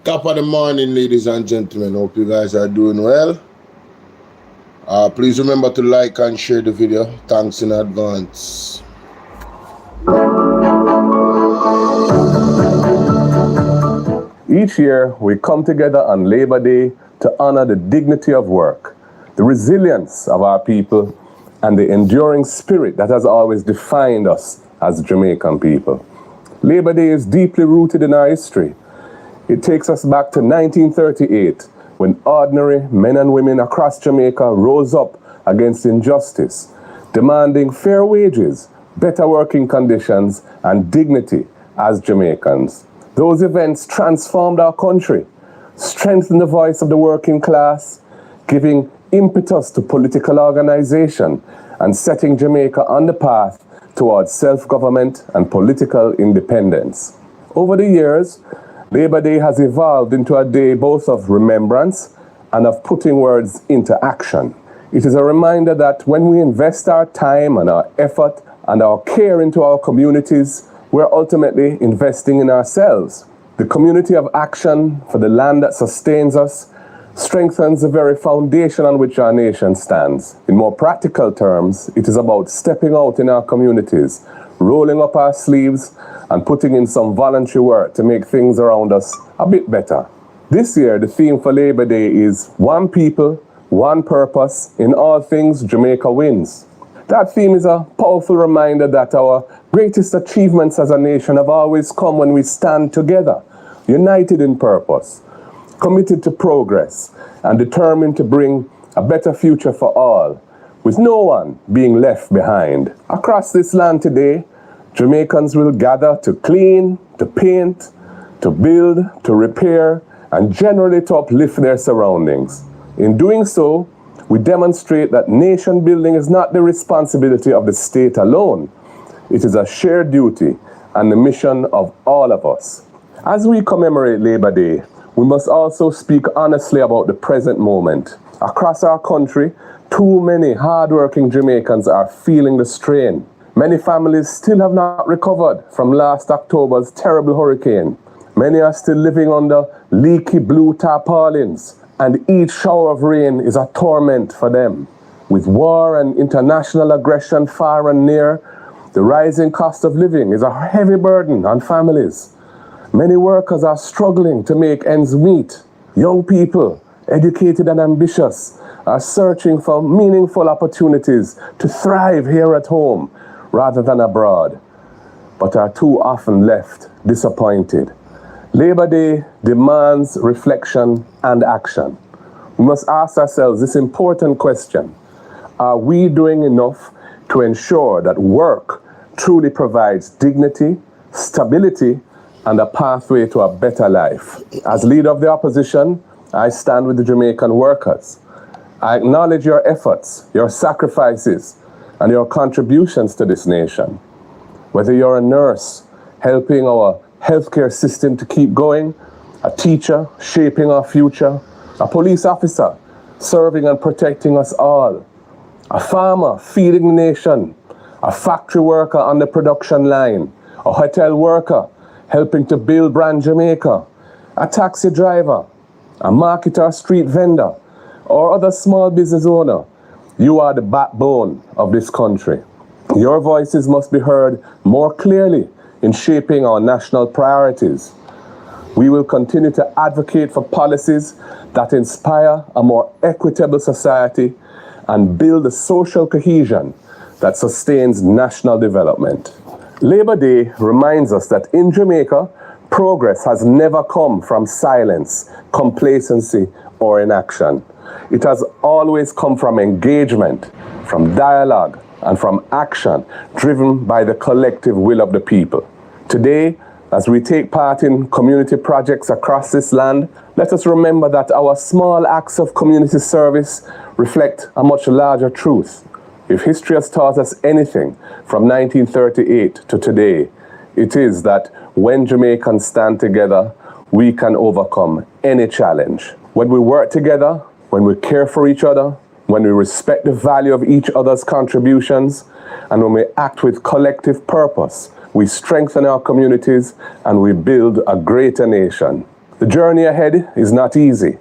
Top of the morning, ladies and gentlemen. Hope you guys are doing well. Please remember to like and share the video. Thanks in advance. Each year, we come together on Labor Day to honor the dignity of work, the resilience of our people, and the enduring spirit that has always defined us as Jamaican people. Labor Day is deeply rooted in our history. It takes us back to 1938, when ordinary men and women across Jamaica rose up against injustice, demanding fair wages, better working conditions, and dignity as Jamaicans. Those events transformed our country, strengthened the voice of the working class, giving impetus to political organization, and setting Jamaica on the path towards self-government and political independence. Over the years, Labor Day has evolved into a day both of remembrance and of putting words into action. It is a reminder that when we invest our time and our effort and our care into our communities, we're ultimately investing in ourselves. The community of action for the land that sustains us strengthens the very foundation on which our nation stands. In more practical terms, it is about stepping out in our communities, rolling up our sleeves, and putting in some voluntary work to make things around us a bit better. This year, the theme for Labor Day is One People, One Purpose, in all things Jamaica wins. That theme is a powerful reminder that our greatest achievements as a nation have always come when we stand together, united in purpose, committed to progress, and determined to bring a better future for all, with no one being left behind. Across this land today, Jamaicans will gather to clean, to paint, to build, to repair, and generally to uplift their surroundings. In doing so, we demonstrate that nation building is not the responsibility of the state alone. It is a shared duty and the mission of all of us. As we commemorate Labor Day, we must also speak honestly about the present moment. Across our country, too many hard-working Jamaicans are feeling the strain. Many families still have not recovered from last October's terrible hurricane. Many are still living under leaky blue tarpaulins, and each shower of rain is a torment for them. With war and international aggression far and near, the rising cost of living is a heavy burden on families. Many workers are struggling to make ends meet. Young people, educated and ambitious, are searching for meaningful opportunities to thrive here at home rather than abroad, but are too often left disappointed. Labor Day demands reflection and action. We must ask ourselves this important question: are we doing enough to ensure that work truly provides dignity, stability, and a pathway to a better life? As leader of the opposition, I stand with the Jamaican workers. I acknowledge your efforts, your sacrifices, and your contributions to this nation. Whether you're a nurse helping our healthcare system to keep going, a teacher shaping our future, a police officer serving and protecting us all, a farmer feeding the nation, a factory worker on the production line, a hotel worker helping to build brand Jamaica, a taxi driver, a marketer, street vendor, or other small business owner, you are the backbone of this country. Your voices must be heard more clearly in shaping our national priorities. We will continue to advocate for policies that inspire a more equitable society and build the social cohesion that sustains national development. Labor Day reminds us that in Jamaica, progress has never come from silence, complacency, or inaction. It has always come from engagement, from dialogue, and from action driven by the collective will of the people. Today, as we take part in community projects across this land, let us remember that our small acts of community service reflect a much larger truth. If history has taught us anything from 1938 to today, it is that when Jamaicans stand together, we can overcome any challenge. When we work together, when we care for each other, when we respect the value of each other's contributions, and when we act with collective purpose, we strengthen our communities and we build a greater nation. The journey ahead is not easy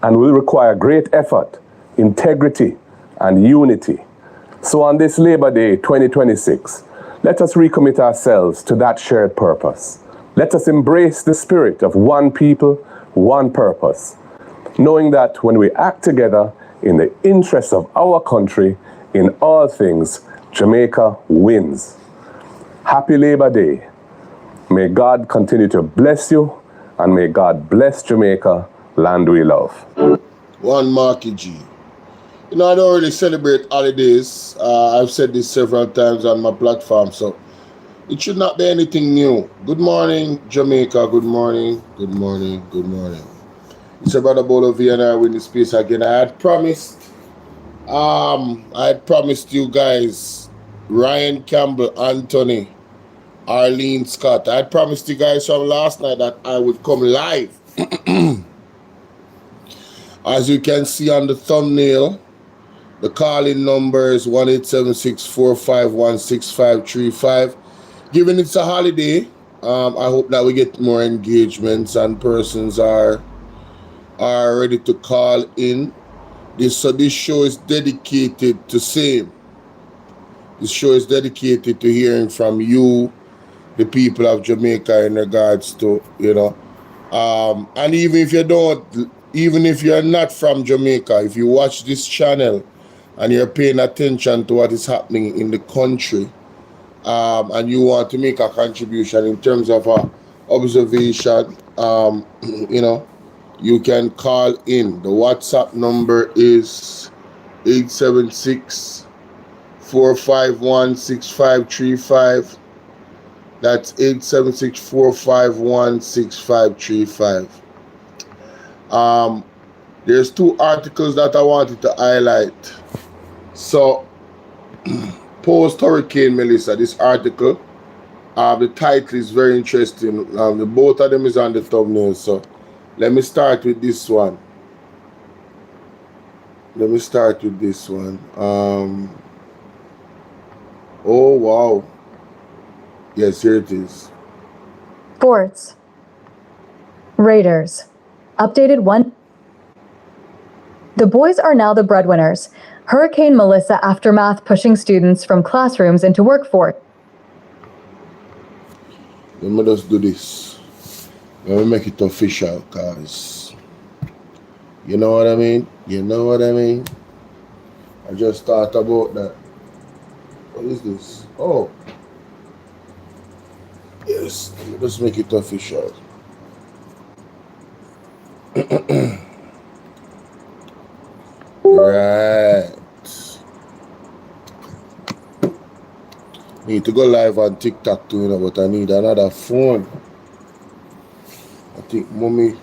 and will require great effort, integrity, and unity. So on this Labor Day 2026, let us recommit ourselves to that shared purpose. Let us embrace the spirit of one people, one purpose, knowing that when we act together in the interest of our country, in all things, Jamaica wins. Happy Labor Day. May God continue to bless you, and may God bless Jamaica, land we love. One Marky G. You know, I don't really celebrate holidays. I've said this several times on my platform, so it should not be anything new. Good morning, Jamaica. Good morning. Good morning. Good morning. It's your brother Bolo and I in the space again. I had promised you guys Ryan Campbell, Anthony, Arlene Scott. I had promised you guys from last night that I would come live. As you can see on the thumbnail, the call-in number is 1-876-451-6535. Given it's a holiday, I hope that we get more engagements and persons are ready to call in. This show is dedicated to same. This show is dedicated to hearing from you, the people of Jamaica, in regards to, and even if you're not from Jamaica, if you watch this channel and you're paying attention to what is happening in the country, and you want to make a contribution in terms of observation, you can call in. The WhatsApp number is 876-451-6535. That's 876-451-6535. There's two articles that I wanted to highlight. So, post Hurricane Melissa, this article, the title is very interesting. The both of them is on the thumbnail. So, let me start with this one. Oh, wow. Yes, here it is. Sports. Raiders. Updated one. The boys are now the breadwinners. Hurricane Melissa aftermath pushing students from classrooms into workforce. Let me just do this. Let me make it official, guys. You know what I mean? I just thought about that. What is this? Oh. Yes, let's make it official. Right. Need to go live on TikTok too, but I need another phone. I think mommy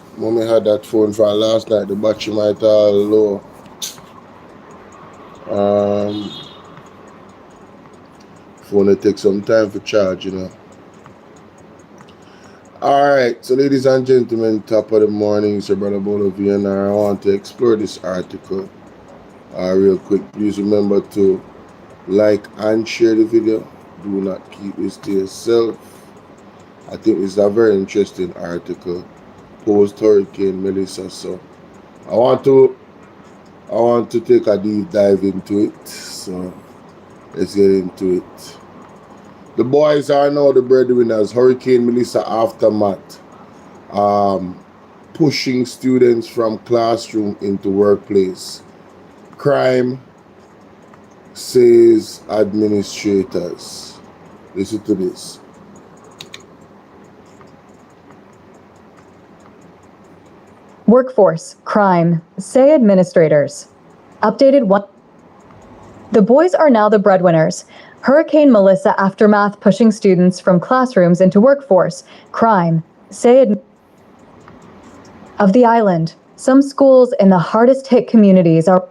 had that phone from last night. The battery might all low. Phone will take some time for charge, Alright, so ladies and gentlemen, top of the morning, it's your brother Bolo and I want to explore this article real quick. Please remember to like and share the video. Do not keep this to yourself. I think it's a very interesting article post Hurricane Melissa. So I want to take a deep dive into it. So let's get into it. The boys are now the breadwinners. Hurricane Melissa aftermath, pushing students from classroom into workplace. Crime, says administrators. Listen to this. Workforce. Crime. Say administrators. Updated one. The boys are now the breadwinners. Hurricane Melissa aftermath pushing students from classrooms into workforce. Crime. Say of the island. Some schools in the hardest hit communities are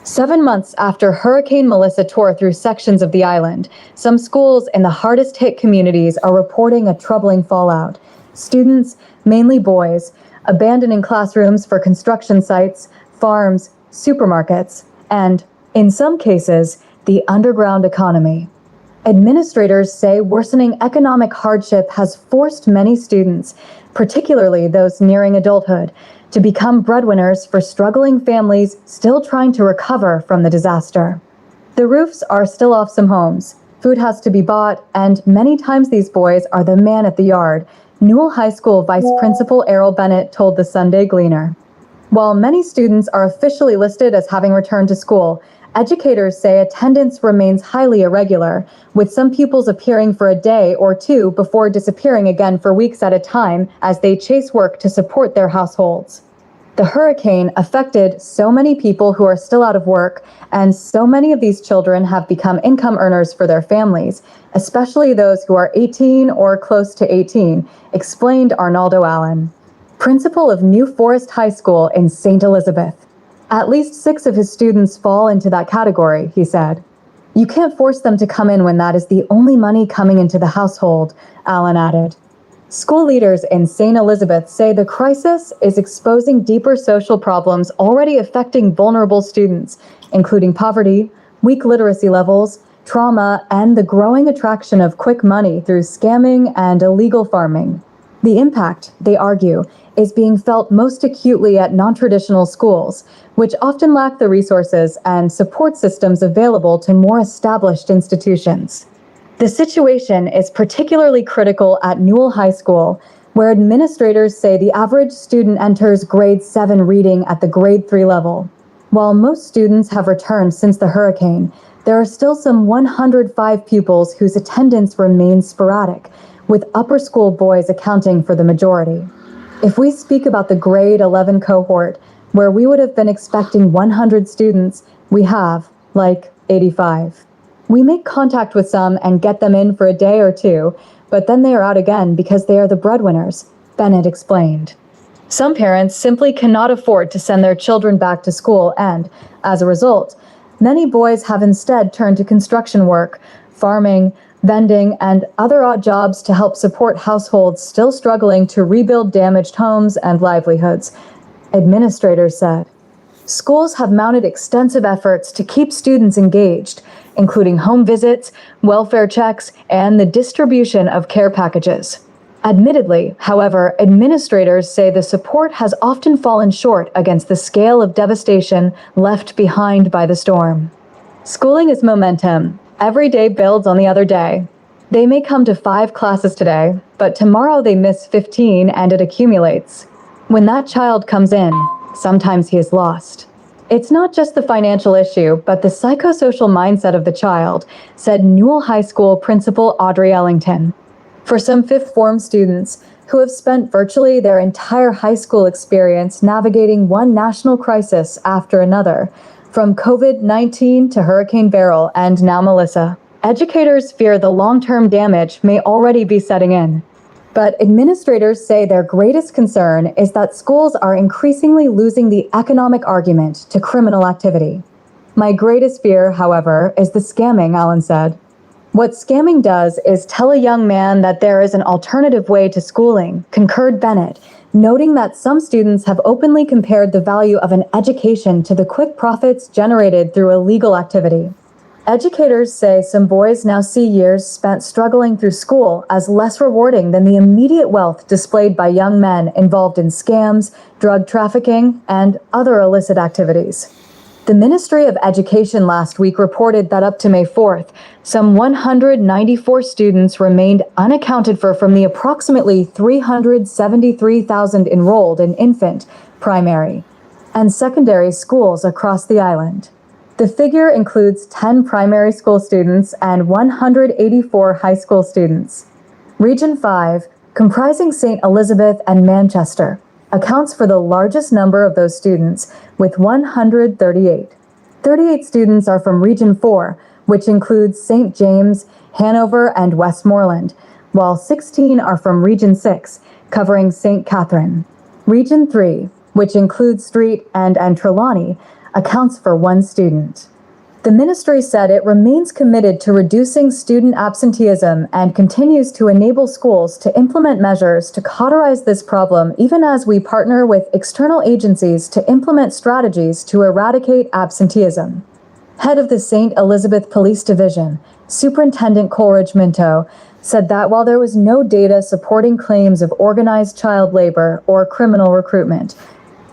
7 months after Hurricane Melissa tore through sections of the island. Some schools in the hardest hit communities are reporting a troubling fallout. Students, mainly boys, abandoning classrooms for construction sites, farms, supermarkets, and, in some cases, the underground economy. Administrators say worsening economic hardship has forced many students, particularly those nearing adulthood, to become breadwinners for struggling families still trying to recover from the disaster. The roofs are still off some homes, food has to be bought, and many times these boys are the man at the yard, Newell High School Vice Principal Errol Bennett told the Sunday Gleaner. While many students are officially listed as having returned to school, educators say attendance remains highly irregular, with some pupils appearing for a day or two before disappearing again for weeks at a time as they chase work to support their households. The hurricane affected so many people who are still out of work, and so many of these children have become income earners for their families, especially those who are 18 or close to 18, explained Arnaldo Allen, principal of New Forest High School in St. Elizabeth. At least 6 of his students fall into that category, he said. You can't force them to come in when that is the only money coming into the household, Allen added. School leaders in St. Elizabeth say the crisis is exposing deeper social problems already affecting vulnerable students, including poverty, weak literacy levels, trauma, and the growing attraction of quick money through scamming and illegal farming. The impact, they argue, is being felt most acutely at non-traditional schools, which often lack the resources and support systems available to more established institutions. The situation is particularly critical at Newell High School, where administrators say the average student enters grade 7 reading at the grade 3 level. While most students have returned since the hurricane, there are still some 105 pupils whose attendance remains sporadic, with upper school boys accounting for the majority. If we speak about the grade 11 cohort, where we would have been expecting 100 students, we have, 85. We make contact with some and get them in for a day or two, but then they are out again because they are the breadwinners, Bennett explained. Some parents simply cannot afford to send their children back to school and, as a result, many boys have instead turned to construction work, farming, vending, and other odd jobs to help support households still struggling to rebuild damaged homes and livelihoods, administrators said. Schools have mounted extensive efforts to keep students engaged, including home visits, welfare checks, and the distribution of care packages. Admittedly, however, administrators say the support has often fallen short against the scale of devastation left behind by the storm. Schooling is momentum. Every day builds on the other day. They may come to 5 classes today, but tomorrow they miss 15 and it accumulates. When that child comes in, sometimes he is lost. It's not just the financial issue, but the psychosocial mindset of the child, said Newell High School Principal Audrey Ellington. For some 5th form students who have spent virtually their entire high school experience navigating one national crisis after another, from COVID-19 to Hurricane Beryl and now Melissa, educators fear the long-term damage may already be setting in. But administrators say their greatest concern is that schools are increasingly losing the economic argument to criminal activity. My greatest fear, however, is the scamming, Allen said. What scamming does is tell a young man that there is an alternative way to schooling, concurred Bennett, noting that some students have openly compared the value of an education to the quick profits generated through illegal activity. Educators say some boys now see years spent struggling through school as less rewarding than the immediate wealth displayed by young men involved in scams, drug trafficking, and other illicit activities. The Ministry of Education last week reported that up to May 4th, some 194 students remained unaccounted for from the approximately 373,000 enrolled in infant, primary, and secondary schools across the island. The figure includes 10 primary school students and 184 high school students. Region 5, comprising St. Elizabeth and Manchester, accounts for the largest number of those students, with 138. 38 students are from Region 4, which includes St. James, Hanover, and Westmoreland, while 16 are from Region 6, covering St. Catherine. Region 3, which includes Street and Trelawney, accounts for 1 student. The ministry said it remains committed to reducing student absenteeism and continues to enable schools to implement measures to cauterize this problem, even as we partner with external agencies to implement strategies to eradicate absenteeism. Head of the St. Elizabeth Police Division, Superintendent Coleridge Minto, said that while there was no data supporting claims of organized child labor or criminal recruitment,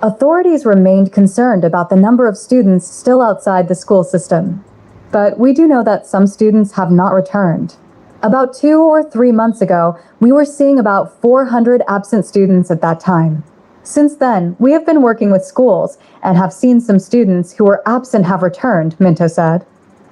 authorities remained concerned about the number of students still outside the school system. But we do know that some students have not returned. About 2 or 3 months ago, we were seeing about 400 absent students at that time. Since then, we have been working with schools and have seen some students who were absent have returned, Minto said.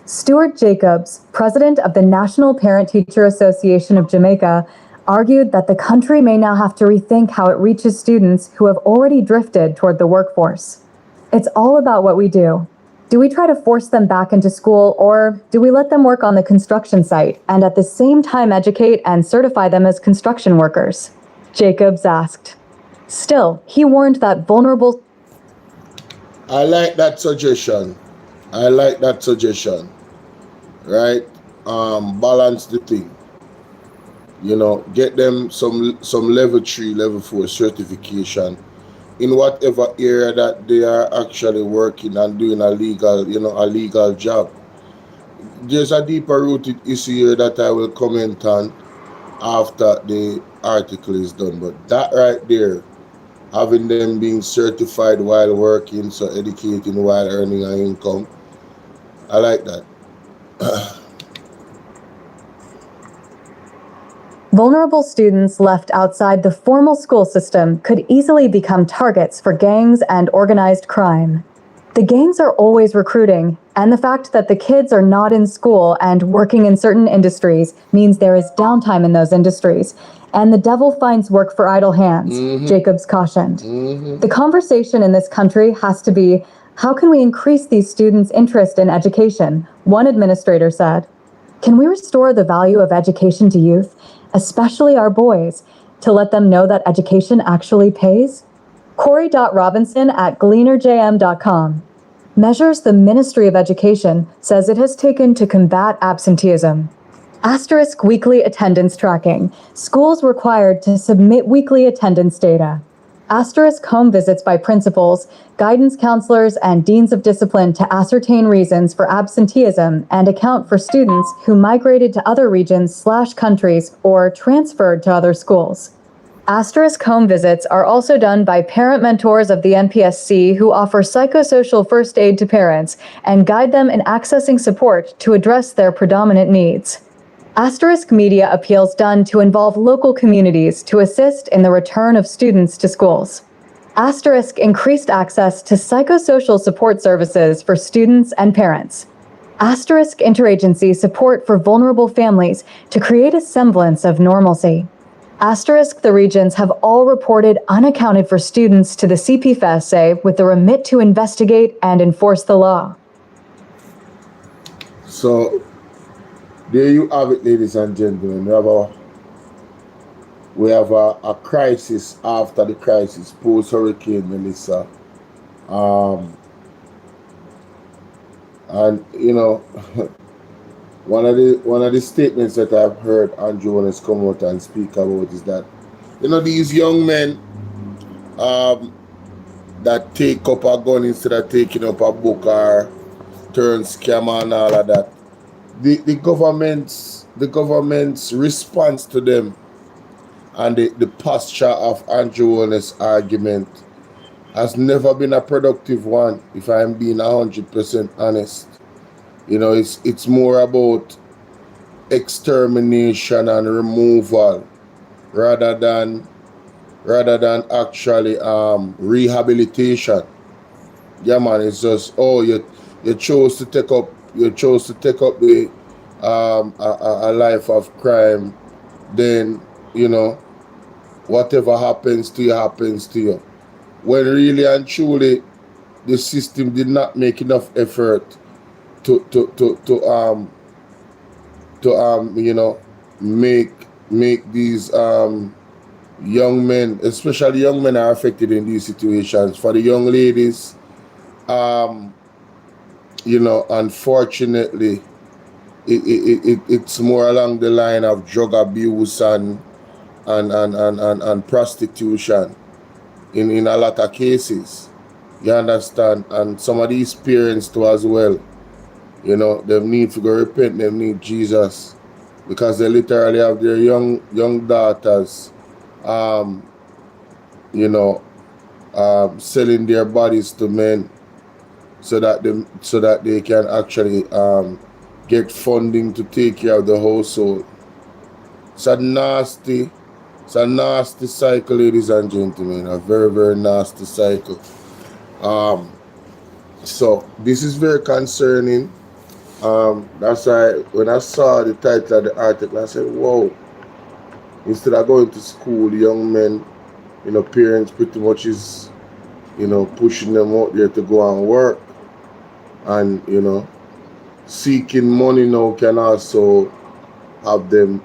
Stuart Jacobs, president of the National Parent-Teacher Association of Jamaica, argued that the country may now have to rethink how it reaches students who have already drifted toward the workforce. It's all about what we do. Do we try to force them back into school, or do we let them work on the construction site and at the same time educate and certify them as construction workers? Jacobs asked. Still, he warned that vulnerable... I like that suggestion. Right? Balance the thing. You know, get them some level 3, level 4 certification in whatever area that they are actually working and doing a legal job. There's a deeper rooted issue here that I will comment on after the article is done. But that right there, having them being certified while working, so educating while earning an income, I like that. Vulnerable students left outside the formal school system could easily become targets for gangs and organized crime. The gangs are always recruiting, and the fact that the kids are not in school and working in certain industries means there is downtime in those industries, and the devil finds work for idle hands, Jacobs cautioned. The conversation in this country has to be, how can we increase these students' interest in education? One administrator said. Can we restore the value of education to youth, especially our boys, to let them know that education actually pays? Corey.Robinson at gleanerjm.com. Measures the Ministry of Education says it has taken to combat absenteeism. Asterisk weekly attendance tracking. Schools required to submit weekly attendance data. Asterisk home visits by principals, guidance counselors, and deans of discipline to ascertain reasons for absenteeism and account for students who migrated to other regions/countries or transferred to other schools. Asterisk home visits are also done by parent mentors of the NPSC who offer psychosocial first aid to parents and guide them in accessing support to address their predominant needs. Asterisk media appeals done to involve local communities to assist in the return of students to schools. Asterisk increased access to psychosocial support services for students and parents. Asterisk interagency support for vulnerable families to create a semblance of normalcy. Asterisk the regions have all reported unaccounted for students to the CPFSA with the remit to investigate and enforce the law. So, there you have it, ladies and gentlemen. We have a crisis after the crisis, post-Hurricane Melissa. And you know, one of the statements that I've heard Andrew Jones come out and speak about is that, you know, these young men that take up a gun instead of taking up a book or turn scammer and all of that. The government's response to them and the posture of Andrew Jones' argument has never been a productive one, if I'm being 100% honest. You know, it's more about extermination and removal rather than actually rehabilitation. Yeah, man, it's just, oh, you chose to take up the a life of crime, then, you know, whatever happens to you. When really and truly the system did not make enough effort to you know, make these young men, especially young men, are affected in these situations. For the young ladies, you know, unfortunately, it's more along the line of drug abuse and prostitution in a lot of cases. You understand? And some of these parents too as well. You know, they need to go repent, they need Jesus. because they literally have their young daughters, selling their bodies to men so that they can actually get funding to take care of the household. It's a nasty cycle, ladies and gentlemen. A very, very nasty cycle. So this is very concerning. That's why when I saw the title of the article, I said, whoa, instead of going to school, young men, parents pretty much is, pushing them out there to go and work. And, seeking money now can also have them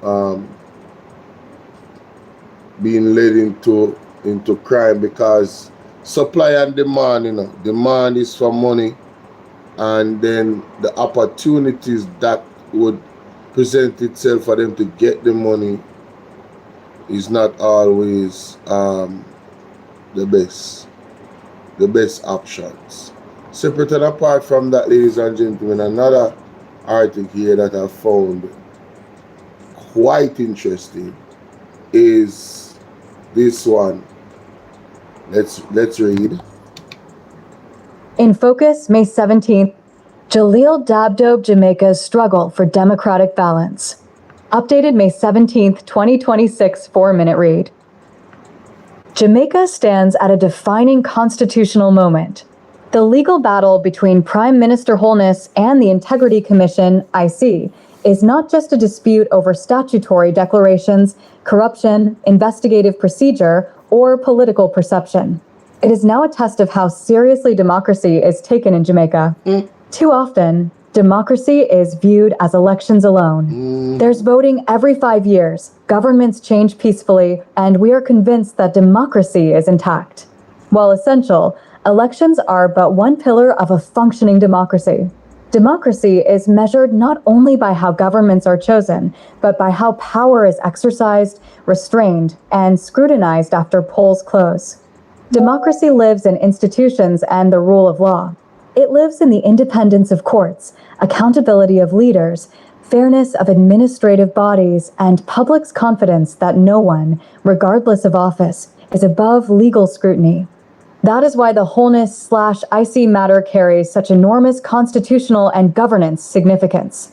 being led into crime, because supply and demand, demand is for money, and then the opportunities that would present itself for them to get the money is not always the best options. Separate and apart from that, ladies and gentlemen, another article here that I found quite interesting is this one. Let's read. In focus, May 17th, Jaleel Dabdob Jamaica's struggle for democratic balance. Updated May 17th, 2026, 4-minute read. Jamaica stands at a defining constitutional moment. The legal battle between Prime Minister Holness and the Integrity Commission, IC, is not just a dispute over statutory declarations, corruption, investigative procedure, or political perception. It is now a test of how seriously democracy is taken in Jamaica. Too often, democracy is viewed as elections alone. There's voting every 5 years, governments change peacefully, and we are convinced that democracy is intact. While essential, elections are but one pillar of a functioning democracy. Democracy is measured not only by how governments are chosen, but by how power is exercised, restrained, and scrutinized after polls close. Democracy lives in institutions and the rule of law. It lives in the independence of courts, accountability of leaders, fairness of administrative bodies, and public's confidence that no one, regardless of office, is above legal scrutiny. That is why the Holness/IC matter carries such enormous constitutional and governance significance.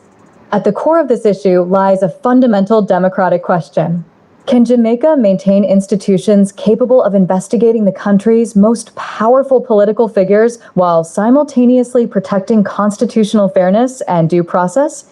At the core of this issue lies a fundamental democratic question. Can Jamaica maintain institutions capable of investigating the country's most powerful political figures while simultaneously protecting constitutional fairness and due process?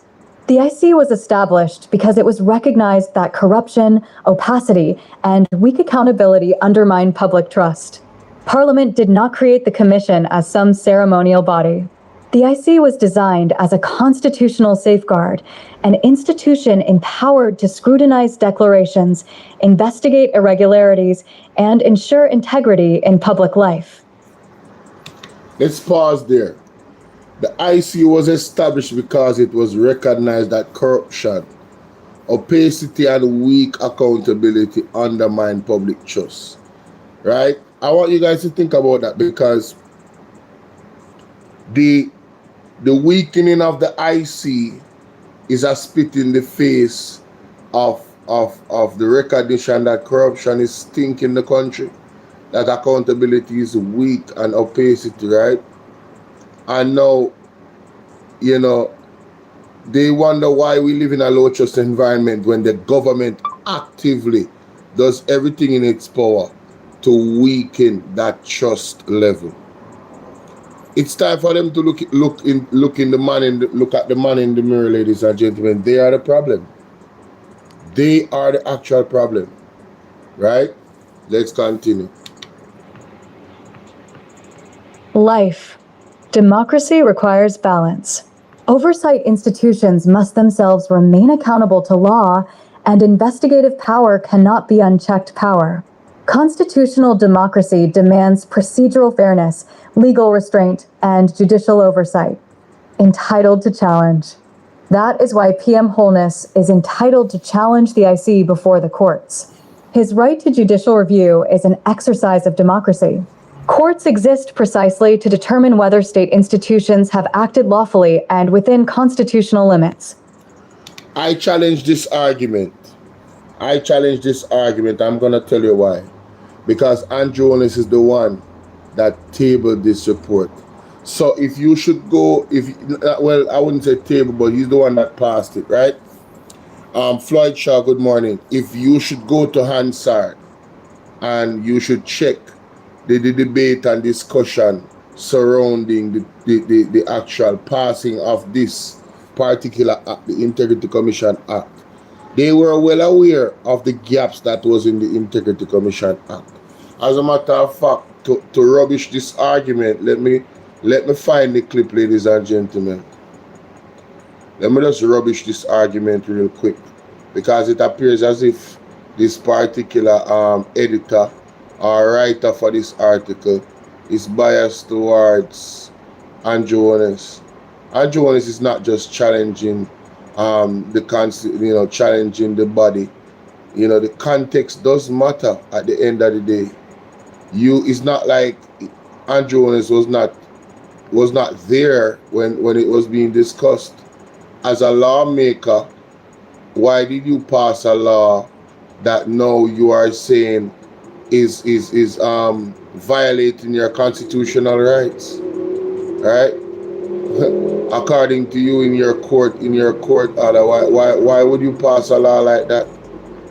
The IC was established because it was recognized that corruption, opacity, and weak accountability undermine public trust. Parliament did not create the commission as some ceremonial body. The IC was designed as a constitutional safeguard, an institution empowered to scrutinize declarations, investigate irregularities, and ensure integrity in public life. Let's pause there. The IC was established because it was recognized that corruption, opacity, and weak accountability undermine public trust. Right? I want you guys to think about that, because the weakening of the IC is a spit in the face of the recognition that corruption is stinking the country, that accountability is weak and opacity, right? And now, they wonder why we live in a low trust environment when the government actively does everything in its power to weaken that trust level. It's time for them to look at the man in the mirror, ladies and gentlemen. They are the problem. They are the actual problem. Right? Let's continue. Life. Democracy requires balance. Oversight institutions must themselves remain accountable to law, and investigative power cannot be unchecked power. Constitutional democracy demands procedural fairness, legal restraint, and judicial oversight. Entitled to challenge. That is why PM Holness is entitled to challenge the IC before the courts. His right to judicial review is an exercise of democracy. Courts exist precisely to determine whether state institutions have acted lawfully and within constitutional limits. I challenge this argument. I'm going to tell you why. Because Andrew Holness is the one that tabled this report. So if you should go, well, I wouldn't say table, but he's the one that passed it, right? Floyd Shaw, good morning. If you should go to Hansard and you should check the debate and discussion surrounding the actual passing of this particular act, the Integrity Commission Act, they were well aware of the gaps that was in the Integrity Commission Act. As a matter of fact, to rubbish this argument, let me find the clip, ladies and gentlemen. Let me just rubbish this argument real quick, because it appears as if this particular editor or writer for this article is biased towards Andrew Holness. Andrew Holness is not just challenging challenging the body. The context does matter at the end of the day. It's not like Andrew Holness was not there when it was being discussed. As a lawmaker, why did you pass a law that now you are saying is violating your constitutional rights, right? According to you in your court order, why would you pass a law like that?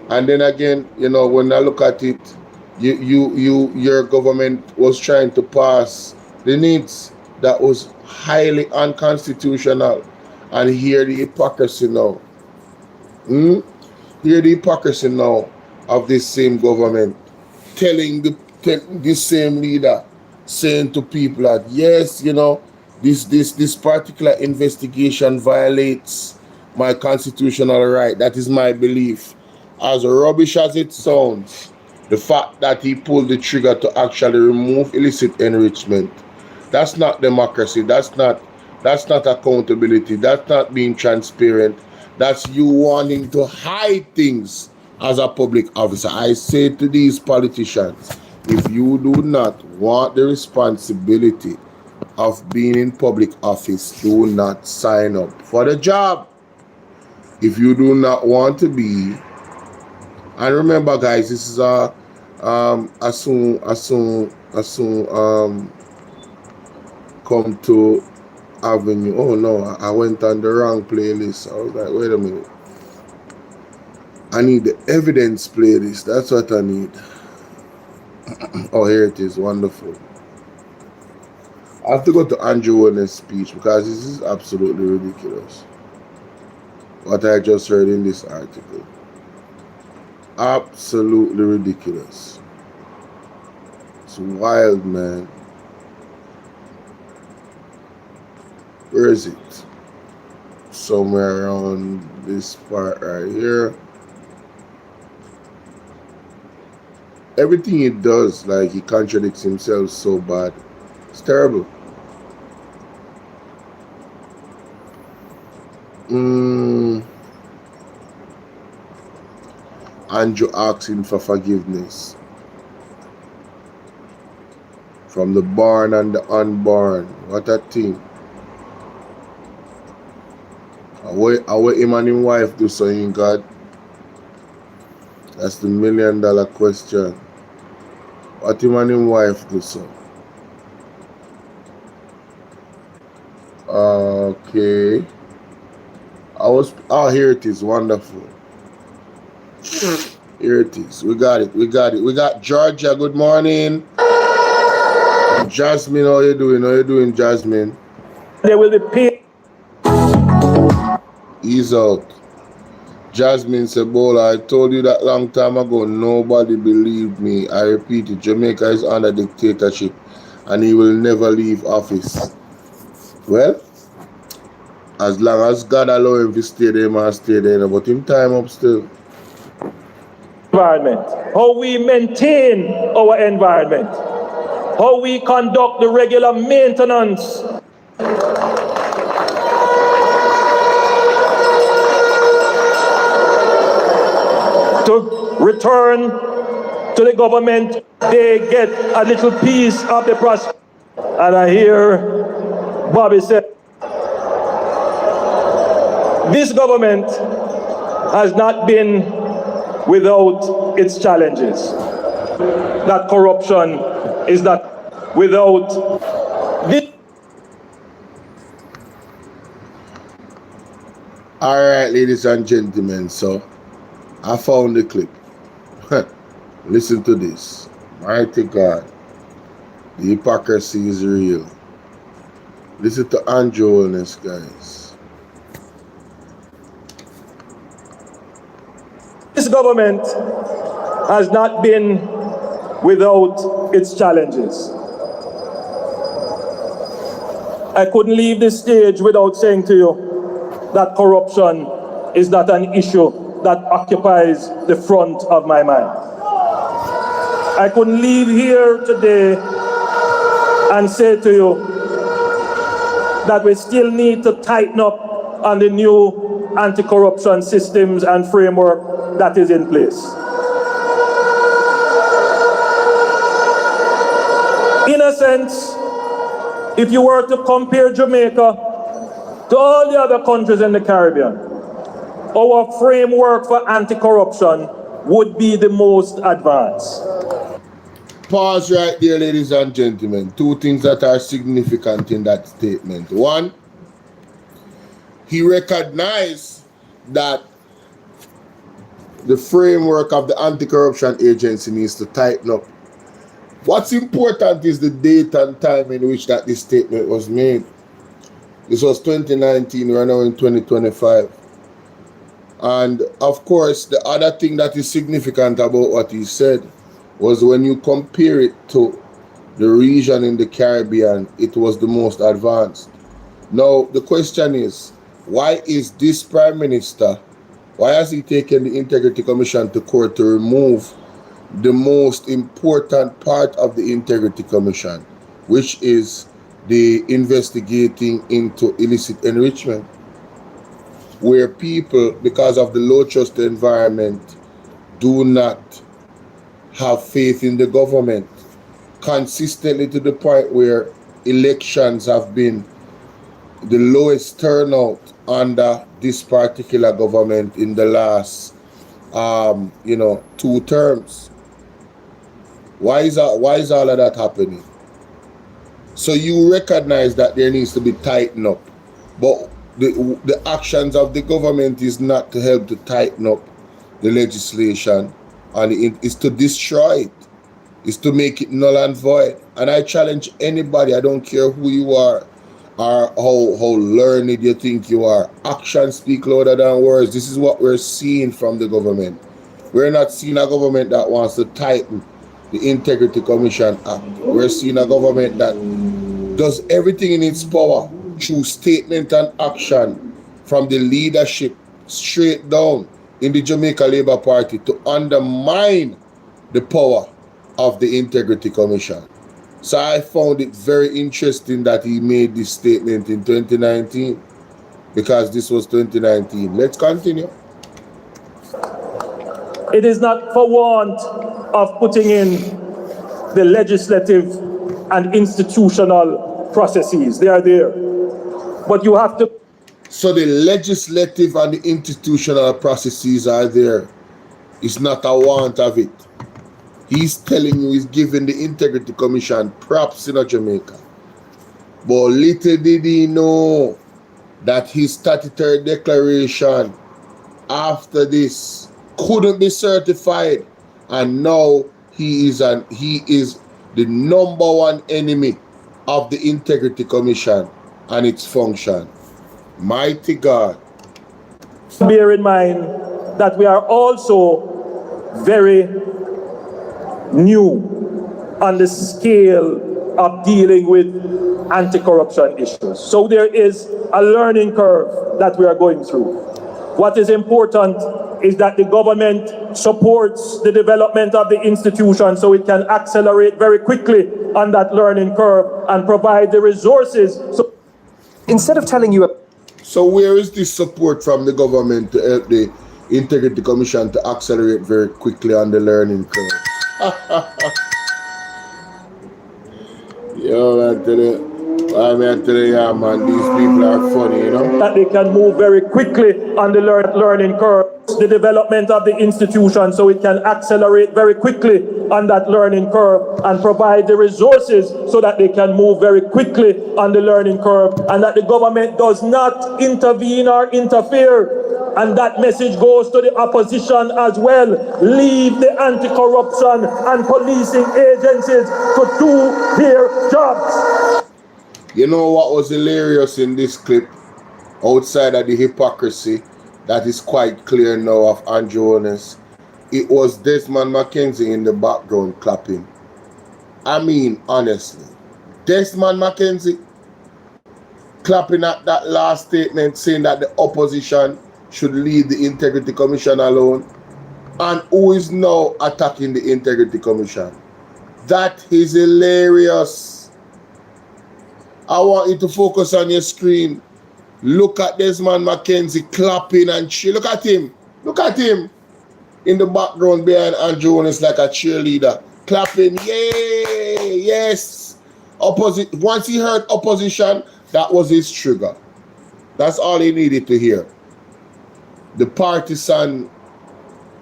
And then again, when I look at it, your government was trying to pass the needs that was highly unconstitutional, and hear the hypocrisy now. Hear the hypocrisy now of this same government telling this same leader, saying to people that yes, this particular investigation violates my constitutional right. That is my belief. As rubbish as it sounds, the fact that he pulled the trigger to actually remove illicit enrichment, that's not democracy. That's not accountability. That's not being transparent. That's you wanting to hide things as a public officer. I say to these politicians, if you do not want the responsibility of being in public office, do not sign up for the job. If you do not want to be, and remember guys, this is soon come to Avenue. Oh no, I went on the wrong playlist. I was like, wait a minute. I need the evidence playlist. That's what I need. Oh, here it is. Wonderful. I have to go to Andrew Holness' speech because this is absolutely ridiculous. What I just read in this article. Absolutely ridiculous. It's wild, man. Where is it? Somewhere around this part right here. Everything he does, like he contradicts himself so bad. It's terrible. Andrew asking for forgiveness from the born and the unborn. What a thing. What him and his wife do so in God? That's the $1 million question. What him and his wife do so? Okay. Here it is. Wonderful. Here it is. We got it. We got Georgia. Good morning. Jasmine, how you doing? How you doing, Jasmine? They will be paid. Ease out. Jasmine said, Bolo, I told you that long time ago. Nobody believed me. I repeat it. Jamaica is under dictatorship and he will never leave office. Well, as long as God allow him to stay there, man, stay there. But him time up still. Environment. How we maintain our environment. How we conduct the regular maintenance. To return to the government, they get a little piece of the process. And I hear Bobby said, this government has not been without its challenges. That corruption is not without this. All right, ladies and gentlemen, so I found the clip. Listen to this. Mighty God, the hypocrisy is real. Listen to MAGNITSKY, guys. This government has not been without its challenges. I couldn't leave this stage without saying to you that corruption is not an issue that occupies the front of my mind. I couldn't leave here today and say to you that we still need to tighten up on the new anti-corruption systems and framework that is in place. In a sense, if you were to compare Jamaica to all the other countries in the Caribbean, our framework for anti-corruption would be the most advanced. Pause right there, ladies and gentlemen. Two things that are significant in that statement. One, he recognized that the framework of the anti-corruption agency needs to tighten up. What's important is the date and time in which that this statement was made. This was 2019, we're now in 2025. And of course, the other thing that is significant about what he said was when you compare it to the region in the Caribbean, it was the most advanced. Now, the question is, why is this Prime Minister, why has he taken the Integrity Commission to court to remove the most important part of the Integrity Commission, which is the investigating into illicit enrichment, where people, because of the low trust environment, do not have faith in the government consistently, to the point where elections have been the lowest turnout under this particular government in the last 2 terms. Why is all of that happening? So you recognize that there needs to be tightened up, but the actions of the government is not to help to tighten up the legislation, and it is to destroy it, is to make it null and void. And I challenge anybody, I don't care who you are or how learned you think you are. Actions speak louder than words. This is what we're seeing from the government. We're not seeing a government that wants to tighten the Integrity Commission Act. We're seeing a government that does everything in its power through statement and action from the leadership straight down in the Jamaica Labour Party to undermine the power of the Integrity Commission. So I found it very interesting that he made this statement in 2019, because this was 2019. Let's continue. It is not for want of putting in the legislative and institutional processes. They are there. But you have to... So the legislative and the institutional processes are there. It's not a want of it. He's telling you he's giving the Integrity Commission props in Jamaica. But little did he know that his statutory declaration after this couldn't be certified, and now he is the #1 enemy of the Integrity Commission and its function. Mighty God. Bear in mind that we are also very new on the scale of dealing with anti-corruption issues. So there is a learning curve that we are going through. What is important is that the government supports the development of the institution so it can accelerate very quickly on that learning curve and provide the resources. So instead of telling you... So where is this support from the government to help the Integrity Commission to accelerate very quickly on the learning curve? Yo, man, yeah, man, these people are funny, you know? That they can move very quickly on the learning curve. the development of the institution so it can accelerate very quickly on that learning curve and provide the resources so that they can move very quickly on the learning curve, and that the government does not intervene or interfere. And that message goes to the opposition as well. Leave the anti-corruption and policing agencies to do their jobs. You know what was hilarious in this clip, outside of the hypocrisy that is quite clear now of Andrew Holness? It was Desmond McKenzie in the background clapping. I mean, honestly, Desmond McKenzie clapping at that last statement saying that the opposition should leave the Integrity Commission alone, and who is now attacking the Integrity Commission. That is hilarious. I want you to focus on your screen. Look at Desmond McKenzie clapping and cheer. Look at him. Look at him in the background behind Andrew Holness like a cheerleader. Clapping. Yay! Yes. Once he heard opposition, that was his trigger. That's all he needed to hear. The partisan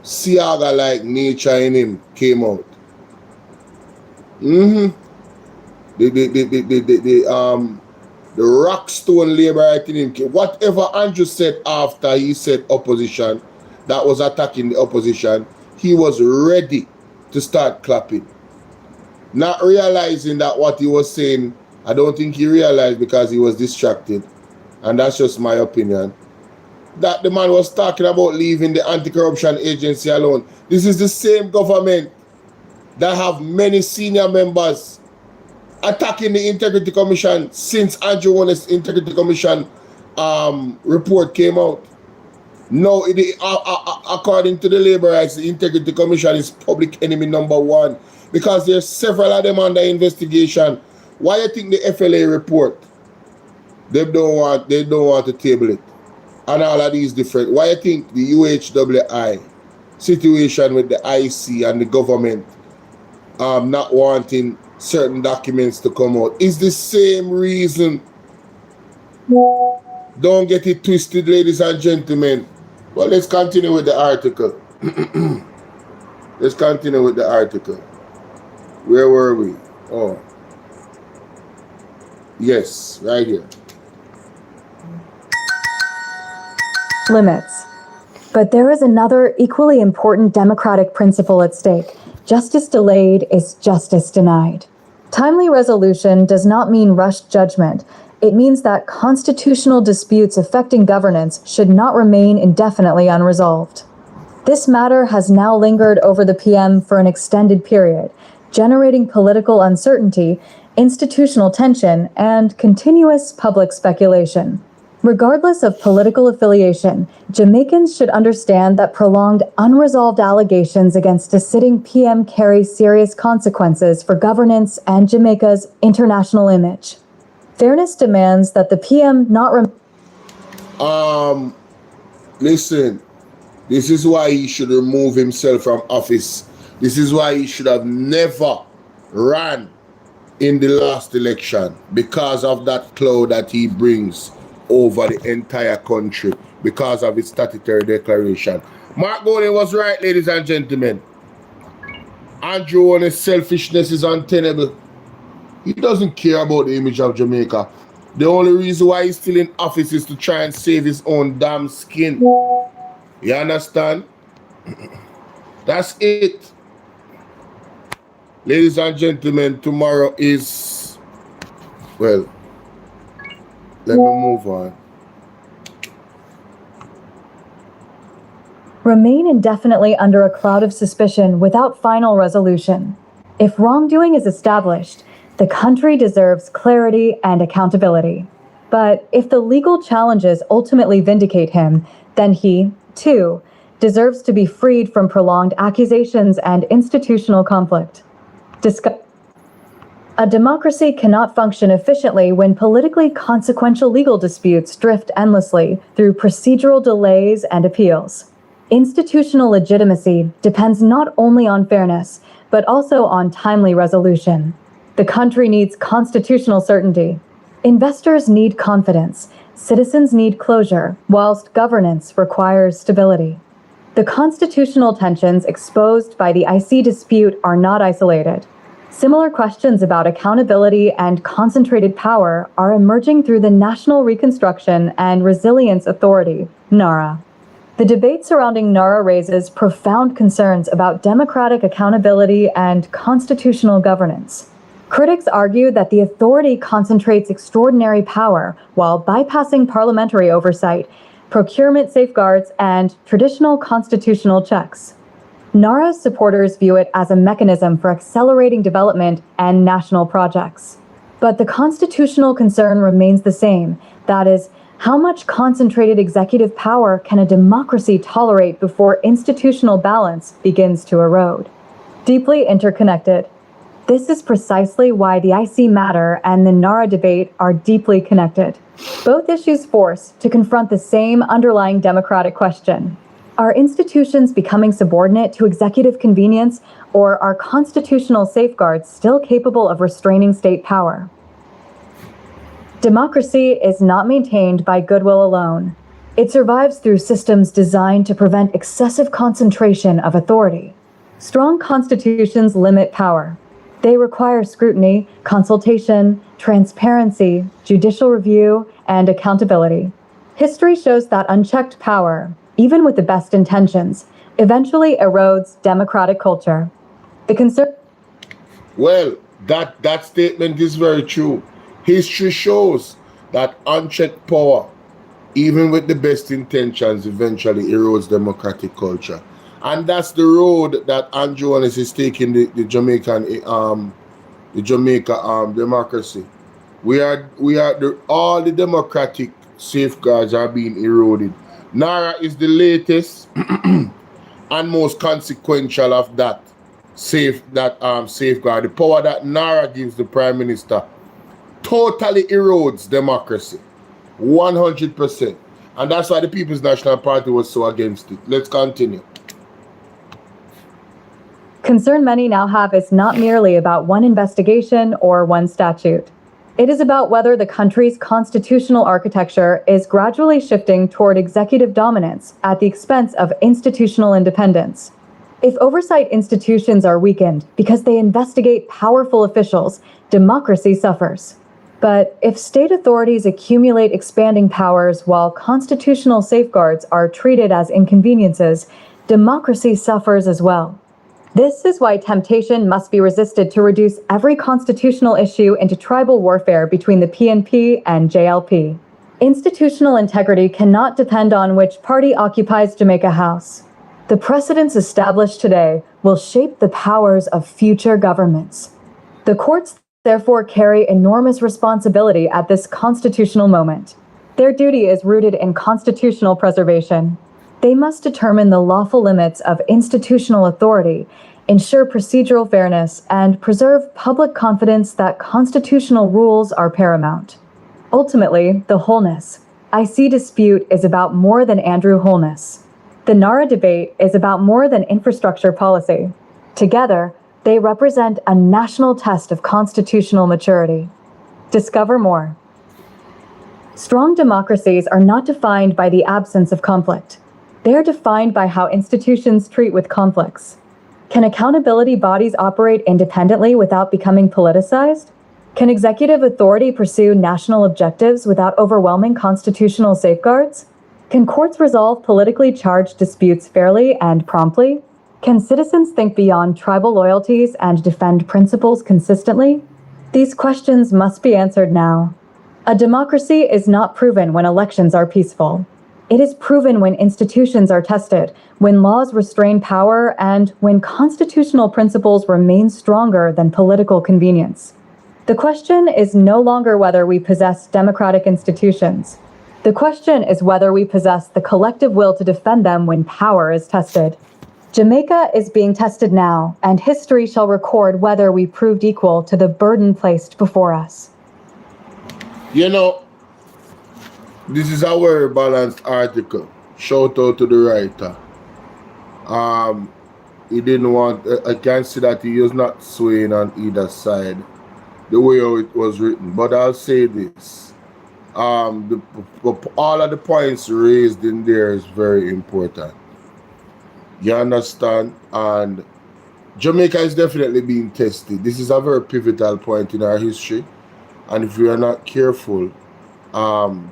Siaga-like nature in him came out. The rockstone labor in him. Whatever Andrew said after he said opposition, that was attacking the opposition, he was ready to start clapping. Not realizing that what he was saying, I don't think he realized because he was distracted. And that's just my opinion. That the man was talking about leaving the anti-corruption agency alone. This is the same government that have many senior members attacking the Integrity Commission since Andrew Holness' Integrity Commission report came out. Now, according to the labor rights, the Integrity Commission is public enemy number one because there's several of them under investigation. Why do you think the FLA report? They don't want to table it. And all of these different. Why do you think the UHWI situation with the IC and the government not wanting certain documents to come out is the same reason? Don't get it twisted, ladies and gentlemen. Well, let's continue with the article. Let's continue with the article. Where were we? Oh. Yes, right here. Limits. But there is another equally important democratic principle at stake. Justice delayed is justice denied. Timely resolution does not mean rushed judgment. It means that constitutional disputes affecting governance should not remain indefinitely unresolved. This matter has now lingered over the PM for an extended period, generating political uncertainty, institutional tension, and continuous public speculation. Regardless of political affiliation, Jamaicans should understand that prolonged, unresolved allegations against a sitting PM carry serious consequences for governance and Jamaica's international image. Fairness demands that the PM not listen, this is why he should remove himself from office. This is why he should have never ran in the last election, because of that cloud that he brings over the entire country because of his statutory declaration. Mark Golden was right, ladies and gentlemen. Andrew Holness' selfishness is untenable. He doesn't care about the image of Jamaica. The only reason why he's still in office is to try and save his own damn skin. You understand? That's it. Ladies and gentlemen, tomorrow is, well, let me move on. remain indefinitely under a cloud of suspicion without final resolution. If wrongdoing is established, the country deserves clarity and accountability. But if the legal challenges ultimately vindicate him, then he, too, deserves to be freed from prolonged accusations and institutional conflict. A democracy cannot function efficiently when politically consequential legal disputes drift endlessly through procedural delays and appeals. Institutional legitimacy depends not only on fairness, but also on timely resolution. The country needs constitutional certainty. Investors need confidence. Citizens need closure, whilst governance requires stability. The constitutional tensions exposed by the IC dispute are not isolated. Similar questions about accountability and concentrated power are emerging through the National Reconstruction and Resilience Authority, NARA. The debate surrounding NARA raises profound concerns about democratic accountability and constitutional governance. Critics argue that the authority concentrates extraordinary power while bypassing parliamentary oversight, procurement safeguards, and traditional constitutional checks. NARA's supporters view it as a mechanism for accelerating development and national projects. But the constitutional concern remains the same, that is, how much concentrated executive power can a democracy tolerate before institutional balance begins to erode? Deeply interconnected. This is precisely why the IC matter and the NARA debate are deeply connected. Both issues force to confront the same underlying democratic question. Are institutions becoming subordinate to executive convenience, or are constitutional safeguards still capable of restraining state power? Democracy is not maintained by goodwill alone. It survives through systems designed to prevent excessive concentration of authority. Strong constitutions limit power. They require scrutiny, consultation, transparency, judicial review, and accountability. History shows that unchecked power, even with the best intentions, eventually erodes democratic culture. The concern. Well, that statement is very true. History shows that unchecked power, even with the best intentions, eventually erodes democratic culture. And that's the road that Andrew Holness is taking the Jamaica democracy. All the democratic safeguards are being eroded. NARA is the latest and most consequential of that safeguard. The power that NARA gives the Prime Minister totally erodes democracy, 100%. And that's why the People's National Party was so against it. Let's continue. Concern many now have is not merely about one investigation or one statute. It is about whether the country's constitutional architecture is gradually shifting toward executive dominance at the expense of institutional independence. If oversight institutions are weakened because they investigate powerful officials, democracy suffers. But if state authorities accumulate expanding powers while constitutional safeguards are treated as inconveniences, democracy suffers as well. This is why temptation must be resisted to reduce every constitutional issue into tribal warfare between the PNP and JLP. Institutional integrity cannot depend on which party occupies Jamaica House. The precedents established today will shape the powers of future governments. The courts therefore carry enormous responsibility at this constitutional moment. Their duty is rooted in constitutional preservation. They must determine the lawful limits of institutional authority, ensure procedural fairness, and preserve public confidence that constitutional rules are paramount. Ultimately, the Holness IC dispute is about more than Andrew Holness. The NARA debate is about more than infrastructure policy. Together, they represent a national test of constitutional maturity. Discover more. Strong democracies are not defined by the absence of conflict. They are defined by how institutions treat with conflicts. Can accountability bodies operate independently without becoming politicized? Can executive authority pursue national objectives without overwhelming constitutional safeguards? Can courts resolve politically charged disputes fairly and promptly? Can citizens think beyond tribal loyalties and defend principles consistently? These questions must be answered now. A democracy is not proven when elections are peaceful. It is proven when institutions are tested, when laws restrain power, and when constitutional principles remain stronger than political convenience. The question is no longer whether we possess democratic institutions. The question is whether we possess the collective will to defend them when power is tested. Jamaica is being tested now, and history shall record whether we proved equal to the burden placed before us. You know, this is a very balanced article. Shout out to the writer. He didn't want, I can see that he was not swaying on either side, the way how it was written. But I'll say this. All of the points raised in there is very important. You understand? And Jamaica is definitely being tested. This is a very pivotal point in our history. And if we are not careful,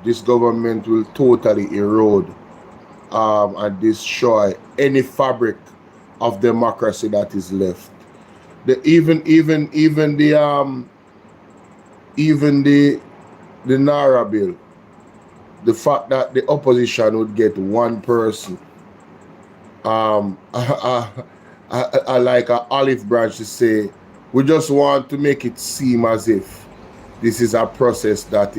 this government will totally erode and destroy any fabric of democracy that is left. Even the Naira bill, the fact that the opposition would get one person, I like an olive branch to say, we just want to make it seem as if this is a process that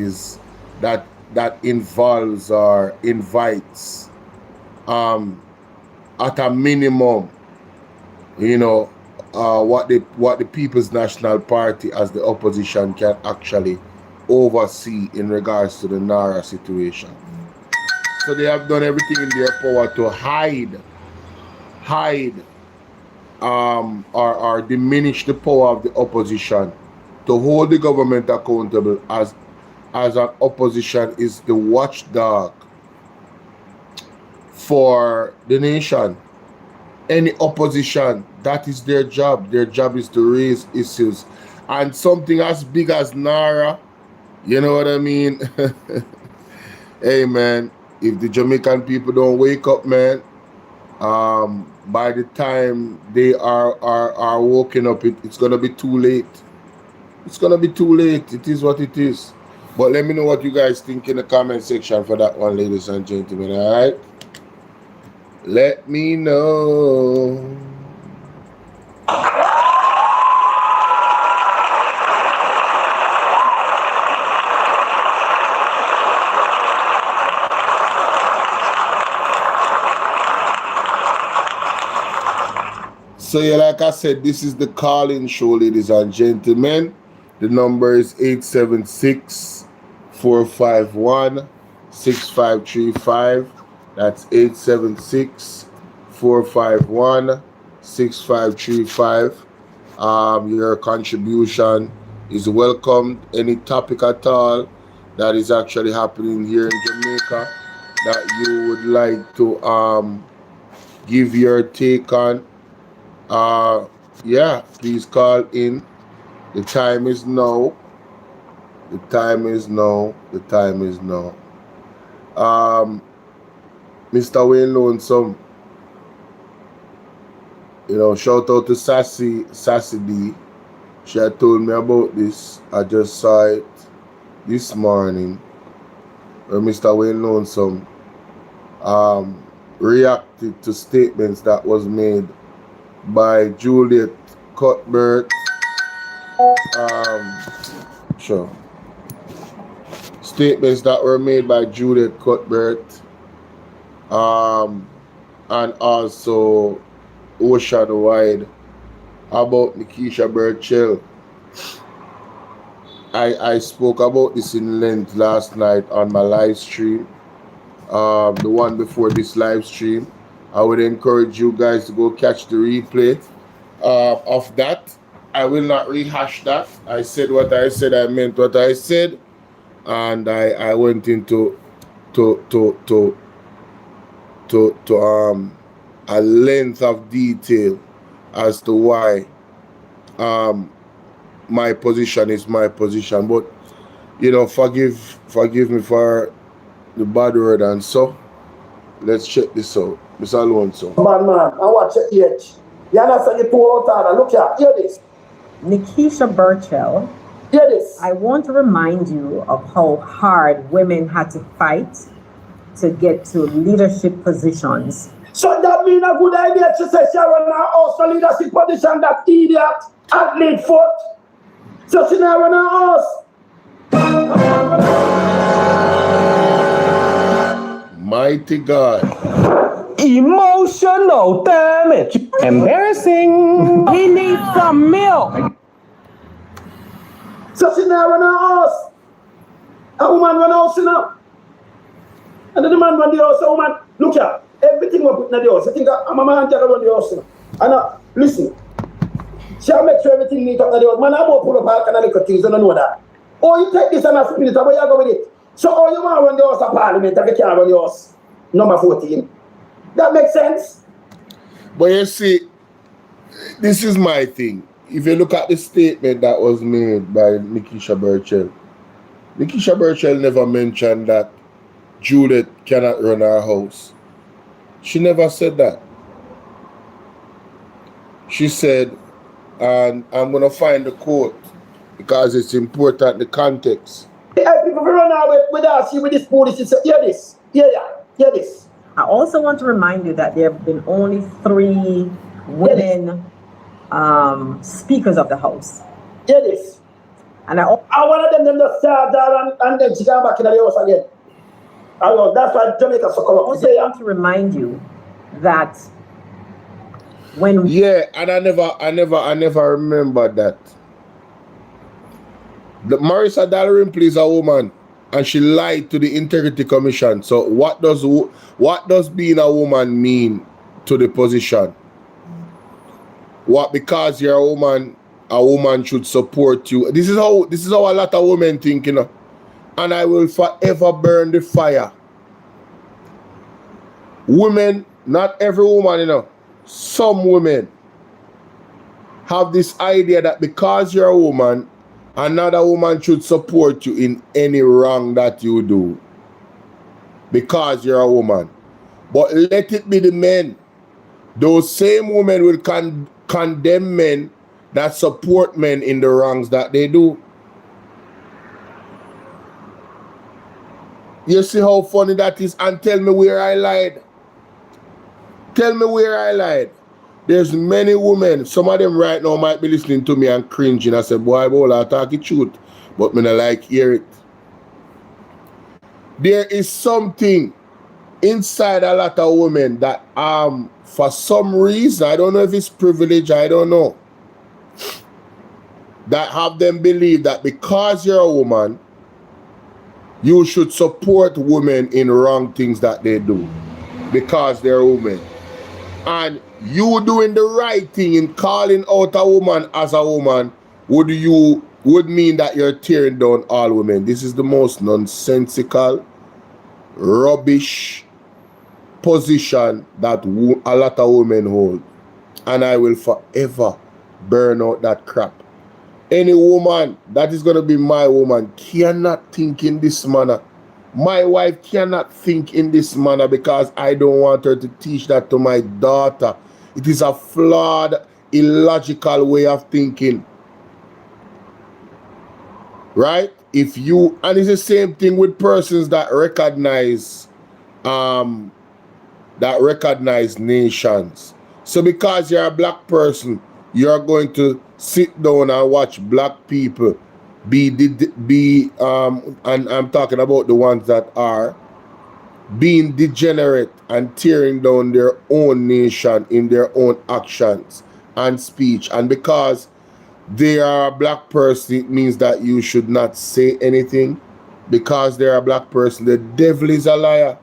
involves or invites, at a minimum, what the People's National Party as the opposition can actually oversee in regards to the Naira situation. So they have done everything in their power to hide or diminish the power of the opposition, to hold the government accountable as an opposition is the watchdog for the nation. Any opposition, that is their job. Their job is to raise issues. And something as big as Naira, you know what I mean? Hey, man, if the Jamaican people don't wake up, man, by the time they are woken up, it's going to be too late. It's going to be too late. It is what it is. But let me know what you guys think in the comment section for that one, ladies and gentlemen, all right? Let me know. So yeah, like I said, this is the call-in show, ladies and gentlemen. The number is 876-451-6535. That's 876-451-6535. Your contribution is welcomed. Any topic at all that is actually happening here in Jamaica that you would like to give your take on, yeah, please call in. The time is now. The time is now. The time is now. Mr. Wayne Lonesome, shout out to Sassy D. She had told me about this. I just saw it this morning, where Mr. Wayne Lonesome reacted to statements that was made by Juliet Cuthbert. Statements that were made by Juliet Cuthbert, and also Ocean Wide about Nikisha Burchell. I spoke about this in length last night on my live stream, the one before this live stream. I would encourage you guys to go catch the replay of that. I will not rehash that. I said what I said. I meant what I said, and I went into a length of detail as to why my position is my position. But forgive me for the bad word, and so let's check this out. Mr. Alonso. Man, I watch it yet. You understand? You pull out and look here. Hear this. Nikisha Burchell. Hear this. I want to remind you of how hard women had to fight to get to leadership positions. So that means a good idea to say she run her house for leadership position, that idiot athlete foot. So she now run her house. Mighty God. Emotional damage. Embarrassing. He needs some milk. So she now run her house. A woman run her house now. And then the man run the house. A woman, look here. Everything we put in the house. I think I'm a man that run the house now. And listen. She'll make sure everything neat up in the house. Man, I'm going to pull up all kind of little things. I don't know that. Oh, you take this and I spin it. Where you go with it? So, oh, you want to run the house of Parliament and you can't run the house. Number 14. That makes sense? But you see, this is my thing. If you look at the statement that was made by Nikisha Burchell never mentioned that Judith cannot run her house. She never said that. She said, and I'm going to find the quote because it's important, the context. People run out with us, with this police, hear this, hear this. I also want to remind you that there have been only 3 women speakers of the House. Hear this. And one of them just sat down and then she got back in the house again. That's why Jamaica so come up. I also want to remind you that when and I never remember that. The Marissa Dalrymple is a woman and she lied to the Integrity Commission. So what does being a woman mean to the position? What, because you're a woman should support you. This is how a lot of women think, you know. And I will forever burn the fire. Women, not every woman, you know, some women have this idea that because you're a woman, another woman should support you in any wrong that you do. Because you're a woman. But let it be the men. Those same women will condemn men that support men in the wrongs that they do. You see how funny that is? And tell me where I lied. Tell me where I lied. There's many women, some of them right now might be listening to me and cringing. I said, boy, Bolo, I talk the truth. But me not like hear it. There is something inside a lot of women that for some reason, I don't know if it's privilege, I don't know, that have them believe that because you're a woman, you should support women in wrong things that they do because they're women. And you doing the right thing in calling out a woman as a woman would mean that you're tearing down all women. This is the most nonsensical, rubbish position that a lot of women hold. And I will forever burn out that crap. Any woman that is going to be my woman cannot think in this manner. My wife cannot think in this manner because I don't want her to teach that to my daughter. It is a flawed, illogical way of thinking. Right? And it's the same thing with persons that recognize nations. So because you're a black person, you're going to sit down and watch black people and I'm talking about the ones that are being degenerate and tearing down their own nation in their own actions and speech. And because they are a black person, it means that you should not say anything. Because they're a black person, the devil is a liar.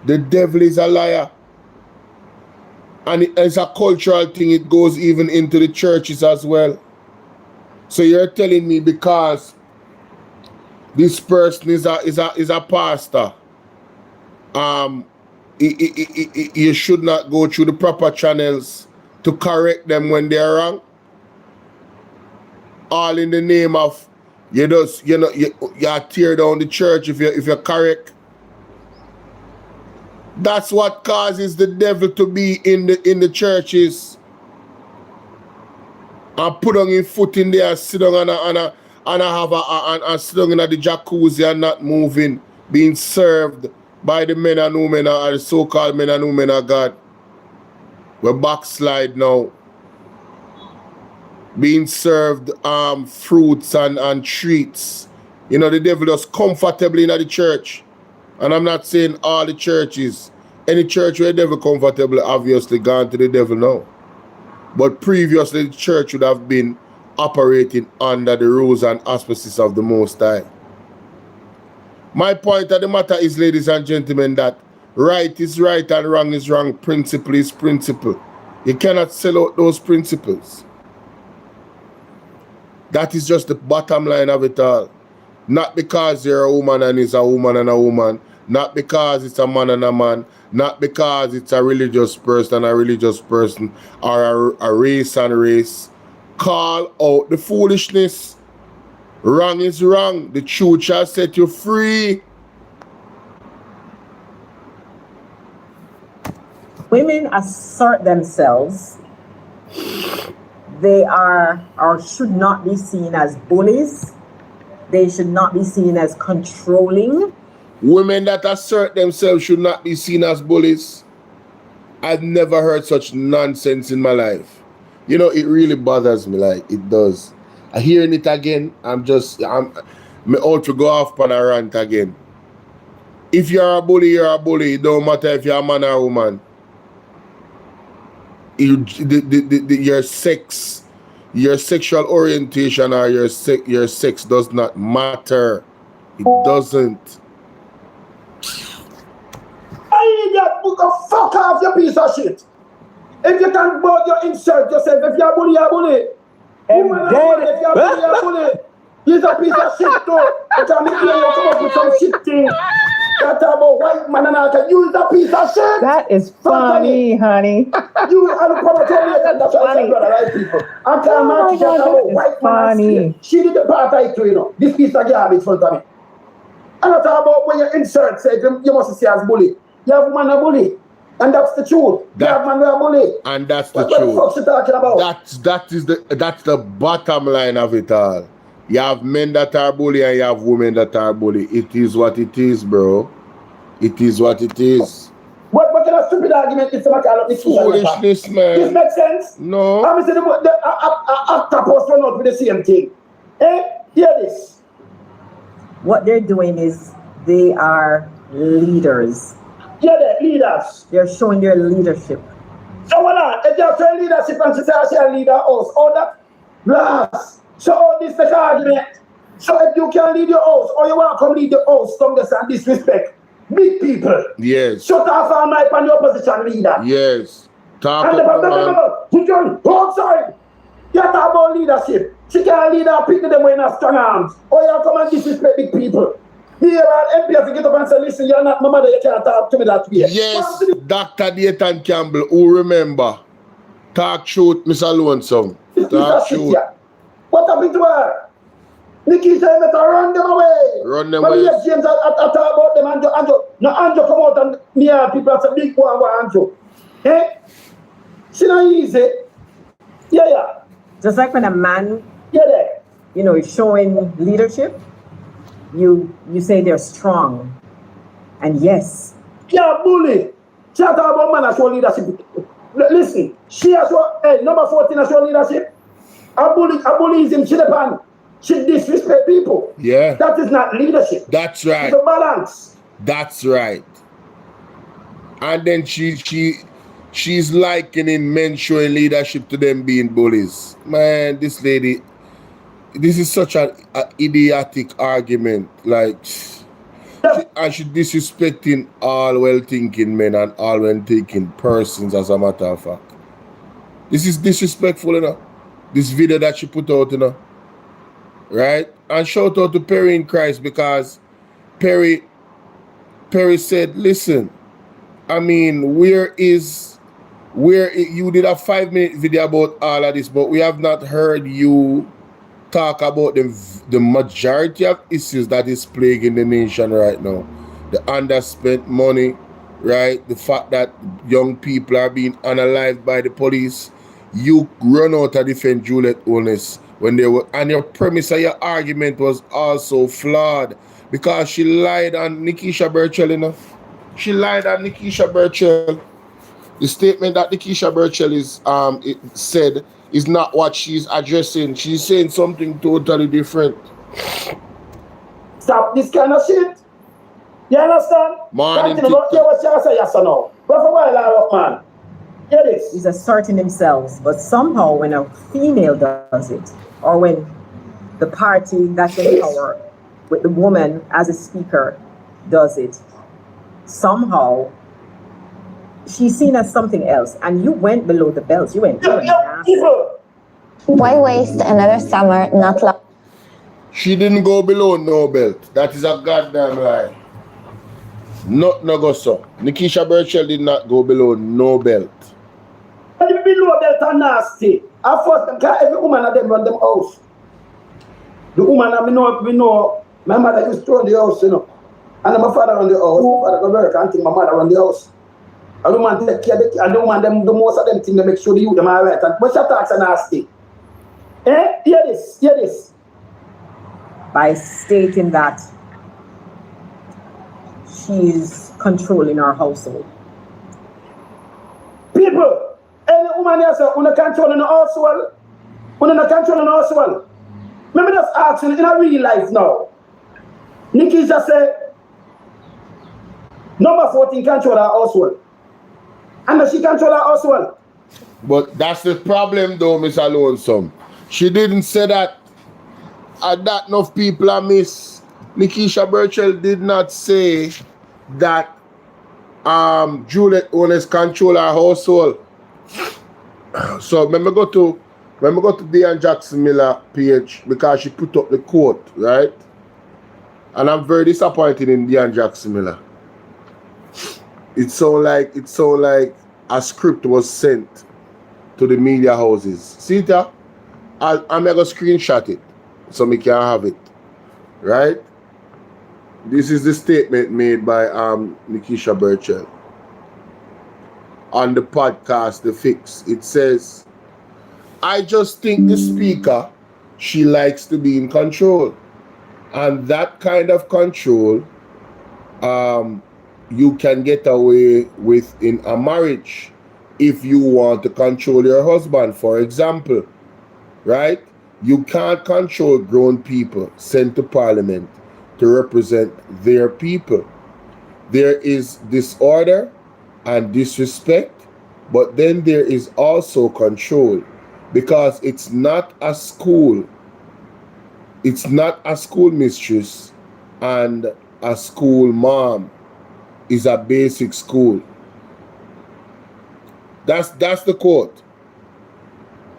The devil is a liar. And it's a cultural thing. It goes even into the churches as well. So you're telling me because this person is a pastor, you should not go through the proper channels to correct them when they're wrong? All in the name of you tear down the church if you're correct. That's what causes the devil to be in the churches. And put on his foot in there, sit down and sit down in the jacuzzi and not moving, being served by the men and women, or the so-called men and women of God. We're backslide now. Being served fruits and treats. You know, the devil just comfortably in the church. And I'm not saying all the churches. Any church where the devil comfortable, obviously gone to the devil now. But previously, the church would have been operating under the rules and auspices of the Most High. My point of the matter is, ladies and gentlemen, that right is right and wrong is wrong. Principle is principle. You cannot sell out those principles. That is just the bottom line of it all. Not because you're a woman and is a woman and a woman. Not because it's a man and a man, not because it's a religious person or a race and race. Call out the foolishness. Wrong is wrong. The truth shall set you free. Women assert themselves. They are or should not be seen as bullies. They should not be seen as controlling. Women that assert themselves should not be seen as bullies. I've never heard such nonsense in my life. You know, it really bothers me, like it does. I hearing it again, I'm out to go off on a rant again. If you're a bully, you're a bully. It don't matter if you're a man or a woman. Your sex, your sexual orientation or your sex does not matter. It doesn't. I need that book of fuck off, you piece of shit. If you can both you insert yourself, if you're a bully, you're a bully. Woman, if you're a bully, you're a bully. He's a piece of shit too. You can make you come up with some shit thing. That about white man and I can use a piece of shit. That is funny, honey. You are the that's why I say brother, right people. I can't match that about white man and shit. She did the part I do, you know. This piece of garbage in front of me. And I talk about when you insert, say you must see as bully. You have man a bully. And that's the truth. You have man a bully. And that's the truth. What the fuck you talking about? That's the bottom line of it all. You have men that are bully and you have women that are bully. It is what it is, bro. It is what it is. What kind of stupid argument is somebody call up this foolishness, man? This makes sense? No. I'm saying the actor post run out with the same thing. Hear this. What they're doing is they are leaders. Yeah, they're leaders. They're showing their leadership. So what if they're showing leadership and she says I shall lead her house, all that blast. So all this the argument. So if you can lead your house or you want to come lead your house, come this and disrespect big people. Yes. Shut off all my on your opposition leader. Yes. Talk and sorry. You talk about leadership. She can't lead her people them in her strong arms. Or you come and disrespect big people. Here are MPs to get up and say, listen, you're not my mother, you can't talk to me that way. Yes, Dr. Dayton Campbell, who remember? Talk truth, Mr. Lonesome. Talk truth. What happened to her? Nikki said that I run them away. Run them away. Yes, James, I talk about them. Andrew come out and near people and say, big one, Andrew. She not easy. Yeah. Just like when a man, is showing leadership, you say they're strong. And yes. Yeah, bully. She talk about man as show leadership. Listen, she has number 14 as show leadership. A bullyism, she depend. She disrespect people. Yeah. That is not leadership. That's right. It's a balance. That's right. And then she's likening men showing leadership to them being bullies. Man, this lady, this is such an idiotic argument. Like, and she's disrespecting all well-thinking men and all well-thinking persons, as a matter of fact. This is disrespectful, you know. This video that she put out, you know. Right? And shout out to Perry in Christ, because Perry said, listen, I mean, where you did a 5-minute video about all of this, but we have not heard you talk about the majority of issues that is plaguing the nation right now. The underspent money, right? The fact that young people are being unalived by the police. You run out to defend Juliet Onus when they were, and your premise of your argument was also flawed because she lied on Nikisha Burchell, you know. She lied on Nikisha Burchell. The statement that Nikisha Burchell said is not what she's addressing. She's saying something totally different. Stop this kind of shit. You understand? Morning. What you say, yes or no? But for a while, man. Get this. He's asserting themselves, but somehow when a female does it, or when the party that's in power with the woman as a speaker does it, somehow she's seen as something else, and you went below the belt. You went. Why waste another summer not long? She didn't go below no belt. That is a goddamn lie. Not no go so. Nikisha Burchell did not go below no belt. But if below belt are nasty, at first, every woman of them run them house. The woman that we know, my mother used to run the house, you know. And my father run the house. My father go work and think my mother run the house. I don't want to take care of the kids. I don't want them, the most of them things to make sure the youth them are right. But she talks are nasty. Hear this. By stating that she's controlling our household. People, any woman here say, "Una controlling the household, una not controlling the household." Let me just ask you in a real life now. Nikki just say, number 14 control her household. And she control her household. But that's the problem though, Miss Lonesome. She didn't say that. That enough people are miss. Nikisha Burchell did not say that Juliet Owens control her household. So when we go to Diane Jackson Miller page, because she put up the quote, right? And I'm very disappointed in Diane Jackson Miller. It sound like a script was sent to the media houses. See that? I'm gonna screenshot it so we can have it. Right? This is the statement made by Nikisha Burchell on the podcast The Fix. It says, "I just think the speaker, she likes to be in control. And that kind of control you can get away with in a marriage if you want to control your husband, for example. Right? You can't control grown people sent to parliament to represent their people. There is disorder and disrespect, but then there is also control, because it's not a school. It's not a school mistress and a school mom is a basic school." That's the quote.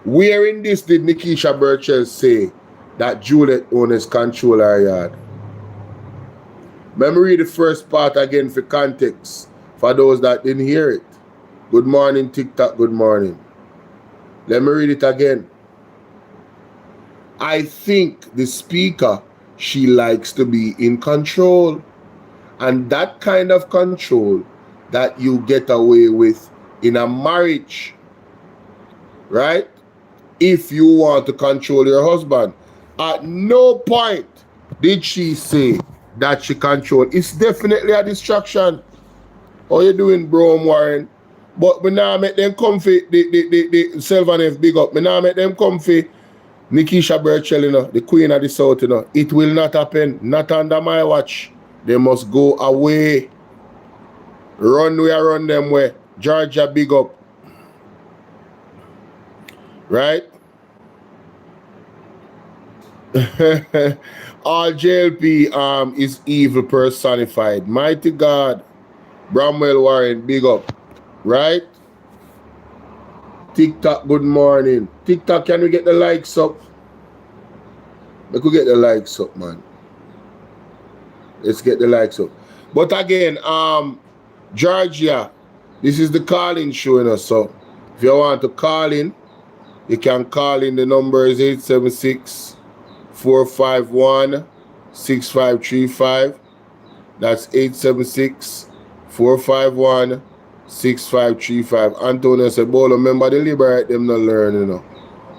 Where in this did Nikisha Burchell say that Juliet Owens control her yard? Let me read the first part again for context, for those that didn't hear it. Good morning, TikTok, good morning. Let me read it again. "I think the speaker, she likes to be in control. And that kind of control that you get away with in a marriage, right? If you want to control your husband." At no point did she say that she control. It's definitely a distraction. How you doing, bro, Warren? But we now make them comfy, the Sylvan F big up. We now make them comfy. Nikisha Burchell, you know, the queen of the south, you know. It will not happen. Not under my watch. They must go away. Run them way. Georgia big up. Right? All JLP is evil personified. Mighty God. Bramwell Warren, big up. Right? TikTok, good morning. TikTok, can we get the likes up? We could get the likes up, man. Let's get the likes up. But again, Georgia, this is the call-in show, you know, so if you want to call in, you can call in. The number is 876-451-6535. That's 876-451-6535. Antonio said, "Bolo, remember the liberate them not learn, you know.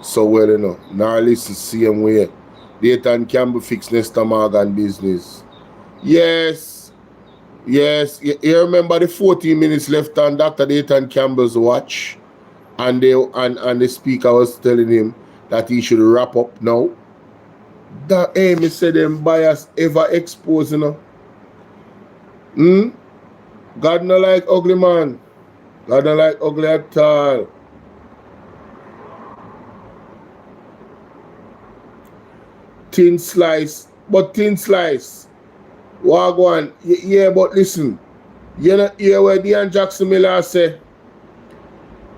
So well, you know. Now listen, same way. Dayton Campbell fix Nesta Morgan business." Yes. You remember the 14 minutes left on Dr. Dayton Campbell's watch? And the speaker was telling him that he should wrap up now. That Amy said them bias ever exposed, you know. God not like ugly, man. God not like ugly at all. Thin slice. Wagwan. Yeah, but listen. You know hear where Diane Jackson Miller say.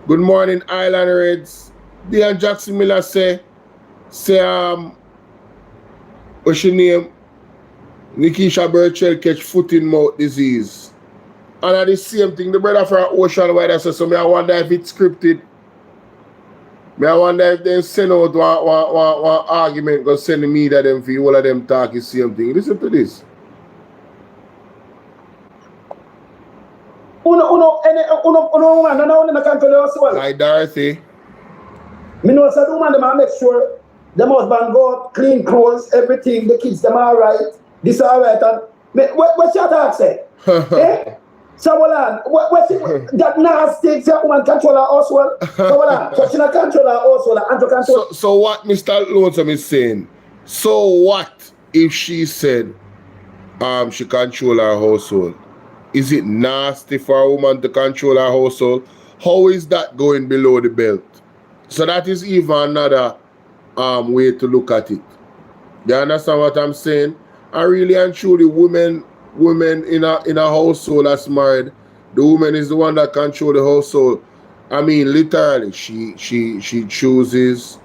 Good morning, Island Reds. Diane Jackson Miller say what's your name? Nikisha Burchell catch foot in mouth disease. And the same thing, the brother from Ocean Wide says, so I wonder if it's scripted. I wonder if they send out one argument, go send the media them for all of them talk the same thing. Listen to this. Uno man, and I can't tell you as well. Like Dorothy. Me know say the woman them make sure them husband go out, clean clothes, everything, the kids them all right, this all right, and what your talk say? Eh? So what that nasty say woman control her house well? So she not control her house well and to control. So what Mr. Lonesome is saying? So what if she said she control her household? Is it nasty for a woman to control her household? How is that going below the belt? So that is even another way to look at it. You understand what I'm saying? And really and truly, women in a household that's married, the woman is the one that controls the household. I mean, literally, she chooses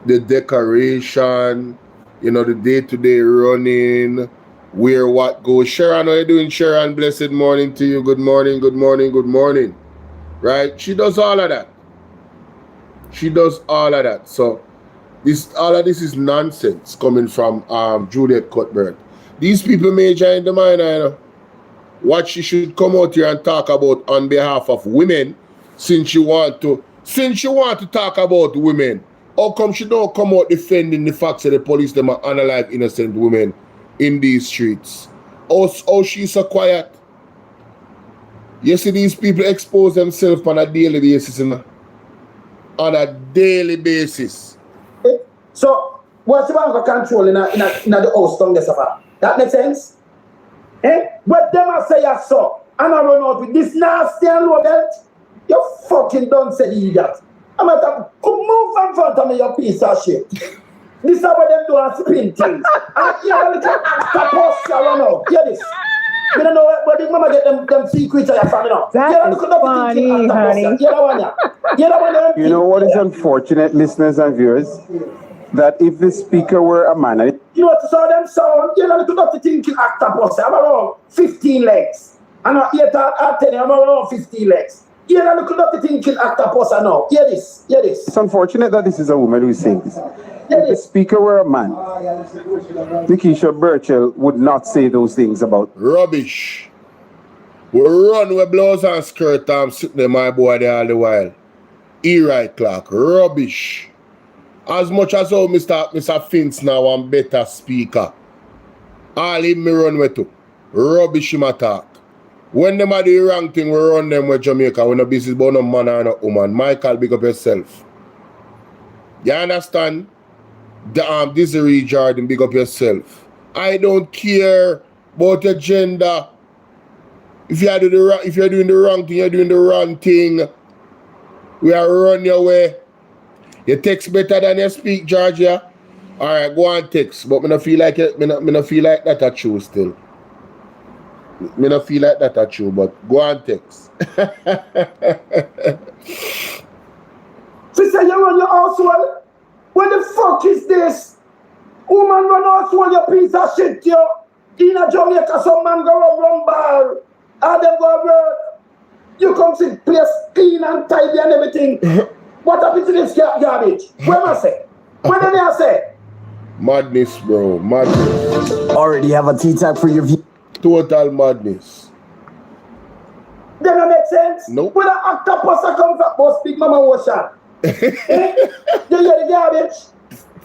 the decoration, you know, the day-to-day running, where what goes. Sharon, how you doing, Sharon? Blessed morning to you. Good morning, good morning, good morning. Right? She does all of that. She does all of that. So all of this is nonsense coming from Juliet Cuthbert. These people major in the mind, you know. What she should come out here and talk about on behalf of women, since you want to talk about women, how come she don't come out defending the fact that the police them are unalive innocent women in these streets? Oh, she's so quiet. You see these people expose themselves on a daily basis, you know? On a daily basis. So what's about control in the house tongue this about? That makes sense? Eh? But them I say I saw and I run out with this nasty and low belt. You fucking don't say idiot. I'm at a move in front of me, you piece of shit. This is what them do and spin things. And you know, tapos you run out. Hear this. You don't know where the mama get them secrets of your family now. That is funny, honey. You know what is unfortunate, listeners and viewers? That if the speaker were a man, you know what saw them sound? You know, look at the thinking actor posse. I'm around 15 legs. And I 8 or 10, I'm around 15 legs. You know, look at the thinking actor posse now. Hear this, hear this. it's unfortunate that this is a woman who is saying this. If the speaker were a man, Nikisha Burchell would not say those things about. Rubbish. We run with blouse and skirt sitting there, my boy, there all the while. E-right clock. Rubbish. As much as how Mr. Finch now and better speaker. All him me run with too. Rubbish him attack. When them are the wrong thing, we run them with Jamaica. We no business about no man or no woman. Michael, big up yourself. You understand? Desiree Jordan, big up yourself. I don't care about your gender. If you're doing the wrong thing, you're doing the wrong thing. We are run your way. You text better than you speak, Georgia. Alright, go on text. But me not feel like it. Me not feel like that at you still. Me not feel like that at you, but go on text. Sister, you run your household? What the fuck is this? Woman run household, you piece of shit, yo. In a Jamaica, some man go run bar. And them go work. You come see place clean and tidy and everything. What happened to this garbage? Where am I say? Where did I say? Madness, bro. Madness. Already have a T-tag for your view. Total madness. That don't make sense? Nope. When an octopus comes up, boss big mama ocean. You hear the garbage?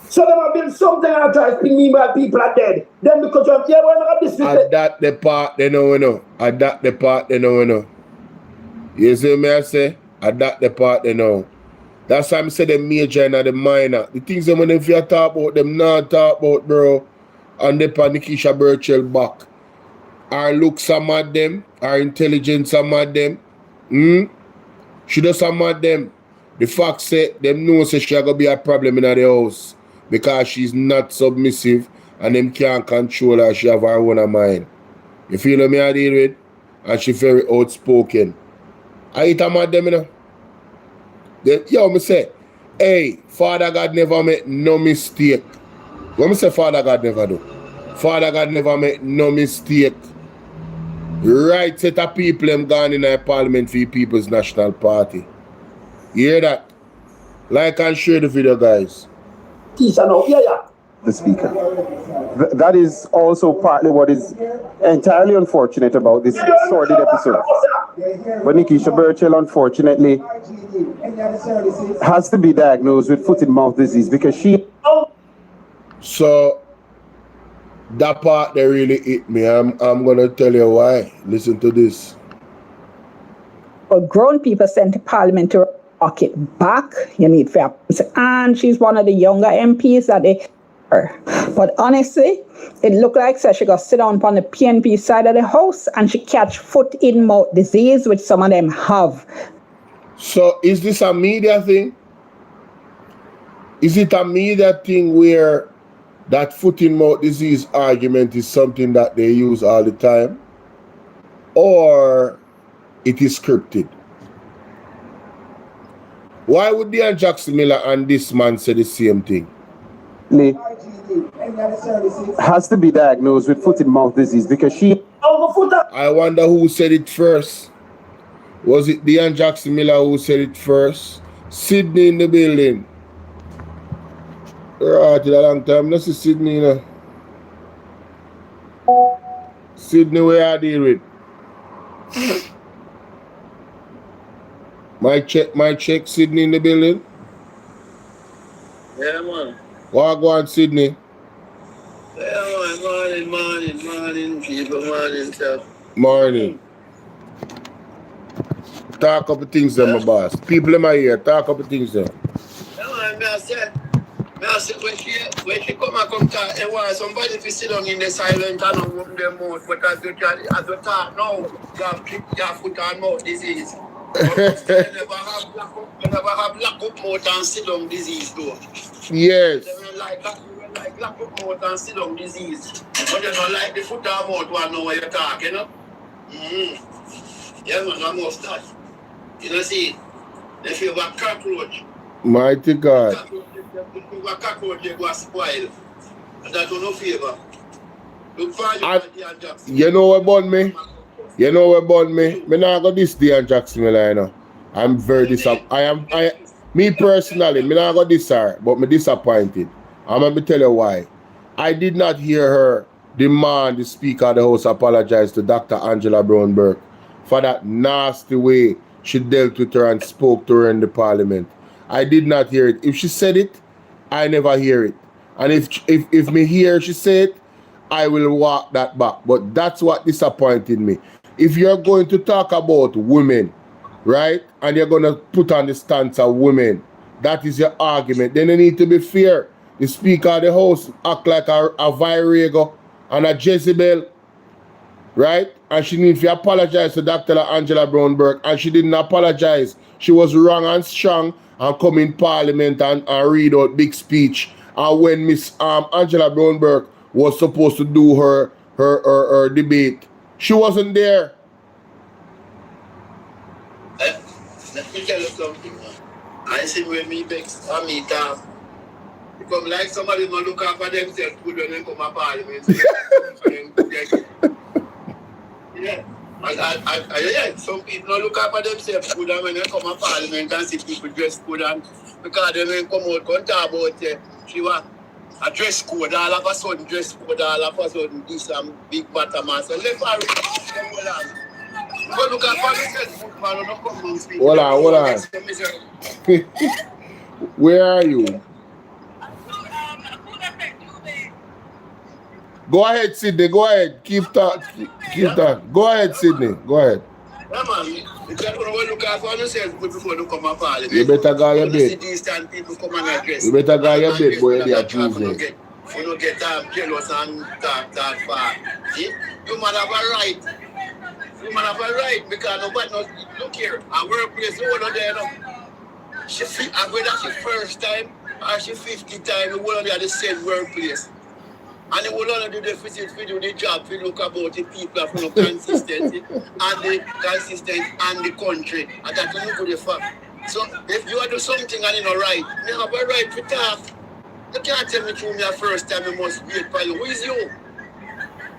So them have built something and try to bring me back people are dead. Then because you have we're not this At that the part they know. At that the part they know. You see me I say? At that the part they know. That's why I say the major and the minor. The things them when if you talk about them not talk about, bro. And they pan Nikisha Burchell back. Our looks some of them, our intelligence some of them. She does some of them. The fact say them know say she gonna be a problem in the house because she's not submissive and them can't control her. She have her own mind. You feel what me I deal with? And she very outspoken. I eat a mad them, you know. Yo, me say, hey, Father God never make no mistake. What me say Father God never do? Father God never make no mistake. Right set of people them gone in the parliament for the People's National Party. You hear that? Like and share the video, guys. The speaker. That is also partly what is entirely unfortunate about this sordid episode. But Nikisha Burchell, unfortunately, has to be diagnosed with foot and mouth disease because she... So, that part that really hit me. I'm going to tell you why. Listen to this. But grown people sent to Parliament to walk it back. You need fair. And she's one of the younger MPs that they... But honestly, it looked like she got sit down on the PNP side of the house and she catch foot in mouth disease, which some of them have. So is this a media thing? Is it a media thing where that foot in mouth disease argument is something that they use all the time? Or it is scripted? Why would Dean Jackson Miller and this man say the same thing? Has to be diagnosed with foot and mouth disease because she... I wonder who said it first. Was it Dean Jackson Miller who said it first? Sydney in the building. Right, a long time. Let's see Sydney, you know. Sydney, where I deal with. My check, Sydney in the building. Yeah, man. What go on, Sydney? Yeah, man. Morning, people, morning, sir. Morning. Talk up the things then, my boss. People in my ear, talk up the things then. Yeah, man, I said, when she come talk, they want somebody to sit down in the silent and not open their mouth, but as you talk now, you have foot and mouth disease. You never have lack of mouth and sit down disease, though. Yes. They like lack of mouth and sit down disease. But they don't like the foot and mouth one know what you're talking, you know? Yeah, man, I must that. You know, see, they feel about cockroach. Mighty God. Cockroach, they go spoil. And that don't no favor. Look for you know what about me? You know what about me? Me not got this Dean Jackson Miller, you know. I'm very disappointed. Me personally, me not got this her, but me disappointed. I'm going to tell you why. I did not hear her demand the Speaker of the House apologize to Dr. Angela Brown-Burke for that nasty way she dealt with her and spoke to her in the Parliament. I did not hear it. If she said it, I never hear it. And if me hear she say it, I will walk that back. But that's what disappointed me. If you're going to talk about women, right, and you're going to put on the stance of women, that is your argument, then you need to be fair. The Speaker of the House act like a Virago and a Jezebel, right? And she needs to apologize to Dr. Angela Brown-Burke, and she didn't apologize. She was wrong and strong and come in Parliament and read out big speech. And when Miss Angela Brown-Burke was supposed to do her debate, she wasn't there. Let me tell you something, man. I see when me vex and me talk. Come like somebody not look after themselves good when they come to Parliament. Yeah. Yeah, some people don't look after themselves good and when they come to Parliament and see people dress good and because they when come out and talk about she was a dress code, all of a sudden dress code, all of a sudden this and big bottom and so left her go look after themselves good man don't come and speak. Hold on. Where are you? Go ahead, Sydney. Go ahead. Keep talking. Go ahead, Sydney. Go ahead. Yeah, man. You can't look after yourself before you come to Parliament. You better go your bed. People come and address. You better go your bed, boy. They are Tuesday. You don't get jealous and talk far. See? You man have a right. You man have a right because nobody knows. Look here. Our workplace, you know there. Whether she first time or she 50 times, you will only at the same workplace. And they will only do the visit to do the job to look about the people from the consistency and the consistent and the country. And that will look at the fact. So if you do something and you know right, you have a right to talk. You can't tell me through me a first time you must wait for you. Who is you?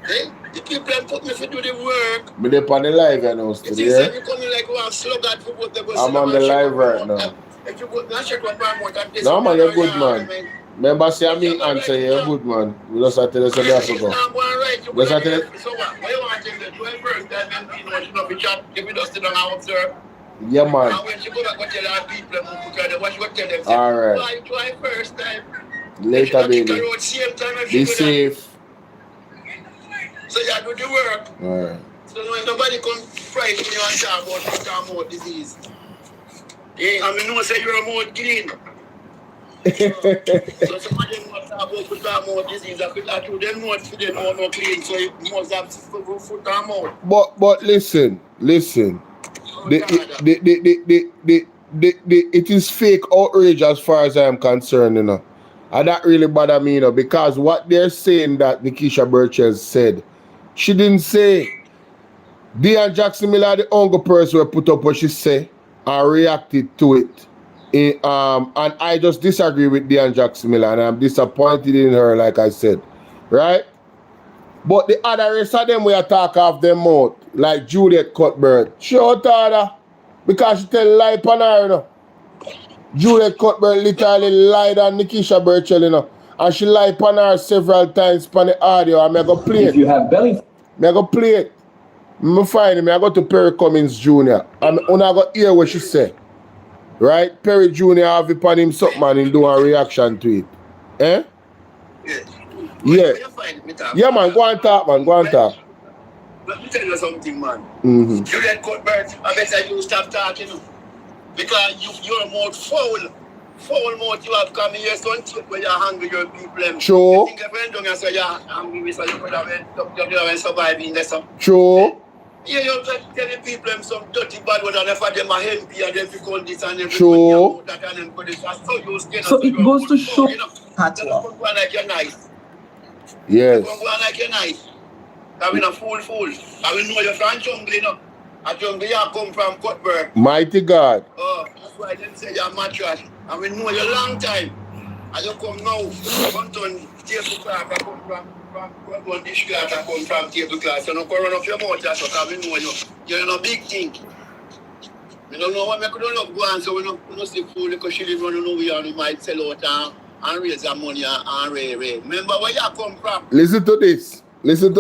Eh? The people put me to do the work. But they're on the live right now, still, You yeah? you coming like one slug at football. I'm on the live right now. If you go to check what promote and this. No, man, you're good, man. Remember, say me answer, you're good, man. We just have to tell us about to go. I'm going right. You Just have to So what? Why you want to do the 12th time and you know, she not be chat. If we just sit down and observe. Yeah, man. And when she go back, what tell her people, what she go tell them? All right. Try first time. Later, baby. Be safe. So you do the work. All right. So when nobody come price when you want to talk about disease. Yeah, I mean, no say you're a more clean. So somebody want to talk about disease. I could not do them more for them more clean. So you must have foot and mouth. But listen. It is fake outrage as far as I am concerned, you know. And that really bother me, you know, because what they're saying that Nikisha Burchell said, she didn't say. Deanne Jackson Miller, the only person who put up what she said and reacted to it. And I just disagree with Deanne Jackson Miller, and I'm disappointed in her, like I said. Right? But the other rest of them we attack off them mouth, like Juliet Cuthbert. She out her because she tell lie upon her, you know. Juliet Cuthbert literally lied on Nikisha Burchell, you know. And she lied upon her several times upon the audio. And I go play it. If you have belly, I go play it. I find me. I go to Perry Cummings Jr. And when I go hear what she say. Right? Perry Jr. have it upon him something and he do a reaction to it. Eh? Yeah. Yeah, man. Go and talk, man. Go and talk. Let me tell you something, man. Mm-hmm. Juliet Cuthbert, I better you stop talking. Because you're more foul mouth you have come here, so when you're hungry, you're people. Sure. You think if you're doing so you're hungry, so you could have survived in there. Sure. Yeah, you're telling people some dirty bad word, and if them are healthy, and then you call this and everything. Sure. So it goes to show. You know, that's go like you're nice. Yes. Go like you're nice. I mean, a fool. I will know you're from jungle, you know. A jungle, you come from Cuthbert. Mighty God. Oh, that's why I didn't say you're mad trash. I will know you a long time. And you come now, come to table class, I come from this class, I come from table class. You know, go run off your mouth, so I will know you. You're in a big thing. You don't know what I could not go on, so we don't see fool because she didn't want to know we might sell out and raise our money and ray. Remember where you come from? Listen to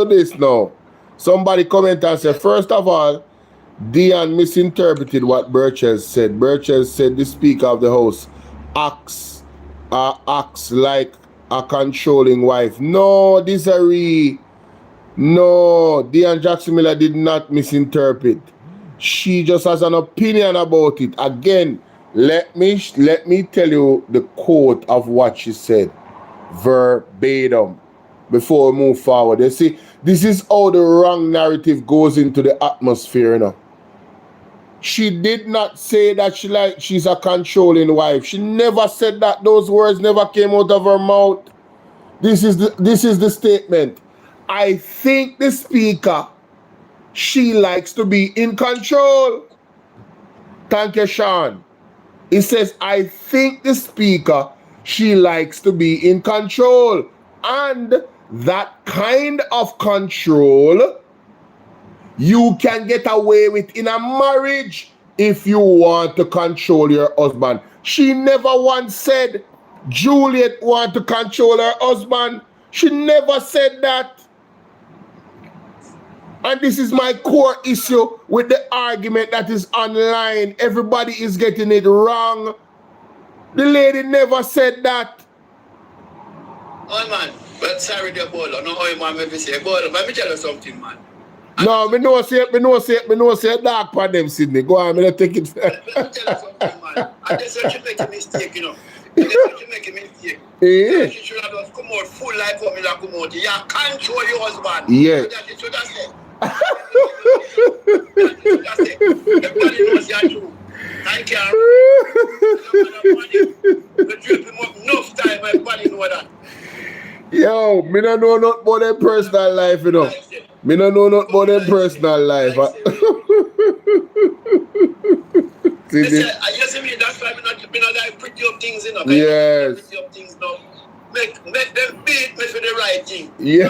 this now. Somebody comment and say, first of all, Deanne misinterpreted what Burchell said. Burchell said the Speaker of the House acts like a controlling wife. No, disagree. No, Deanne Jackson Miller did not misinterpret. She just has an opinion about it. Again, let me tell you the quote of what she said verbatim before we move forward. You see, this is how the wrong narrative goes into the atmosphere, you know. She did not say that she's a controlling wife. She never said that. Those words never came out of her mouth. This is the statement. I think the Speaker, she likes to be in control. Thank you, Sean. It says, I think the Speaker, she likes to be in control. And that kind of control you can get away with in a marriage if you want to control your husband. She never once said Juliet want to control her husband. She never said that. And this is my core issue with the argument that is online. Everybody is getting it wrong. The lady never said that. Oh man, but sorry the Bolo. No, how man maybe say Bolo. Let me tell you something, man. No, me know say dark for them, Sydney. Go on, me take it. Let me tell you something, man. And this is you make a mistake, you know. You make a mistake. Yeah. You should have just come out full like how me like come out. You control your husband. Yeah. That you should have said. Everybody knows you're true. Thank you. You drip him up enough time, everybody know that. Yo, me don't know nothing about their personal life, you know. Me don't know nothing about their personal life. See you see me, that's why me not like pretty up things, you know. Yes. Pretty up things now. Make them beat me for the right thing. Yeah.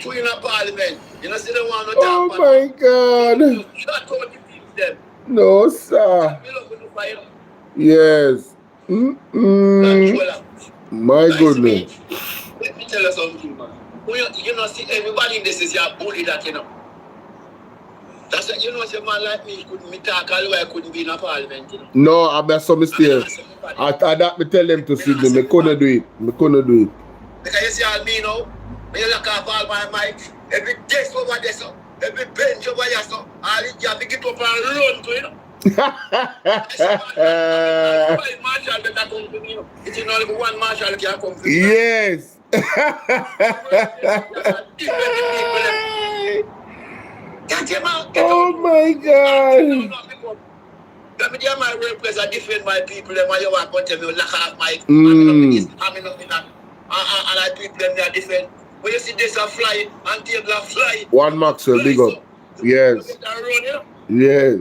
two in a parliament. You know, see the one who Oh my God. shut out the people them. No, sir. Yes. My goodness. Let me tell you something, man. You know, see, everybody in this is your bully that, you know. That's what, you know, a man like me couldn't me talk all the way I couldn't be in a parliament, you know. No, I made some mistakes. I that me tell them to Sydney. Me couldn't do it. Me couldn't do it. Because you see all me now, when you look off all my mic, every desk over there, so, every bench over there, so, all you have to get up and run to, you know. Marshall better come to me, you know. It's not only one Marshall can come to me. Yes. Oh my God. Let me tell my workplace, I defend my people, and my young one tell me, lock off my, I'm not in that. And I treat them, they defend. When you see this a fly, and table a fly. One Maxwell, big up. Yes. Yes.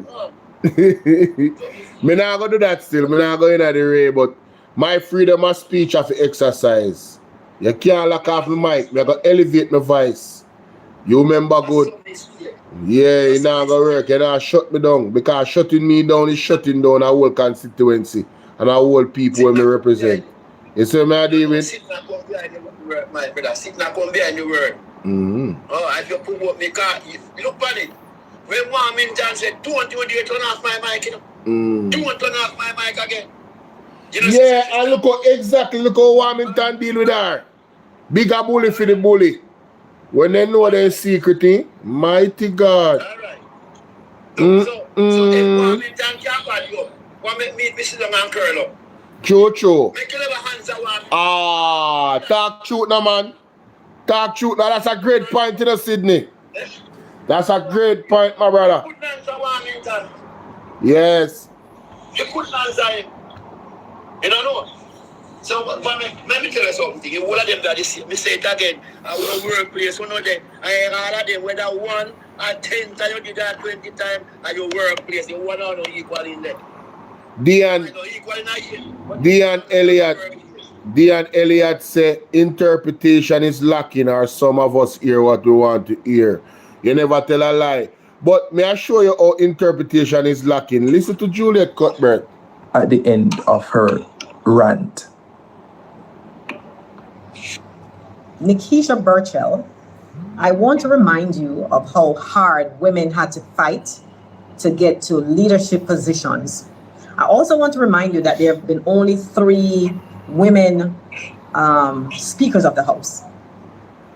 Me not gonna do that still. Me not going at the ray, but my freedom of speech have to exercise. You can't lock off the mic. Me gonna elevate my voice. You remember good. Yeah, it not gonna work. You not shut me down. Because shutting me down is shutting down a whole constituency and a whole people when me represent. You see me, David? Sit and come behind your word, my brother. Sit and come behind your word. Oh, if you promote me, you look at it. When one Minton said, don't you dare turn off my mic, you know? Don't turn off my mic again. You know, yeah, and look how Warmington deal with her. Bigger bully for the bully. When they know their secret thing, mighty God. All right. So if Warmington can't bad you up, what make me sit down and curl up? Cho. Make you never hands at one. Ah, talk truth now, man. Talk truth now. That's a great point in the Sydney. That's a great point, my brother. You couldn't answer Warmington. Yes. You couldn't answer him. You don't know. So let me tell you something. All of them that you me say it again. I will workplace, one of them. I all of them, whether 1 or 10 times you did that 20 times at your workplace, you want to know equal in there. Dean Elliott say interpretation is lacking, or some of us hear what we want to hear. You never tell a lie. But may I show you how interpretation is lacking? Listen to Juliet Cuthbert. At the end of her rant. Nikisha Burchell, I want to remind you of how hard women had to fight to get to leadership positions. I also want to remind you that there have been only 3 women speakers of the House.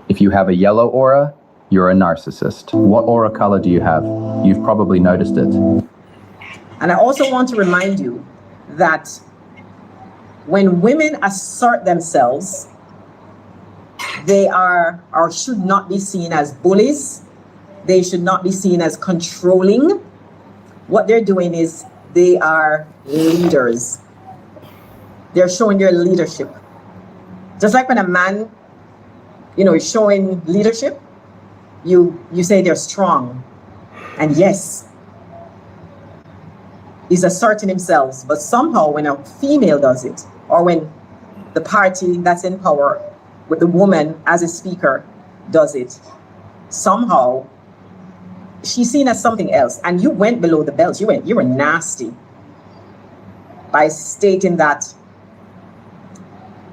If you have a yellow aura, you're a narcissist. What aura color do you have? You've probably noticed it. And I also want to remind you that when women assert themselves, they are or should not be seen as bullies. They should not be seen as controlling. What they're doing is they are leaders. They're showing their leadership. Just like when a man, is showing leadership, you say they're strong. And yes, he's asserting himself. But somehow when a female does it, or when the party that's in power with the woman as a speaker does it, somehow she's seen as something else. And you went below the belt. You were nasty by stating that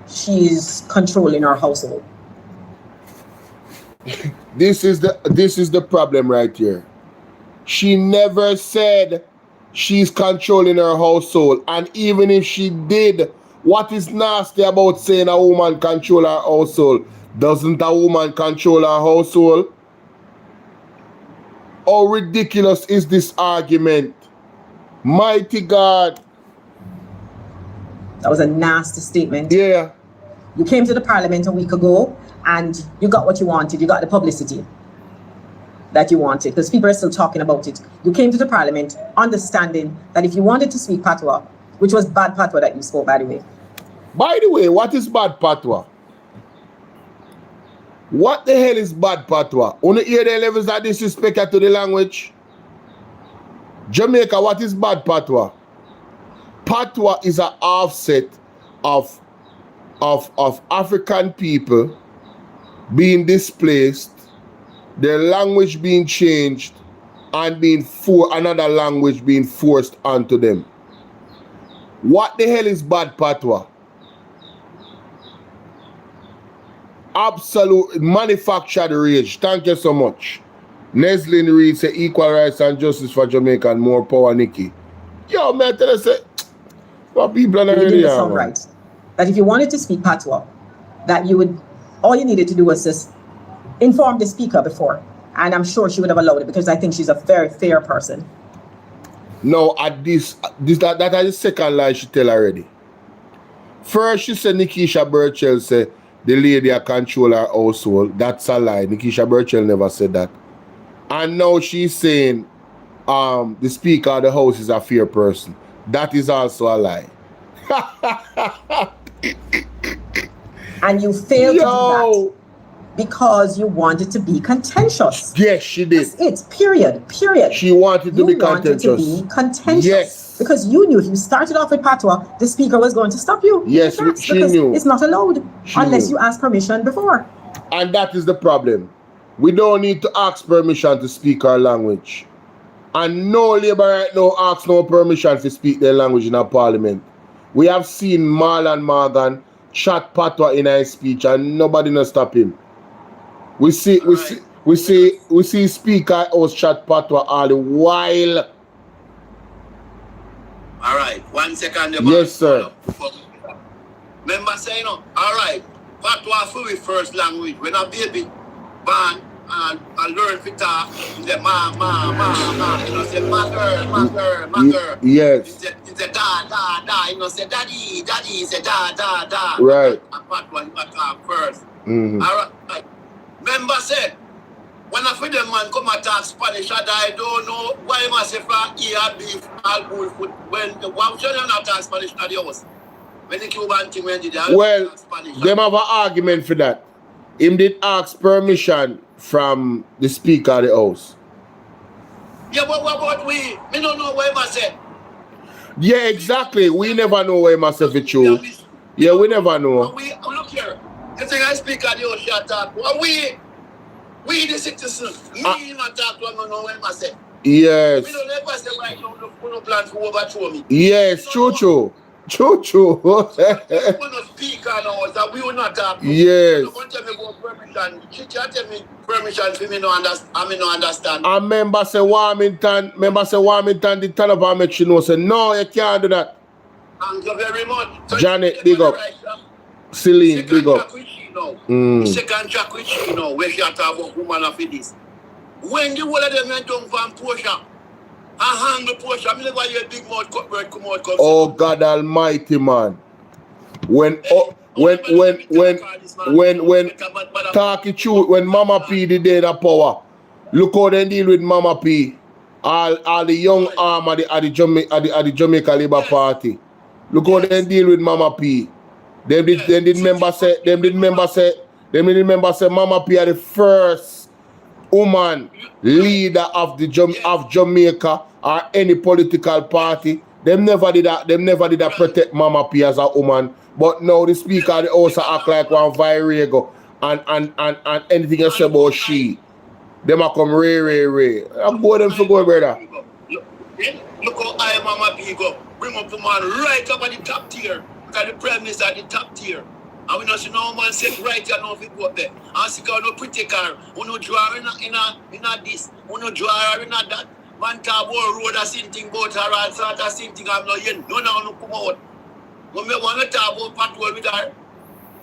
she's controlling our household. This is the problem right here. She never said she's controlling her household. And even if she did, what is nasty about saying a woman control her household? Doesn't a woman control her household? How ridiculous is this argument? Mighty God. That was a nasty statement. Yeah. You came to the parliament a week ago and you got what you wanted. You got the publicity that you wanted because people are still talking about it. You came to the parliament understanding that if you wanted to speak patois, which was bad patois that you spoke, by the way. By the way, what is bad patois? What the hell is bad patois? Only hear the levels of disrespect to the language. Jamaica, what is bad patois? Patois is an offset of African people being displaced their language being changed and another language being forced onto them. What the hell is bad patois? Absolute manufactured rage. Thank you so much. Neslin Reed say equal rights and justice for Jamaica and more power, Nikki. Yo, man, tell us that what people are really doing some right. That if you wanted to speak patois, that you would, all you needed to do was just inform the speaker before. And I'm sure she would have allowed it because I think she's a very fair person. No, at that is the second lie she tell already. First, she said Nikisha Burchell said the lady a control her household. That's a lie. Nikisha Burchell never said that. And now she's saying the speaker of the house is a fair person. That is also a lie. And you failed to do that because you wanted to be contentious. Yes, she did. That's it. Period. Period. She wanted to be contentious. You wanted to be contentious. Yes. Because you knew if you started off with patois, the speaker was going to stop you. Yes, she knew. It's not allowed unless you ask permission before. And that is the problem. We don't need to ask permission to speak our language. And no Labour right now asks no permission to speak their language in our parliament. We have seen Marlon Morgan chat patois in his speech and nobody no stop him. We see speaker house chat patois all the while. All right, 1 second. Yes, sir. Remember saying, all right, patois for the first language. When a baby born and learn to talk, he say ma, you know, say mother. Yes. He say da, you know, say daddy, he say da. Right. And patois, you talk first. Mm-hmm. All right. Remember say, when a freedom man come and talk Spanish, I don't know why must say from here beef all good food. When why should you not talk Spanish at the house? When the Cuban thing when did they well, Spanish? Them have an argument for that. Him did ask permission from the speaker of the house. Yeah, but what about we? Me don't know why must say. Yeah, exactly. We never know why must say it true. Yeah, we never know. We look here. You think I speak at the house shut up? Well, we the citizens, me not talk to them, no way myself. Yes. We don't ever say right now, no plan to overthrow me. Yes, true. We don't speak on us, that we will not talk. Yes. You don't tell me about permission. She can't tell me permission for me no understand. I mean no understand. I remember say Warmington did turn up and make she know say no, you can't do that. Thank you very much. So Janet, big up. Celine, big up. The second track which you know, where she talk about woman of this. When the whole of them went down from Porsche, I hang the Porsche, I never hear big mouth cutbird come out. Oh God Almighty, man. When talking truth, when Mama P did the power, look how they deal with Mama P. All the young arm at the Jamaica Labour Party. Look how they deal with Mama P. They did remember say Mama P are the first woman leader of Jamaica or any political party. Them never did that protect Mama P as a woman. But now the speaker they also act like one Virego and anything else about she. Them a come ray. I'm going them for go, brother. Look how I Mama P go. Bring up the man right up at the top tier. Because the Prime Minister at the top tier. And we don't see no man sit right here now if it go up there. And see no pretty car. We no draw in a this. We no draw in a that. Man talk about road a same thing about her and start a same thing. I'm not here. No come out. When we want to talk about patrol with her.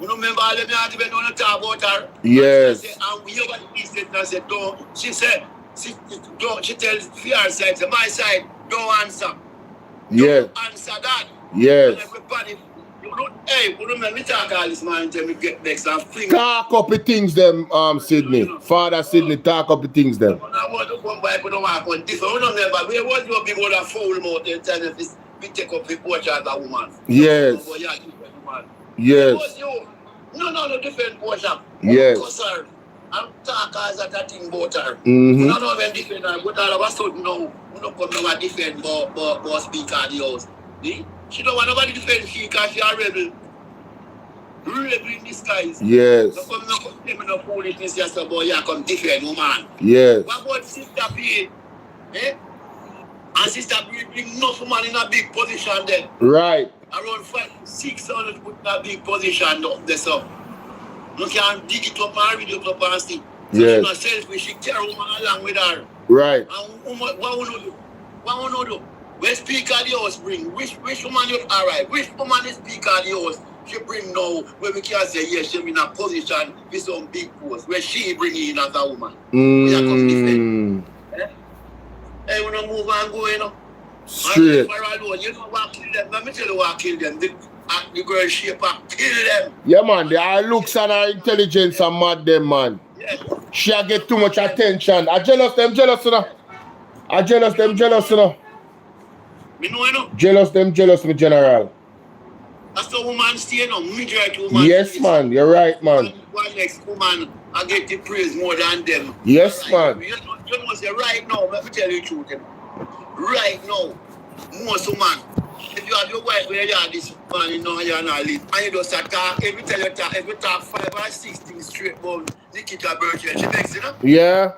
We don't remember all them not even want to talk about her. Yes. And we over the state and said, don't. She said, she tells fear side, my side, don't answer. Yes. Don't answer that. Yes. And everybody, hey, we don't let me talk all this man until we get next and fling. Talk up the things them, Sydney. Father Sydney, talk up the things them. I want to come back, we don't want to different. We don't remember, we want your big old foul mouth and tell them this, we take up the porch as a woman. Yes. Yes. No, different portion. Yes. I'm talking as a thing about her. Mm-hmm. No, when different, but all of a sudden, no, we don't come now a different but speak at the house. See? She don't want nobody defend she because she a rebel. Raving in disguise. Yes. No come no politics just about you come defend woman. Yes. What about Sister B? Eh? And Sister B bring enough woman in a big position then. Right. Around 600 put in a big position up there so. You can dig it up and read it up and see. So yes. She's not selfish, she carry woman along with her. Right. And what we do? What we do? When Speaker of the House bring, which woman you alright? Which woman is Speaker of the House? She bring now where we can say yes, she in a position with some big post where she bring in as a woman. We are come defend. Hey, we don't move and go, you know. Straight. You know what kill them? Let me tell you what kill them. The girl shape up, kill them. Yeah, man. Their looks and her intelligence are mad, them, man. Yeah. She get too much attention. I jealous them, you know. I jealous them, you know. Me know, you know. Jealous them, me, General. That's the woman stay, no. Majority woman. Yes, man. You're right, man. One next woman, I get the praise more than them. Yes, right. man. You know, say right now, let me tell you the truth. You know. Right now, most woman, if you have your wife when you have this man, you know you're not live. And you just talk, every time you talk, every talk 5 or 6 things straight about Nikita Birchell. She makes it, you know? Yeah.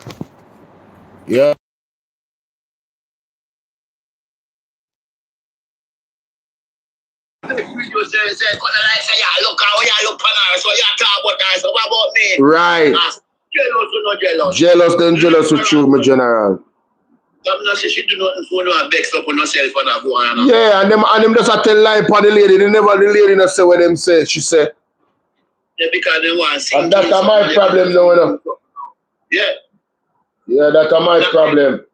Yeah. Right. Jealous them jealous with you, my General. She do nothing for no vex up on herself and go on. Yeah, and them just tell lie for the lady. The lady not say what them say. She say. Yeah, because they want to see. And that's my problem now, you know. Yeah. Yeah, that's my problem.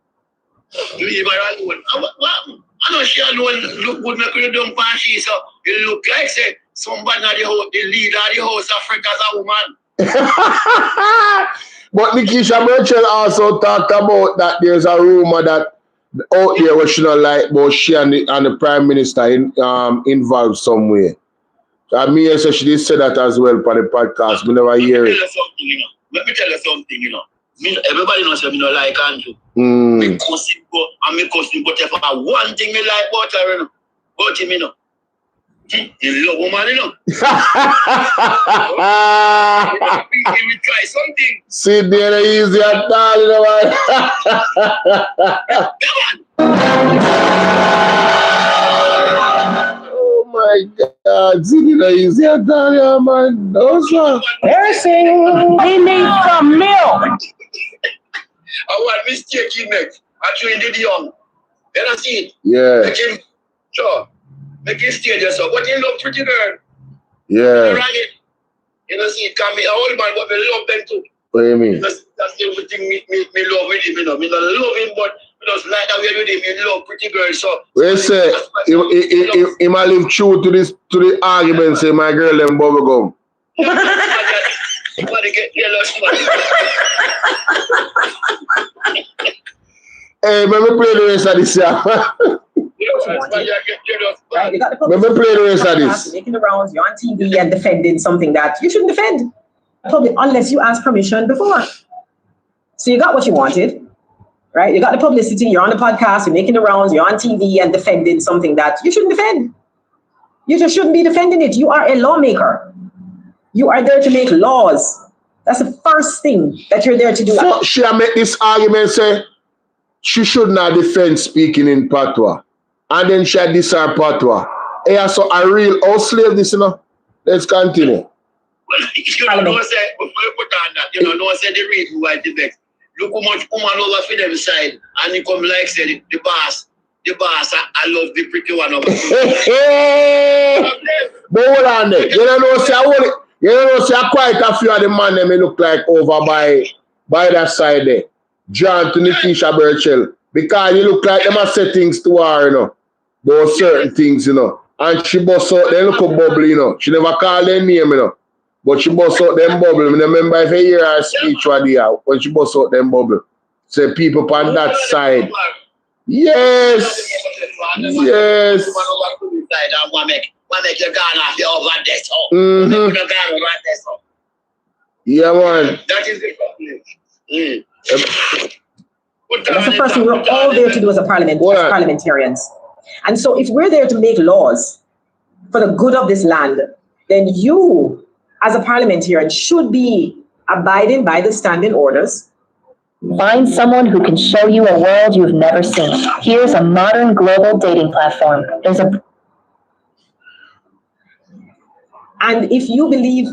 You leave her alone. I know she alone look good, make you dump and she so you look like say somebody at the house, the leader of the house Africa as a woman. But Nikisha Birchell also talked about that there's a rumor that out there what she not like, but she and the Prime Minister involved somewhere. I mean, so she did say that as well for the podcast. We never hear it. Let me tell you something, you know. Everybody knows me not like Andrew. Me cousin go and me cousin but if I one thing me like about her, you know. About him, you know. You love woman, you know. We try something. See, there is easy at all, you know what? Oh my God, see, there is easy at all, yeah, man. No, sir. Embarrassing. We need some milk. I want mistake he make. Actually, did young. You don't see it? Yeah. Make him, sure. Make him stay there, so. But he love pretty girl. Yeah. You don't see it? Can be a old man, but we love them too. What do you mean? That's everything me love with him, you know. Me not love him, but me just like that way with him. Me love pretty girl, so. We say, he might live true to the argument, say my girl them bubble gum. Somebody get jealous, man. Hey, let me play the rest of this, yeah. Right? You got the Let me play the rest of this. Making the rounds, you're on TV and defending something that you shouldn't defend. Public, unless you ask permission before. So you got what you wanted, right? You got the publicity, you're on the podcast, you're making the rounds, you're on TV and defending something that you shouldn't defend. You just shouldn't be defending it. You are a lawmaker. You are there to make laws. That's the first thing that you're there to do. So she make this argument say she should not defend speaking in patois. And then she had this her patois. Yeah, so a real house slave this, you know. Let's continue. Well, you don't know, say, before you put on that, you don't know, say the reason why the vex. Look how much woman over for them side, and you come like, say, the boss, I love the pretty one over there. But hold on there. You don't know, say, quite a few of the man them look like over by that side there. John to Nikisha Birchell. Because you look like them are say things to her, you know. Those certain things, you know. And she bust out, they look a bubble, you know. She never called their name, you know. But she bust out them bubble. I remember if you hear her speech when she bust out them bubble. Say people on that side. Yes. Yes. Yeah, man. That is the problem. That's the first thing we're all there to do as parliamentarians. And so if we're there to make laws for the good of this land, then you as a parliamentarian, should be abiding by the standing orders. Find someone who can show you a world you've never seen. Here's a modern global dating platform. And if you believe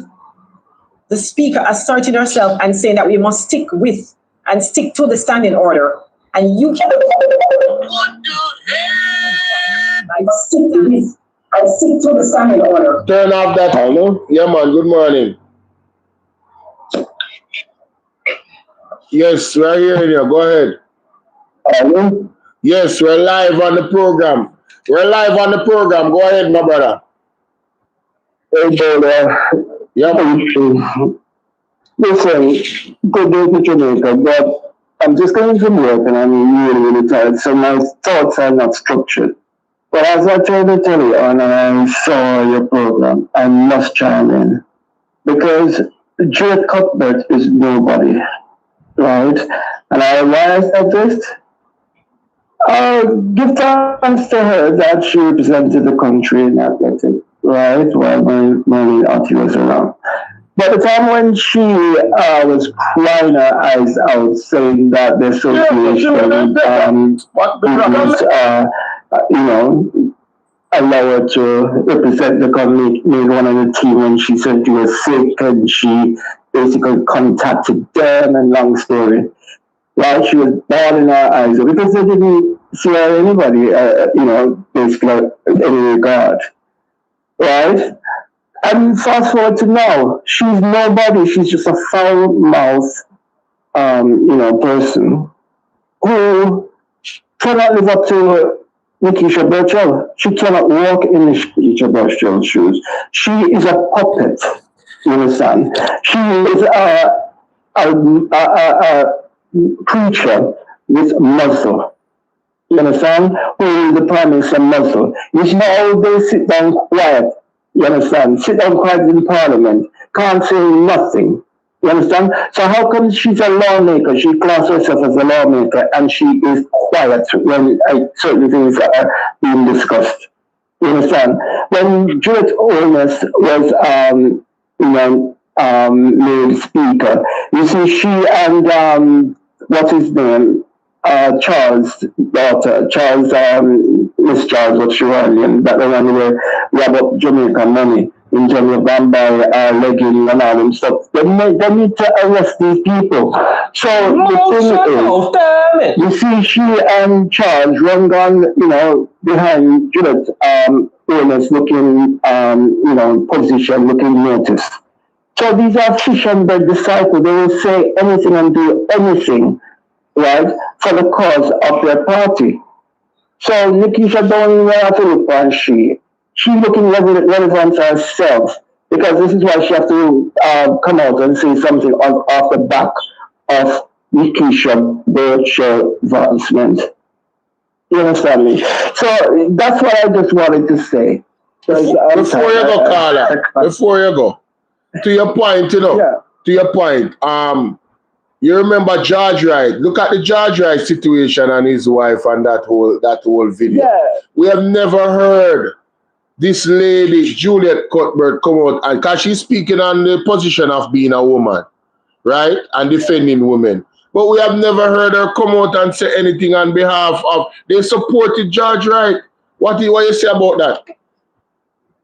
the speaker asserting herself and saying that we must stick with and stick to the standing order, and you can stick to this and stick to the standing order. Turn off that. Hello? Yeah, man. Good morning. Yes, we're hearing you. Go ahead. Hello? Yes, we're live on the program. We're live on the program. Go ahead, my brother. Hey, Bolo. Yeah, man. Listen, good day to Jamaica, but I'm just coming from work and I'm really, really tired, so my thoughts are not structured. But as I tried to tell you, and I saw your program, I must chime in. Because Juliet Cuthbert is nobody, right? And I realized that this, give thanks to her that she represented the country in athletics, right? While Marlene Otti was around. But the time when she was crying her eyes out, saying that the association allow her to represent the company, made one of the team when she said she was sick, and she basically contacted them, and long story. Right? She was bawling her eyes out because they didn't see her anybody, basically in any regard. Right? And fast forward to now, she's nobody. She's just a foul-mouthed, person who cannot live up to Nikisha Burchell. She cannot walk in Nikisha Burchell's shoes. She is a puppet. You understand? She is a creature with muzzle. You understand? Who is the prime minister muzzle? You see how they sit down quiet. You understand? Sit down quiet in Parliament. Can't say nothing. You understand? So how come she's a lawmaker? She classes herself as a lawmaker and she is quiet when certain things are being discussed. You understand? When Juliet Holness was, made speaker, you see she and, what's his name? Charles' daughter, Miss Charles of Shirley, that the one where rob up Jamaican money in Jamaica and buy leggings and all them stuff. They need to arrest these people. So the thing is, you see, she and Charles run down, behind Juliet, owners looking, position, looking notice. So these are fish and bread disciples. They will say anything and do anything, right, for the cause of their party. So Nikisha don't even have to look for she's looking relevant to herself, because this is why she has to come out and say something off the back of Nikisha Burchell advancement. You understand me? So that's what I just wanted to say. Before you go, Carla, before you go, to your point, to your point, you remember George Wright? Look at the George Wright situation and his wife and that whole video. Yeah. We have never heard this lady, Juliet Cuthbert, come out, and because she's speaking on the position of being a woman, right? And defending women. But we have never heard her come out and say anything on behalf of, they supported George Wright. What do you say about that?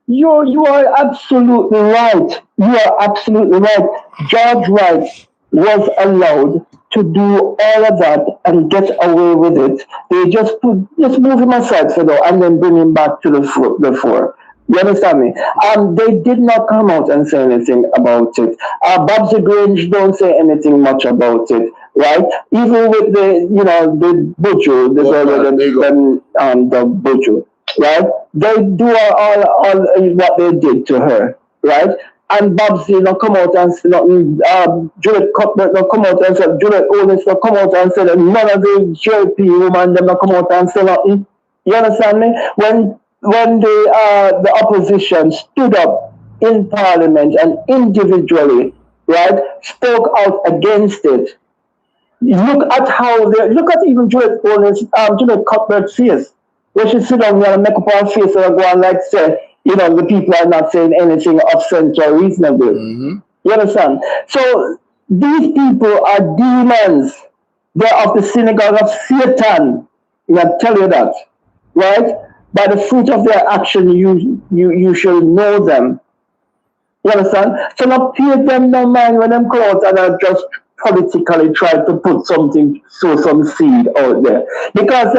You are absolutely right. You are absolutely right. George Wright was allowed to do all of that and get away with it. They just move him aside for now and then bring him back to the fore. You understand me? They did not come out and say anything about it. Babsy Grange don't say anything much about it, right? Even with the Buju, the Buju, right? They do all what they did to her, right? And Babsy not come out and say nothing. Juliet Cuthbert not come out and say, Juliet Owens not come out and say that none of the JP women them not come out and say nothing. You understand me? When the opposition stood up in Parliament and individually, right, spoke out against it. Look at even Juliet Owens, Juliet Cuthbert's face. Where she sit down there and make up her face and go and like say, you know, the people are not saying anything of sense or reasonable. You understand? So these people are demons. They're of the synagogue of Satan. I tell you that, right? By the fruit of their action, you shall know them. You understand? So not pay them no mind when them come out and are just politically try to put something, sow some seed out there. Because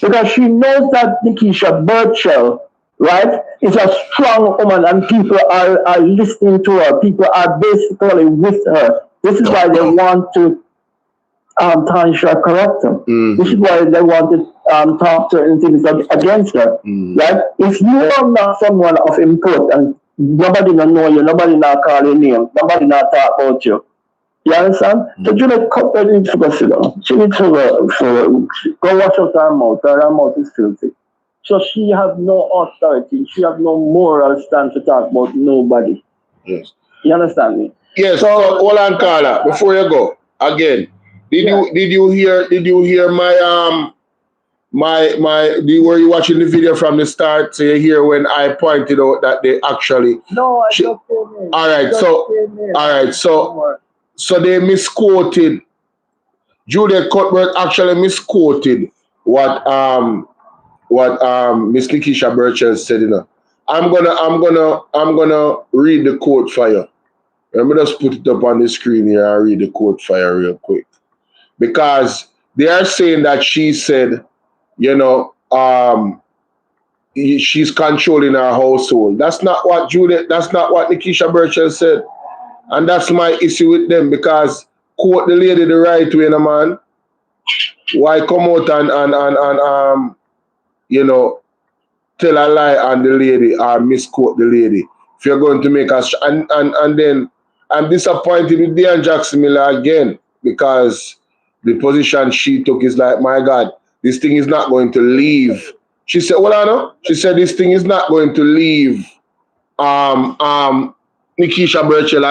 because she knows that Nikisha Burchell, right, is a strong woman and people are listening to her. People are basically with her. This is why they want to tarnish her character. This is why they want to talk certain things against her. Right? If you are not someone of importance, nobody not know you, nobody not call your name, nobody not talk about you. You understand? So Juliet Cutler needs to go sit down. She needs to go wash out her mouth. Her mouth is filthy. So she has no authority. She has no moral stand to talk about nobody. Yes. You understand me? Yes. So hold on, Carla. Before you go, again, did you hear my were you watching the video from the start? So you hear when I pointed out that they actually just came in. All right, so they misquoted. Juliet Cuthbert actually misquoted what Miss Nikisha Burchell said. You know, I'm gonna read the quote for you. Let me just put it up on the screen here and read the quote for you real quick, because they are saying that she said, you know, she's controlling her household. That's not what Nikisha Burchell said. And that's my issue with them, because quote the lady the right way, no man. Why come out and you know, tell a lie on the lady or misquote the lady? If you're going to make us and then I'm disappointed with Diane Jackson Miller again, because the position she took is like, my God, this thing is not going to leave. She said, well, I know. She said this thing is not going to leave Nikisha Burchell,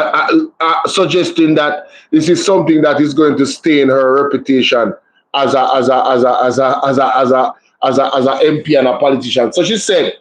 suggesting that this is something that is going to stain her reputation as a MP and a politician. So she said,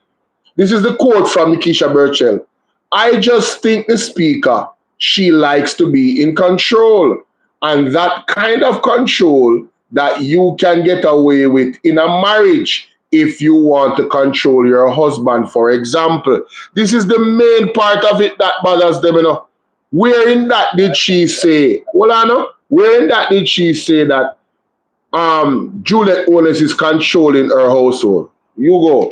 this is the quote from Nikisha Burchell: "I just think the speaker, she likes to be in control, and that kind of control that you can get away with in a marriage if you want to control your husband, for example." This is the main part of it that bothers them, you know. Where in that did she say, well, I know, where in that did she say that Juliet Owens is controlling her household? You go.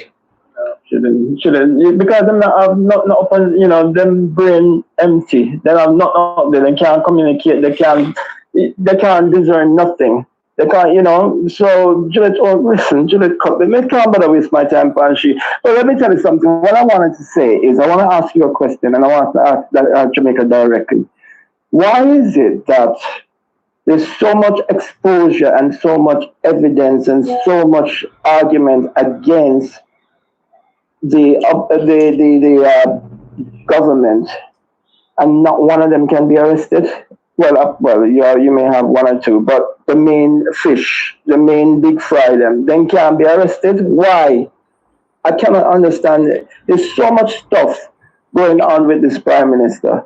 Shouldn't, because them not open, you know, them brain empty. They have not up there. They can't communicate. They can't discern nothing. They can't, you know. So Juliet Cutler, let's can't bother waste my time, Panshi. But let me tell you something. What I wanted to say is, I want to ask you a question, and I want to ask that Jamaica directly. Why is it that there's so much exposure and so much evidence and so much argument against the government, and not one of them can be arrested? Well, you may have one or two, but the main fish, the main big fry, them can't be arrested. Why? I cannot understand it. There's so much stuff going on with this prime minister,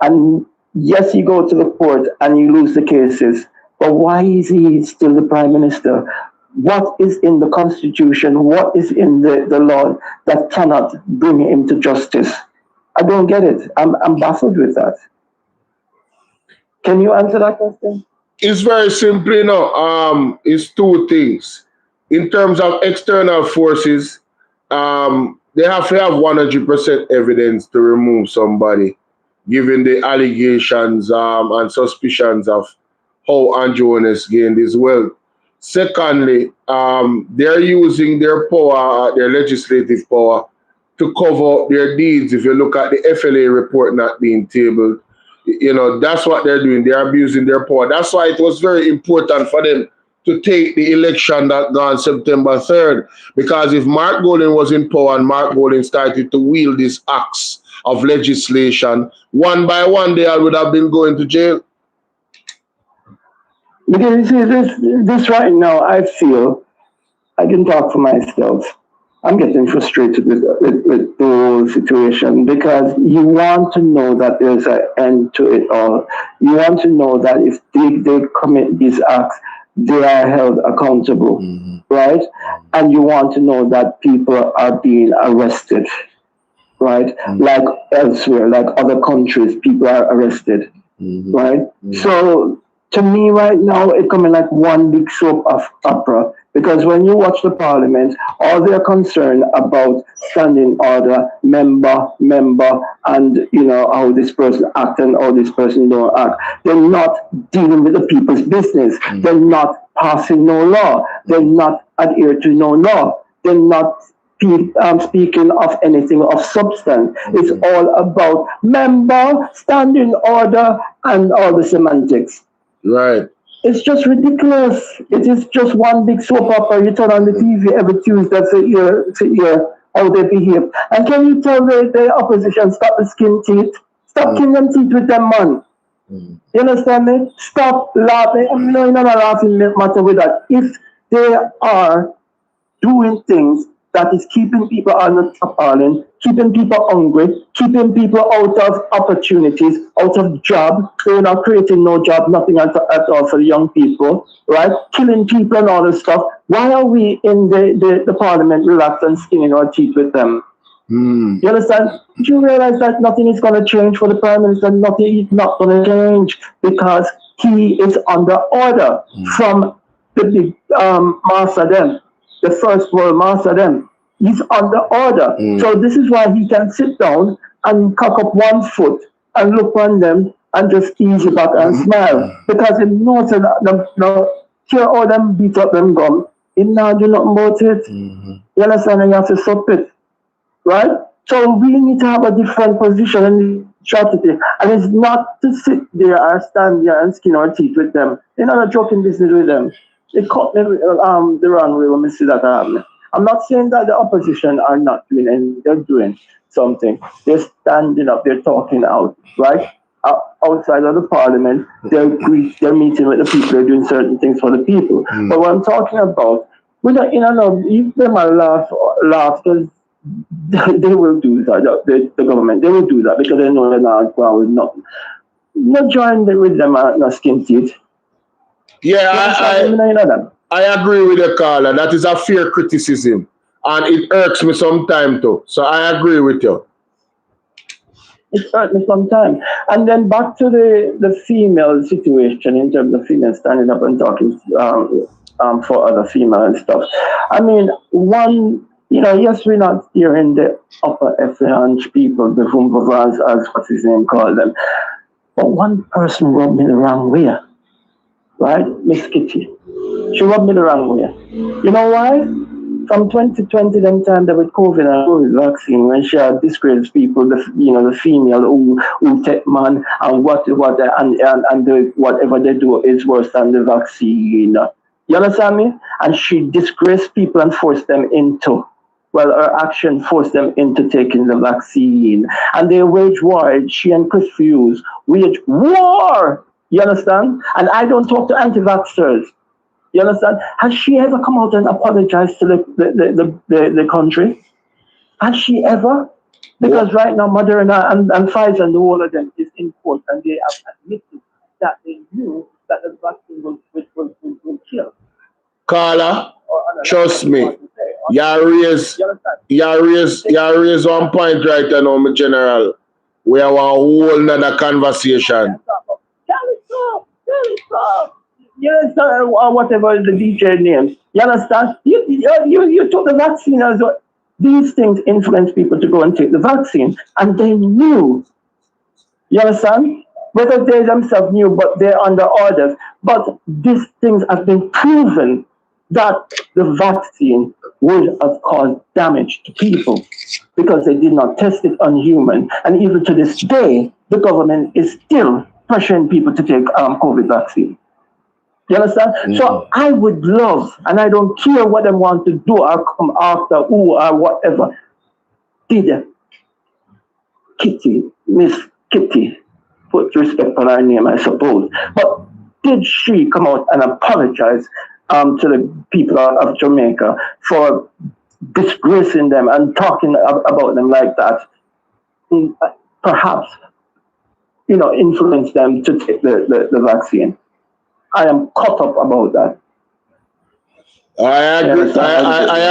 and yes, you go to the court and you lose the cases, but why is he still the prime minister? What is in the Constitution? What is in the law that cannot bring him to justice? I don't get it. I'm baffled with that. Can you answer that question? It's very simple, you know. It's two things. In terms of external forces, they have to have 100% evidence to remove somebody, given the allegations and suspicions of how Andrew Owens gained his wealth. Secondly, they're using their power, their legislative power, to cover up their deeds. If you look at the FLA report not being tabled, you know, that's what they're doing. They're abusing their power. That's why it was very important for them to take the election that gone September 3rd. Because if Mark Golding was in power and Mark Golding started to wield these acts of legislation, one by one they all would have been going to jail. Because you see, this right now, I feel, I can talk for myself. I'm getting frustrated with the whole situation, because you want to know that there's an end to it all. You want to know that if they commit these acts, they are held accountable, right? And you want to know that people are being arrested, right? Like elsewhere, like other countries, people are arrested, right? So to me right now, it's coming like one big soap opera, because when you watch the parliament, all they're concerned about standing order, member, and how this person act and how this person don't act. They're not dealing with the people's business. They're not passing no law. They're not adhere to no law. They're not speaking of anything of substance. It's all about member, standing order, and all the semantics. Right. It's just ridiculous. It is just one big soap opera. You turn on the TV every Tuesday to hear how they behave. And can you tell the opposition, stop the skin teeth? Stop killing them teeth with them, man. You understand me? Stop laughing. No, you're not laughing matter with that. If they are doing things that is keeping people on the island, keeping people hungry, keeping people out of opportunities, out of job. They're not creating no job, nothing at all for the young people, right? Killing people and all this stuff. Why are we in the parliament relaxed and skinning our teeth with them? You understand? Do you realize that nothing is going to change for the Prime Minister? Nothing is not going to change, because he is under order from the big master them. The first world master them. He's under order. So this is why he can sit down and cock up one foot and look on them and just ease it back and smile. Because he knows that care all them beat up them gum. He now do nothing about it. You understand? And you have to stop it. Right? So we need to have a different position and strategy. And it's not to sit there or stand there and skin our teeth with them. They're not a joking business with them. It caught me the wrong way when we see that happen. I'm not saying that the opposition are not doing anything. They're doing something. They're standing up. They're talking out, right? Outside of the parliament, they're meeting with the people. They're doing certain things for the people. But what I'm talking about, we're not, if they might laugh, because they will do that. The government, they will do that because they know they're not going with nothing. Not join with them at skin teeth. Yeah, I agree with the caller. That is a fair criticism. And it irks me sometimes too. So I agree with you. It hurt me sometimes. And then back to the female situation, in terms of females standing up and talking for other female and stuff. I mean, yes, we're not hearing the upper echelon people, the Vumbavans, as what's his name called them. But one person rubbed me the wrong way. Right? Miss Kitty. She rubbed me the wrong way. You know why? From 2020, them time there with COVID and COVID vaccine, when she had disgraced people, the female who take man and whatever they do is worse than the vaccine. You understand me? And she disgraced people and forced them into. Well, her action forced them into taking the vaccine. And they wage war. She and Chris Hughes wage war. You understand? And I don't talk to anti-vaxxers. You understand? Has she ever come out and apologized to the country? Has she ever? Because right now, Moderna and Pfizer and the whole of them is in court, and they have admitted that they knew that the vaccine will kill. Carla, trust me. You raise one point right now, my general. We have a whole nother conversation. Yes, whatever the DJ name. You understand? You took the vaccine as well. These things influence people to go and take the vaccine, and they knew. You understand? Whether they themselves knew, but they're under orders. But these things have been proven that the vaccine would have caused damage to people because they did not test it on human. And even to this day, the government is still pressuring people to take COVID vaccine. You understand? So I would love, and I don't care what they want to do or come after who or whatever. Did Kitty, Miss Kitty, put respect on her name, I suppose, but did she come out and apologize to the people of Jamaica for disgracing them and talking about them like that, perhaps, influence them to take the vaccine. I am caught up about that. I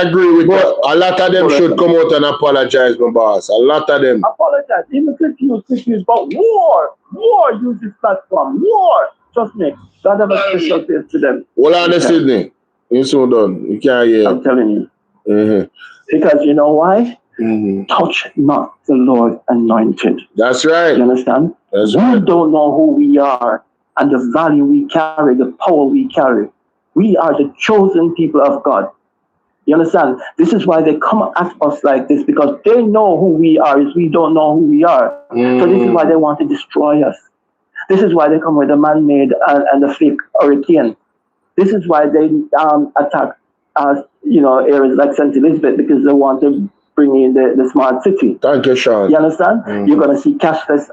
agree with that. A lot of them should come out and apologize, my boss. A lot of them. Apologize. Even confused, but war use this platform. War. Trust me. God have a special place to them. Hold on, Sydney. You're so done. You can't hear. I'm telling you. Mm-hmm. Because you know why? Mm-hmm. Touch not the Lord anointed. That's right. You understand? That's we right. don't know who we are and the value we carry, the power we carry. We are the chosen people of God. You understand? This is why they come at us like this, because they know who we are, is we don't know who we are. So this is why they want to destroy us. This is why they come with a man-made and a fake hurricane. This is why they attack areas like St. Elizabeth, because they want to bring in the smart city. Thank you, Sean. You understand? Mm-hmm. You're going to see cashless,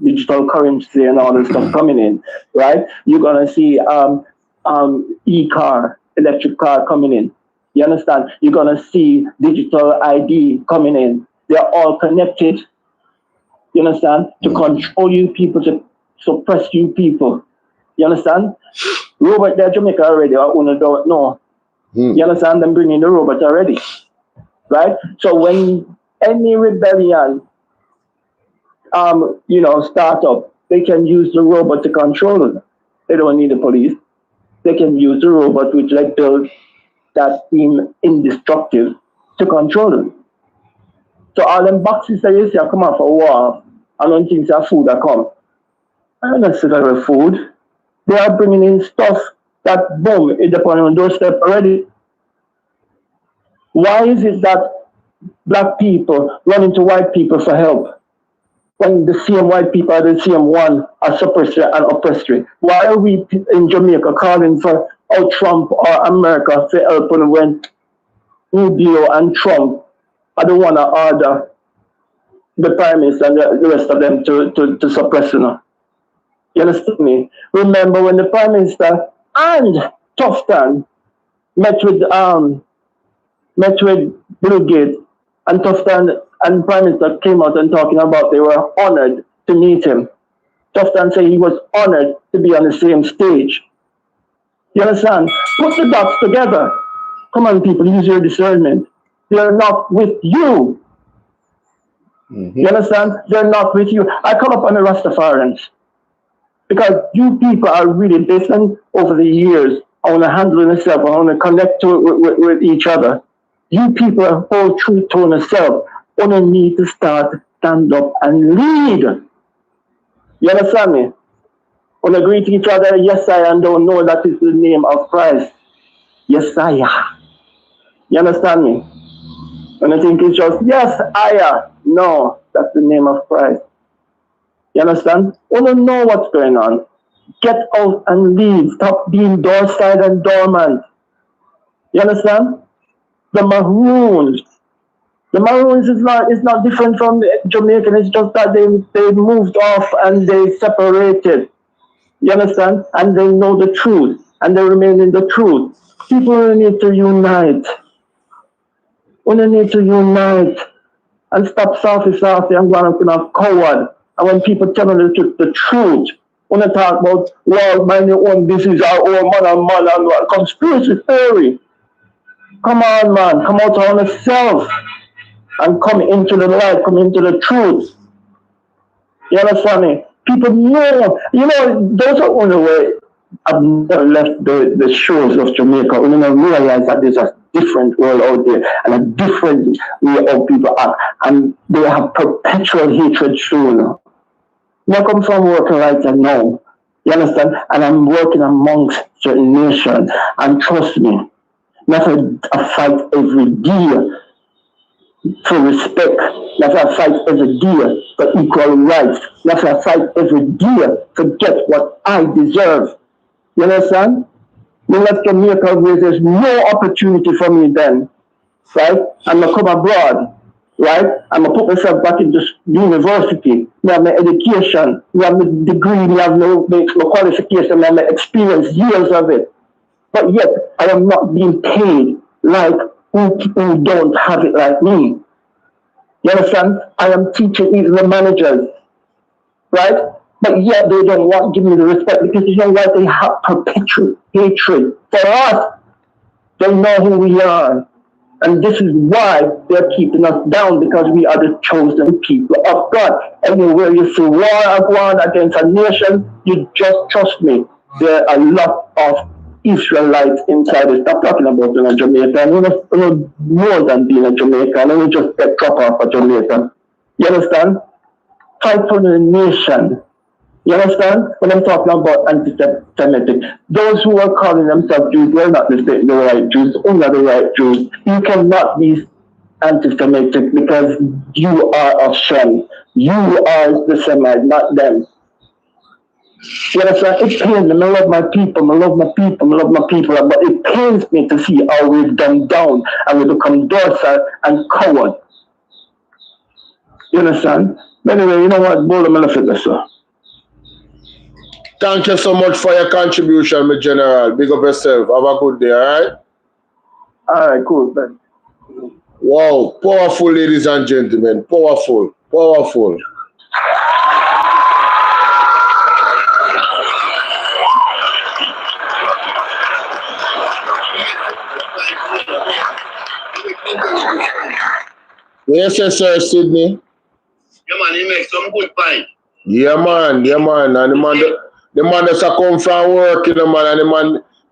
digital currency and all this stuff coming in, right? You're going to see e-car, electric car coming in. You understand? You're going to see digital ID coming in. They're all connected, you understand, to control you people, to suppress you people. You understand? Robot there, Jamaica already, I don't know. You understand? Them bringing the robot already, right? So when any rebellion, start up, they can use the robot to control them. They don't need the police. They can use the robot, which they build that seem indestructible, to control them. So all them boxes that you see come out for war, I don't think it's food that come. I don't necessarily food. They are bringing in stuff that, boom, is upon your doorstep already. Why is it that black people run into white people for help when the same white people are the same one are suppressor and oppressor? Why are we in Jamaica calling for Trump or America to help when Rubio and Trump are the one that order the Prime Minister and the rest of them to suppress them? You understand me? Remember when the Prime Minister and Tufton met with Bill Gates, and Tufton and Prime Minister came out and talking about they were honored to meet him. Tufton said he was honored to be on the same stage. You understand? Put the dots together. Come on, people, use your discernment. They're not with you. Mm-hmm. You understand? They're not with you. I come up on the Rastafarians because you people are really different over the years. I want to handle myself. I want to connect with each other. You people are whole truth to yourself. Only need to stand up and lead. You understand me? When I greet each other, yes, I and don't know that is the name of Christ. Yes, I am. You understand me? When I think it's just, yes, I am. No, that's the name of Christ. You understand? Want to know what's going on. Get out and leave. Stop being door-side and dormant. You understand? The Maroons. The Maroons is not different from the Jamaican. It's just that they moved off and they separated. You understand? And they know the truth. And they remain in the truth. People need to unite. We need to unite. And stop softly and go on coward. And when people tell me the truth, when they talk about, well, my own disease, our own man and conspiracy theory. Come on, man. Come out on yourself. And come into the light, come into the truth. You understand me? People know, those are on the way. I've never left the shores of Jamaica. We don't realize that there's a different world out there and a different way of people act. And they have perpetual hatred soon. I come from working right now. You understand? And I'm working amongst certain nations. And trust me, that's a fight every day for respect. That's a fight every day for equal rights. That's a fight every day to get what I deserve. You understand? When I come here, there's no opportunity for me then. Right? I'm going to come abroad. Right? I'm going to put myself back into university. I have my education. I have my degree. I have my qualification. I have my experience, years of it. but yet I am not being paid like who don't have it like me. You understand? I am teaching even the managers, right? But yet they don't want to give me the respect because you know why? They have perpetual hatred for us. They know who we are. And this is why they're keeping us down, because we are the chosen people of God. Anywhere you see war going against a nation, you just trust me. There are a lot of Israelites inside it. Stop talking about being a Jamaican. We're not more than being a Jamaican. And we just get dropped off a Jamaican. You understand? Fight for the nation. You understand? When I'm talking about anti-Semitic, those who are calling themselves Jews were not the right Jews, only the right Jews. You cannot be anti-Semitic because you are of Shem. You are the Semite, not them. You understand? It pains me. I love my people. I love my people. I love my people. But it pains me to see how we've gone down and we become docile and coward. You understand? Anyway, you know what? Bolo, I'm going to figure so. Thank you so much for your contribution, my general. Big up yourself. Have a good day, all right? All right, cool. Thanks. Wow, powerful, ladies and gentlemen. Powerful, powerful. Yes, yes, sir, Sydney. Yeah, man, he makes some good point. Yeah, man, yeah, man. And the man that's come from work, you know, man, and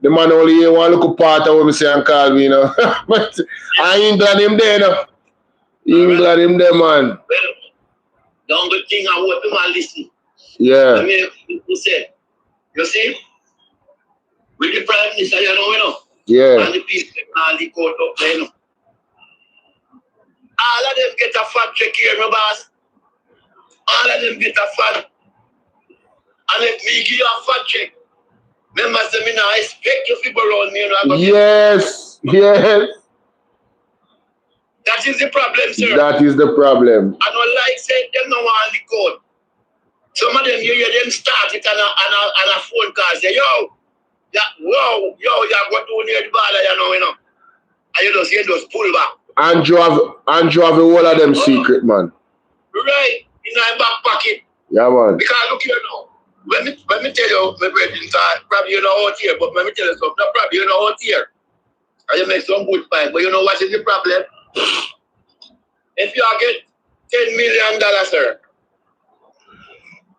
the man only hear one little part of what me say and call me, you know. But I ain't glad him there, you know. Ain't glad him there, man. Well, the only thing I want the man listen. Yeah. I mean, you say, you see, with the Prime Minister, you know, yeah. And the people and the court up there, you know. All of them get a fact check here, my boss. All of them get a fact. And if me give you a fact check, remember, say me now expect you to go around me, you know. Yes, yes. That is the problem, sir. That is the problem. I don't like saying them no want the code. Some of them, you hear them start it on a phone call, say, yo, you got to near the border, you know. And you just pull back. Andrew have a whole of them secret, man. Right, in my back pocket. Yeah, man. Because look here now. Let me tell you, my brethren, probably you know out here, but let me tell you something, probably you know out here. And you make some good point, but you know what is the problem? If you get $10 million, sir,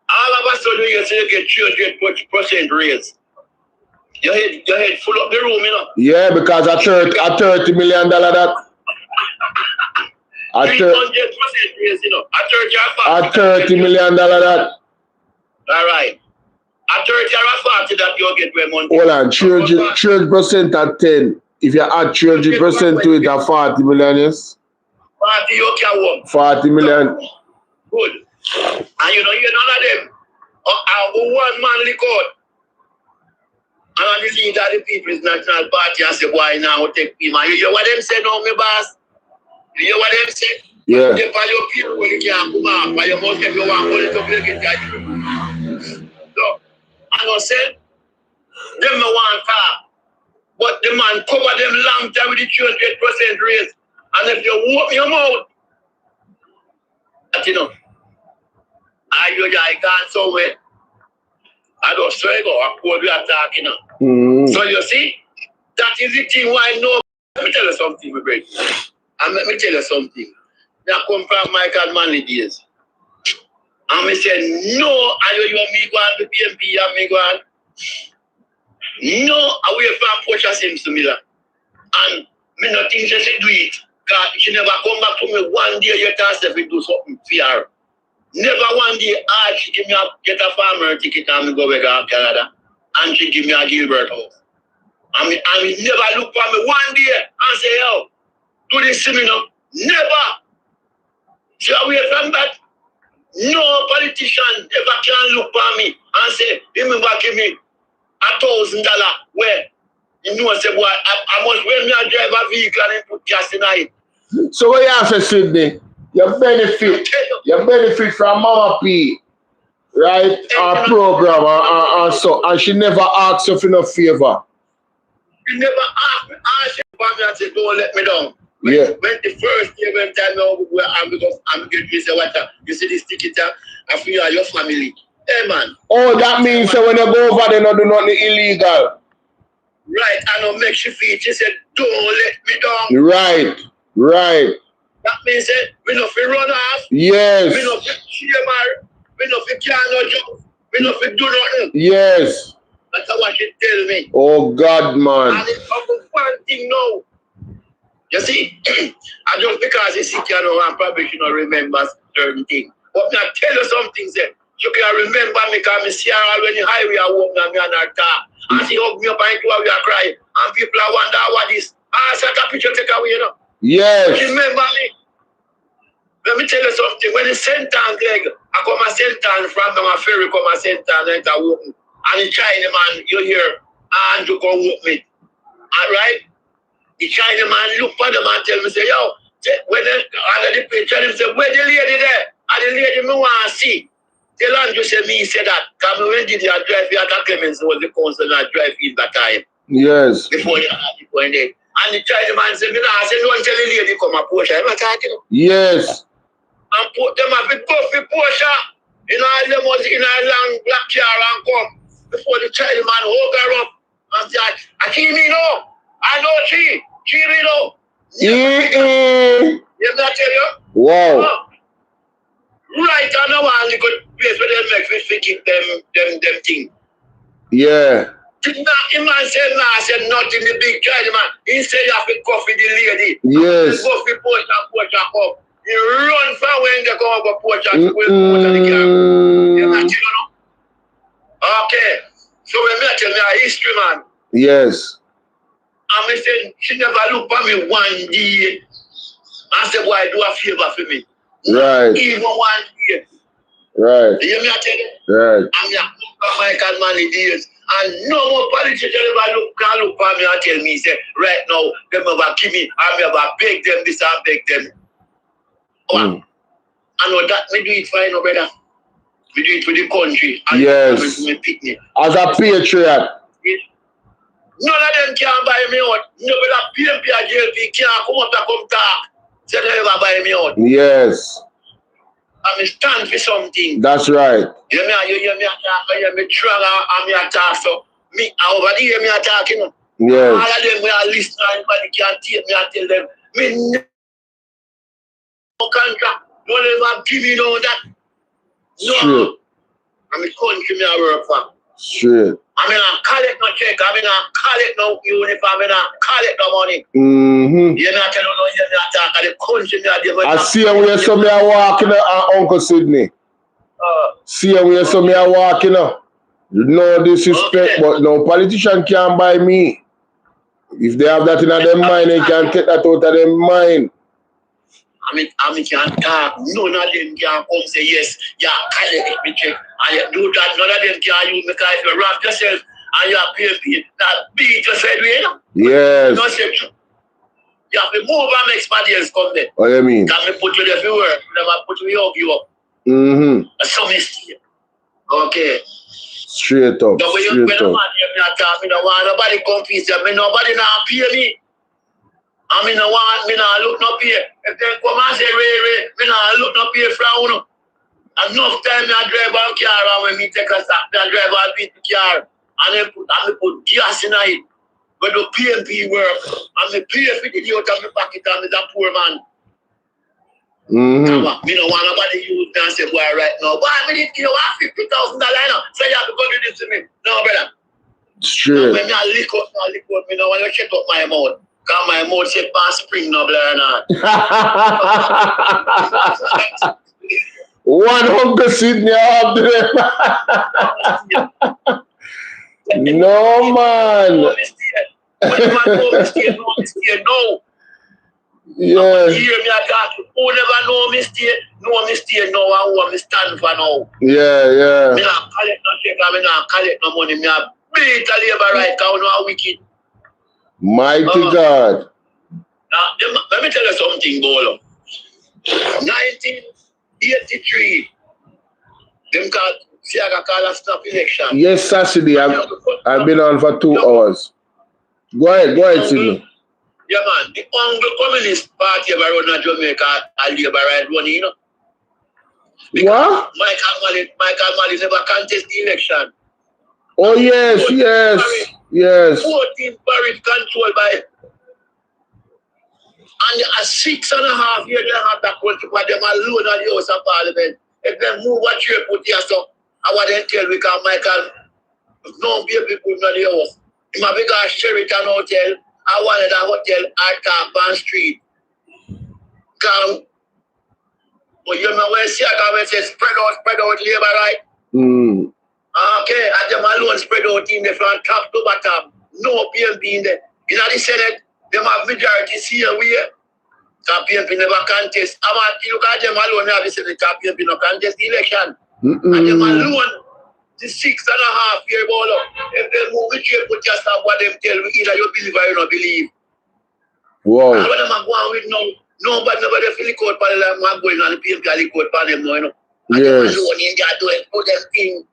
all of a sudden you say you get 300% raise. Your head full up the room, you know. Yeah, because a $30 million that. A 300% raise, you know. A $30 million that. All right. A 30 or a 40 that you get per month. Hold on, 300% at 10. If you add 300% to it, at 40 million, yes? 40 you can work. 40 million. Good. And you know, you're none of them. One man record. And on the leader of the People's National Party, I say, boy, now take him. And you hear what them say now, my boss? You hear what them say? Yeah. They for your people when you can't come out, but you must get your one money to make it right. So, I know say, them no want car. But the man cover them long time with the 200% raise. And if you open your mouth, that you know, I can't somewhere. I don't swear go, I poor we are talking now. So you see, that is the thing why no. Let me tell you something, my brother. And let me tell you something. I come from Michael Manley days. And I said, no, and you and me go on the PMP and me go on. No, away from Portia Simpson Miller. And me not think she should do it. Because she never come back to me one day you can say we do something for her. Never one day she give me get a farmer ticket and me go back to Canada. And she give me a Gilbert house. And me never look for me one day and say, yo, do this to me now. Never. She away from that. No politician ever can look for me and say, remember give me $1,000 where you know say boy I must when me drive a vehicle and put gas in it. So what you have to Sydney? You benefit from Mama P, right? Our program and so and she never asks you for no favor. You never ask me and say, don't let me down. When the first day when time I'm getting you say what you see this ticket I feel your family. Hey man. Oh, that means that when you go over there, not do nothing illegal. Right, I know make she feel. She said, don't let me down. Right. That means that we know if we run off. Yes. We know if we shame her. We know if we can't no job. We know if we do nothing. Yes. That's what she tell me. Oh God, man. And it's one thing now. You see, and just because you see you know, and probably should not remember certain things. But me I tell you something, say, you can remember me because I see her when the highway I walk now, me and her car. And she hug me up and we are crying. And people are wonder what this. I said, that picture take away, you know. Yes. Remember me. Let me tell you something. When the sentence, Greg, I come a sentence from my ferry, come a sentence, and I walk me. And the China man, you hear, and you come walk me. All right? The China man look for them and tell me, say, yo, when the picture, him say, where the lady there? And the lady me want to see. Tell Andrew say me say that. Because when did you drive here at Clemens was the council and drive in that time. Yes. Before you before there. And the China man said, me nah, I said, don't tell the lady come a Porsche. I'm not talking. Yes. And put them up with go for Porsche. In all them was in a long black car and come. Before the China man hold her up. And say, I keep me know. I know she me know. You not tell you? Wow. Right, I know one little place where they make fish keep them thing. Yeah. The man said, I said nothing, the big China man. He said you have to coffee the lady. Yes. Go for Porsche up. You run from when they come up for Porsche the car. You not you know? Okay. So when me tell me a history man. Yes. And me said, she never looked at me one day. I said, boy, do a favor for me. Right. Even one day. Right. You hear me I tell you? Right. I'm Jamaican man in years. And no more politicians ever look at me and tell me, say, right now, them ever give me, I'm ever beg them this and beg them. I know that me do it fine, no brother. We do it for the country. And yes. Me pick me. As a patriot. None of them can buy me out. Nobody PMP or JLP can't come up and come talk. Say they never buy me out. Yes. I'm stand for something. That's right. You hear me attack, you hear me strong and me attack. So me over there hear me attack, you know. Yes. All of them we are listening, anybody can take me and tell them, me no contract, don't ever give me no that. No. Sure. I'm a country me I work for. Sure. I mean, I collect no check. I mean, I collect no uniform. I mean, I collect no money. Mm-hmm. You know, I tell you, no, you attack. I the country me I give. I see where some me are walking, Uncle Sydney. See where some me are walking. No disrespect, but no politician can buy me. If they have that in their mind, they can take that out of their mind. I mean, can't talk. None of them can come say yes. Yeah, collect me check. And you do that. None of them can use me because if you wrap yourself and you are paying that beat yourself, you know? Yes. No exception. You have to move and make somebody else come there. What do you mean? Can me put you there for work? Never put you up, you up. Mm-hmm. So mistake. Okay. Straight up. So when you talk, me don't want nobody confuse you. Me nobody now pay me. I mean, me not look no pay. If they come and say, Ray, me not look no pay from you. Enough time I drive a car and when me take a stop, I drive a bit car and then put gas in it. But the PMP work and me pay for the out of my pocket and I'm a poor man. Mm-hmm. Me don't want nobody use me and say, boy, right now, boy, I need you have $50,000 now. So you have to go do this to me. No, brother. Sure. When I lick up, me don't want to check up my mouth. Because my mouth said past spring, no, blur not. One Uncle Sydney up there. No, man. No mistake. No. Yeah. You hear me talk? Who never know mistake? No mistake, no one who me stand for now. Yeah. Me not collect no check, me not collect no money. Me a beat a labor right, because I know wicked. Mighty God. Now, let me tell you something, Bolo. 1983, them call a stop election. Yes, Saturday. I've been on for 2 hours. Go ahead, Sidney. Yeah, man. The Communist Party ever run in Jamaica and Labour right running, you know. What? Michael Malley never contest the election. Oh, yes. 14 barrage controlled by. And a 6.5 years they have that country for them alone at the House of Parliament. If they move what you put here, so I want to tell we can Michael, no baby people in the house. In my big Sheraton Hotel, I wanted a hotel at Carpan Street. Come. But you know when see I say spread out labor, right? Okay, and them alone spread out in the front top to bottom. No PMP in there. In the Senate, them have majority see and we PMP never contest. I want to look at them alone now, they say the PMP no contest the election. And them alone, the 6.5 year Bolo. If they move it, you put yourself what them tell you, either you believe or you don't believe. Wow. And when them are going with nobody feel the code for them going on the PMP and the code for them, you know. And them alone in there doing put them thing.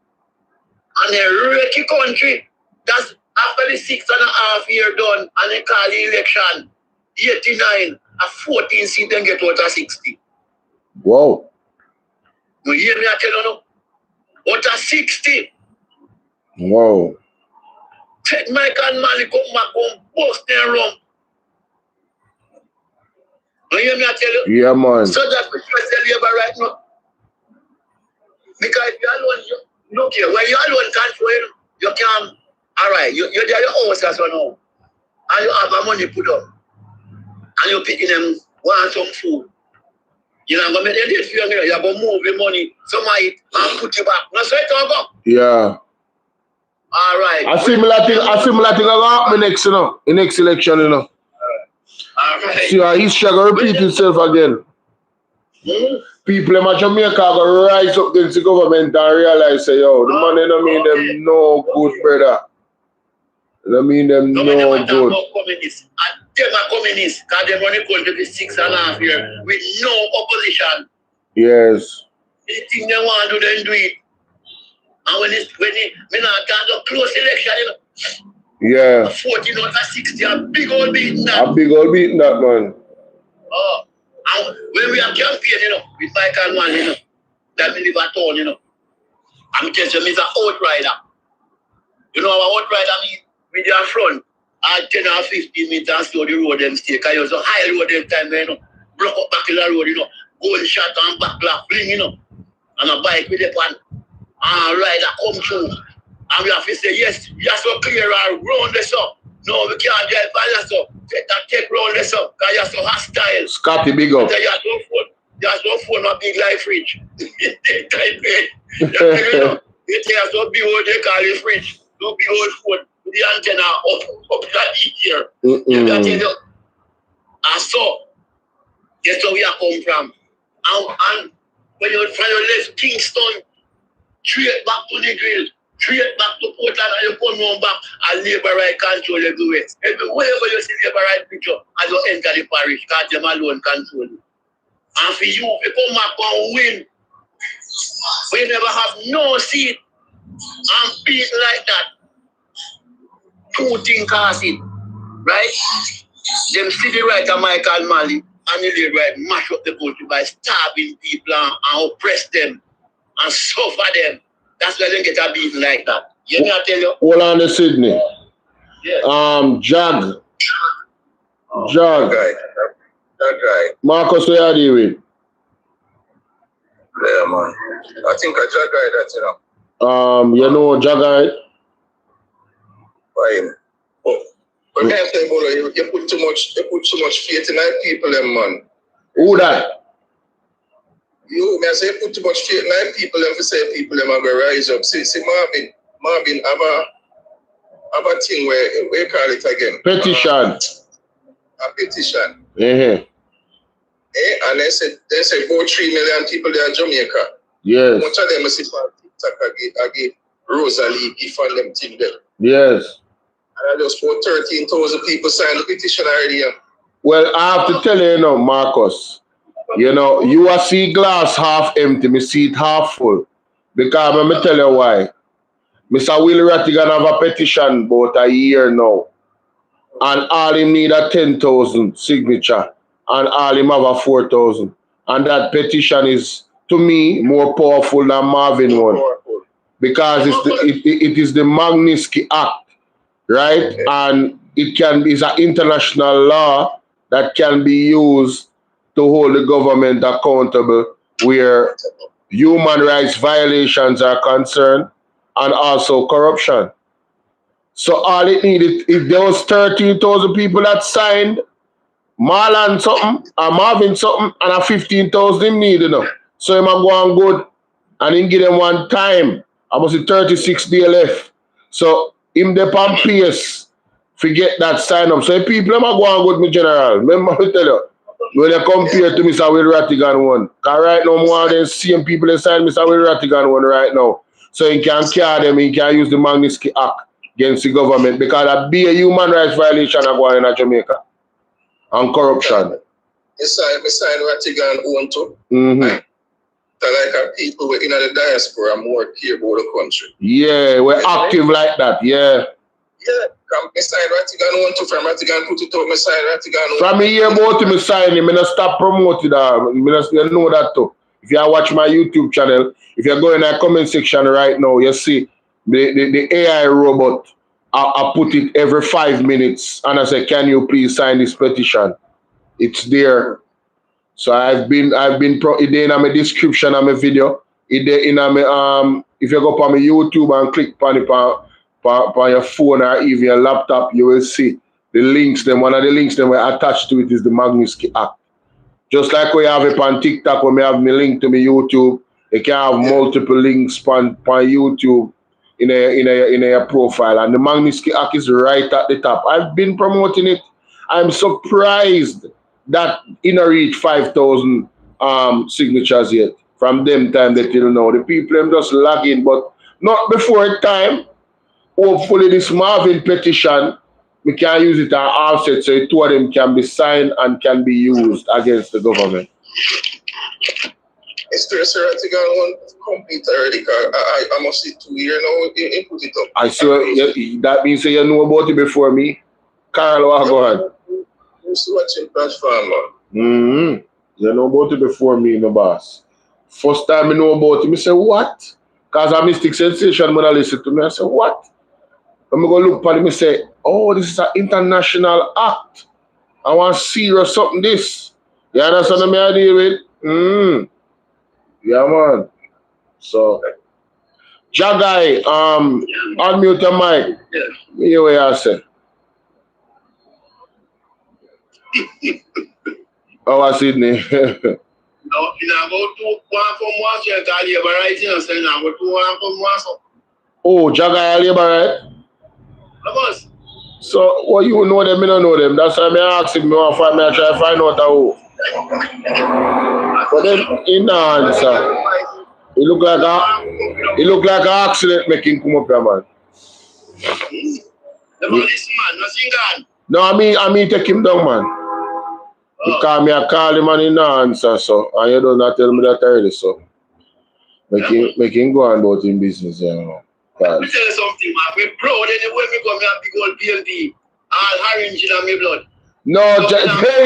And a wrecky country, that's after the 6.5 year done, and they call the election 89, a 14 seat then get out of 60. Wow. You hear me? I tell you now. Out of 60. Wow. Take Mike and Mali come back home, bust their rum. You hear me? I tell you? Yeah, man. So that's what you Labour right now. Because if you alone, look here, when you alone control, you can't. All right, you're there your house as well now. And you have a money put up. And you're picking them, want some food. You're not going to make the date for you. You're going to move the money, some of it, and put you back. That's right, Togo? Yeah. All right. A similar thing will happen next, you know, in next election, you know. All right. See, history going to repeat itself again. People in Jamaica go rise up against the government and realize, say, yo, the money don't mean them no good, brother. Don't mean them no good. Communists. And them are communists, because they run the country for 6.5 years with no opposition. Yes. Anything they want to do, then do it. And when not a close election, you know. Yeah. 14 out of 60, a big old beating that. A big old beating that, man. Oh. And when we are campaigning, you know, with Michael Mann, you know, that we live at all, you know. I'm telling you, he's an outrider. You know, our outrider means with their front, at 10 or 15 meters to the road, them stay. Because you was a high road them time, you know. Block up back in the road, you know. Gunshot and backlash fling, you know. And a bike with a pan. And rider come through. And we have to say, yes, you have to clear and round this up. No, we can't drive by this up. Take round this up, because you're so hostile. Scotty, big up. You have no phone, a big life fridge. You have no big old, they call it fridge. No big old phone. With the antenna up that here. You got to tell you. And so, that's where we are come from. And when you left Kingston, straight back to the grill, straight back to Portland, and you come on back, and Labour right control everywhere. Wherever you see Labour right picture, and you enter the parish, because them alone control you. And for you, if you come back and win, we never have no seat, and beat like that. Two things cause it, right? Them see the right of Michael Malley, and the right mash up the country by starving people and oppress them and suffer them. That's why they get a beating like that. You know, I tell you. Hold on to Sydney. Yes. Jag. Oh, Jag. That's right. Marcus, where are you with? Yeah, man. I think I Jag guy that, you know. You know Jag guy? Fine. Oh. But me say, Bolo, you put too much faith in our people, them, man. Who that? You, me I say, you put too much faith in our people, them, for say people, them are going to rise up. See, Marvin, have a thing where you call it again? Petition. A petition. And they say about 3 million people there in Jamaica. Yes. Much of them is on TikTok, I give Rosalie, give on them thing there. Yes. And I just put 13,000 people signed the petition already. Well, I have to tell you, you know, Marcus, you know, you will see glass half empty, me see it half full. Because let me tell you why. Mr. Will Rattigan have a petition about a year now. and all him need a 10,000 signature, and all him have a 4,000. And that petition is, to me, more powerful than Marvin one. Because it is the MAGNITSKY Act, right? And it is an international law that can be used to hold the government accountable where human rights violations are concerned and also corruption. So all it needed, if there was 13,000 people that signed, Marlon something, or Marvin something, and a 15,000 him need, you know. So him a go on good, and him give them one time. I must say 36 days left. So him the on pace, forget that sign up. So if people him a go on good, me general. Remember I tell you, when they compare to Mr. Will Rattigan one, because right now more than same people that sign Mr. Will Rattigan one right now. So he can carry them, he can use the MAGNITSKY Act against the government because that be a human rights violation going in Jamaica. And corruption. I sign Rattigan one too. Mm-hmm. People in the diaspora more care about the country. Yeah, we're active like that, yeah. Yeah, I sign Rattigan one too from Rattigan put it out, I sign Rattigan one. From a year about him sign him, I don't stop promoting that. You know that too. If you watch my YouTube channel, if you go in the comment section right now, you see the AI robot. I put it every 5 minutes and I say, can you please sign this petition? It's there. So I've been it's there in my description of my video. It's there in my if you go on my YouTube and click on it on your phone or even your laptop, you will see the links. Then one of the links that were attached to it is the MAGNITSKY Act. Just like we have it on TikTok when we have my link to my YouTube, you can have multiple links on YouTube. In a profile, and the MAGNITSKY Act is right at the top. I've been promoting it. I'm surprised that it not reach 5,000 signatures yet. From them time that you know the people them just lagging, but not before time. Hopefully this Marvin petition we can use it as offset so two of them can be signed and can be used against the government. It's Sir Rattigan one complete already because I must see 2 years now he put it up. I saw that means you know about it before me. Carl, go ahead. You see watching platform, man. You know about it before me, no boss. First time I know about it, I say, what? Because I Mystic Sensation when I listen to me, I say, what? I'm going to look at him and say, oh, this is an international act. I want to see or something this. You understand what I deal with? Yeah, man. So, Jagai, unmute your mic. Hear what I say. How was Sydney? No, you know, go to one from Washington, labor right here, so now go to one from Washington. Oh, Jagai, labor right? Of So, well, you know them, I don't know them. That's why I ask him, I try to find out how. But then, in the answer, it look like an accident making come up here, man. The policeman, nothing gone. No, I mean take him down, man. Because me I call him and he no answer, so and you don't not tell me that already, so make him go on about his business, you know. Let me tell you something, man. We're proud anyway we come here big old BLD. All orange in my blood. No,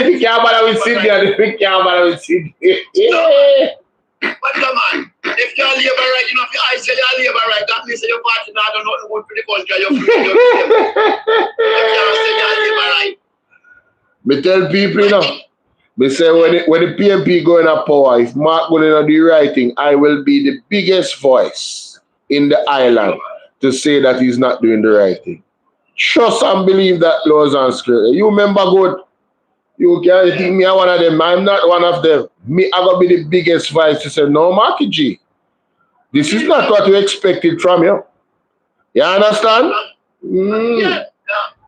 we can't bother with Sydney. We can't bother with Sydney. But come on, if you're labor right, you know, if I say you're labor right, that means your party now don't know good for the country. You're free. If you say you're labor right. Me tell people, you know, me say when the PMP go in a power, if Mark going to do the right thing, I will be the biggest voice in the island to say that he's not doing the right thing. Trust and believe that laws and script. You remember good. You can't think me are one of them. I'm not one of them. Me, I gotta be the biggest voice to say, no, Marky G. This is not what we expected from you. You understand? Yeah.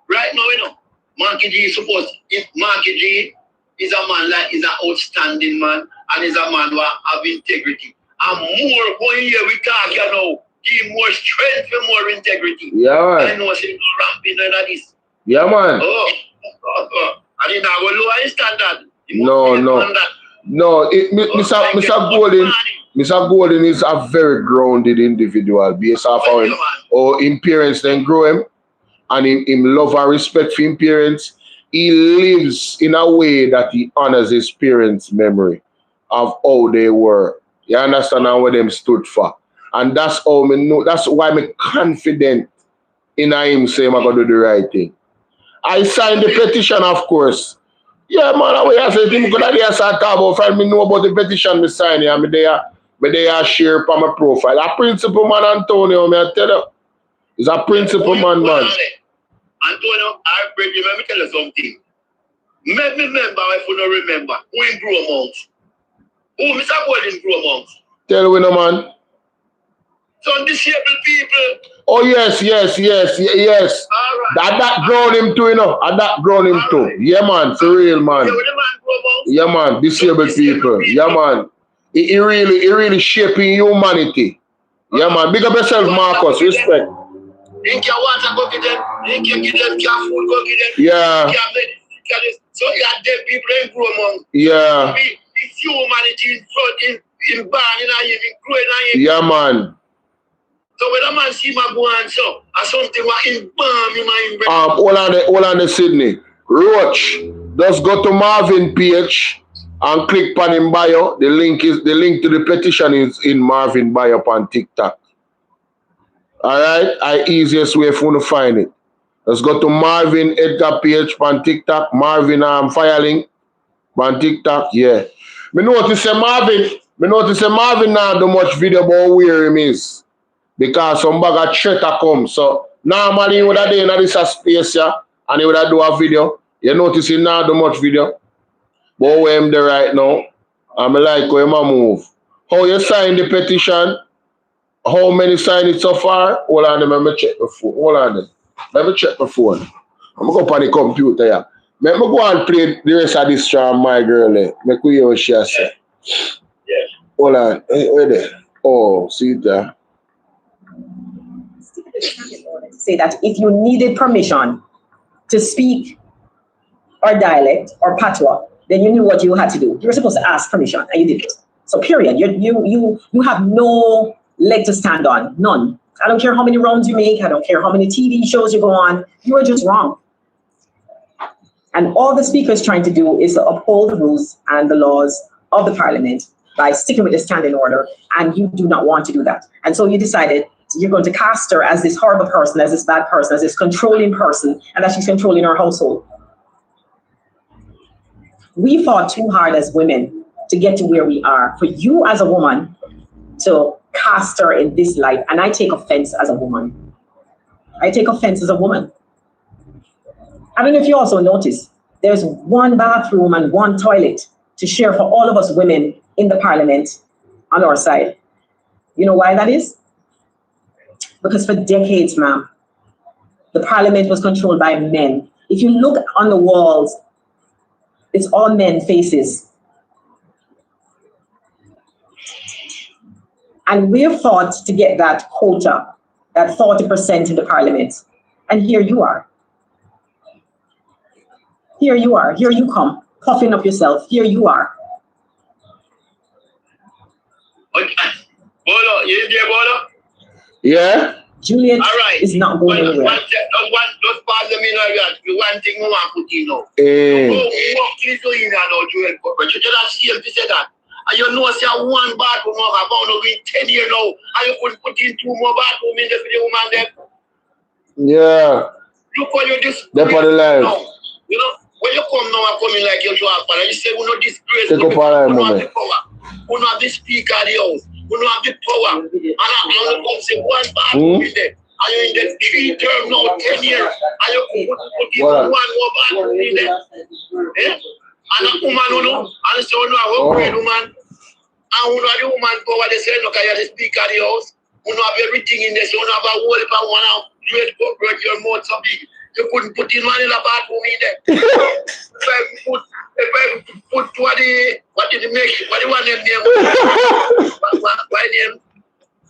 Right now, you know, Marky G is supposed, if Marky G is a man like is an outstanding man and is a man who have integrity. And more going here we talk, you know. Give more strength and more integrity. Yeah, man. I know it's no ramping and this. Yeah, man. I didn't have a lower standard. No, Mr. Golden is a very grounded individual based off how his parents then grew him. and him love and respect for his parents, he lives in a way that he honors his parents' memory of how they were. You understand what them stood for? And that's how me know, that's why I'm confident in him saying I'm gonna do the right thing. I signed the petition, of course. Yeah, man, I said him could have start talk about if I know about the petition me sign here, me there share on my profile. A principal man, Antonio, me I tell you. He's a principal man. Antonio, let me tell you something. Let me remember if you don't remember. Who in Grow Monks? Who Mr. Gold in Grow Monks? Tell me no, man. Some disabled people. Oh, yes. All right. That grown him too, you know. That grown him too. Right. Yeah, man, for real, man. Yeah, with the man Grow Monks. Yeah, man, disabled people. Yeah, man. He really shaping humanity. Yeah, man. Big up yourself, Marcus. Respect. Drink your water, go get them. Drink your food, go get them. Yeah. So you have dead people in Grow Monks. Yeah. The humanity in front, in barn, in growing. Yeah, man. So when a man see my go on so, or something what in balm in my hold on the Sydney. Roach, just go to Marvin page and click on him bio. The link to the petition is in Marvin bio on TikTok. Alright? Easiest way for you to find it. Let's go to Marvin Edgar page on TikTok. Marvin Firelink on TikTok. Yeah. Me notice Marvin now do much video about where him is. Because some bag of threat come. So normally he would have done this space here and he would have do a video. You notice he now do much video. But where him there right now, I'm like where him move. How you sign the petition? How many sign it so far? Hold on, let me check the phone. Hold on. Let me check the phone. I'm going to go on the computer here. Let me go and play the rest of this song, my girl. Make we hear what she has said. Yeah. Hold on. Where there? Oh, see it there. Say that if you needed permission to speak or dialect or patois, then you knew what you had to do. You were supposed to ask permission and you did it. So period. You have no leg to stand on. None. I don't care how many rounds you make. I don't care how many TV shows you go on. You are just wrong. And all the speaker is trying to do is to uphold the rules and the laws of the parliament by sticking with the standing order. And you do not want to do that. And so you decided you're going to cast her as this horrible person, as this bad person, as this controlling person, and that she's controlling our household. We fought too hard as women to get to where we are. For you as a woman to cast her in this light, and I take offense as a woman. I take offense as a woman. I don't know if you also notice, there's one bathroom and one toilet to share for all of us women in the parliament on our side. You know why that is? Because for decades, ma'am, the parliament was controlled by men. If you look on the walls, it's all men faces. And we're fought to get that quota, that 40% in the parliament. And here you are. Here you are. Here you come, puffing up yourself. Here you are. Bolo, you there, Bolo? Yeah? Juliet is not going anywhere. Just pause the minute. One thing we want to put in now. What is doing now, Juliet? But you just see him to say that. And you know, say one bathroom of about 10 years now, and you could put in 2 more bathrooms in the woman there. Yeah. Look what you just. That's for the life. You know, when you come now and come in like you show up, and you say, we not disgrace. Take up our moment. We not have the speaker of the house. We don't have the power. And I come say one bathroom in there. And you're in the 3 term now, 10 years. And you put in one more bathroom in there. Eh? And a woman, you know, and so you know, I work with woman. And you know, the woman power, they say, look, I have the speaker of the house. You know, have everything in there. So you have a whole if I want to great corporate, your mouth so big. You couldn't put in one in the bathroom in there. If I put what did you make? What do you want them name?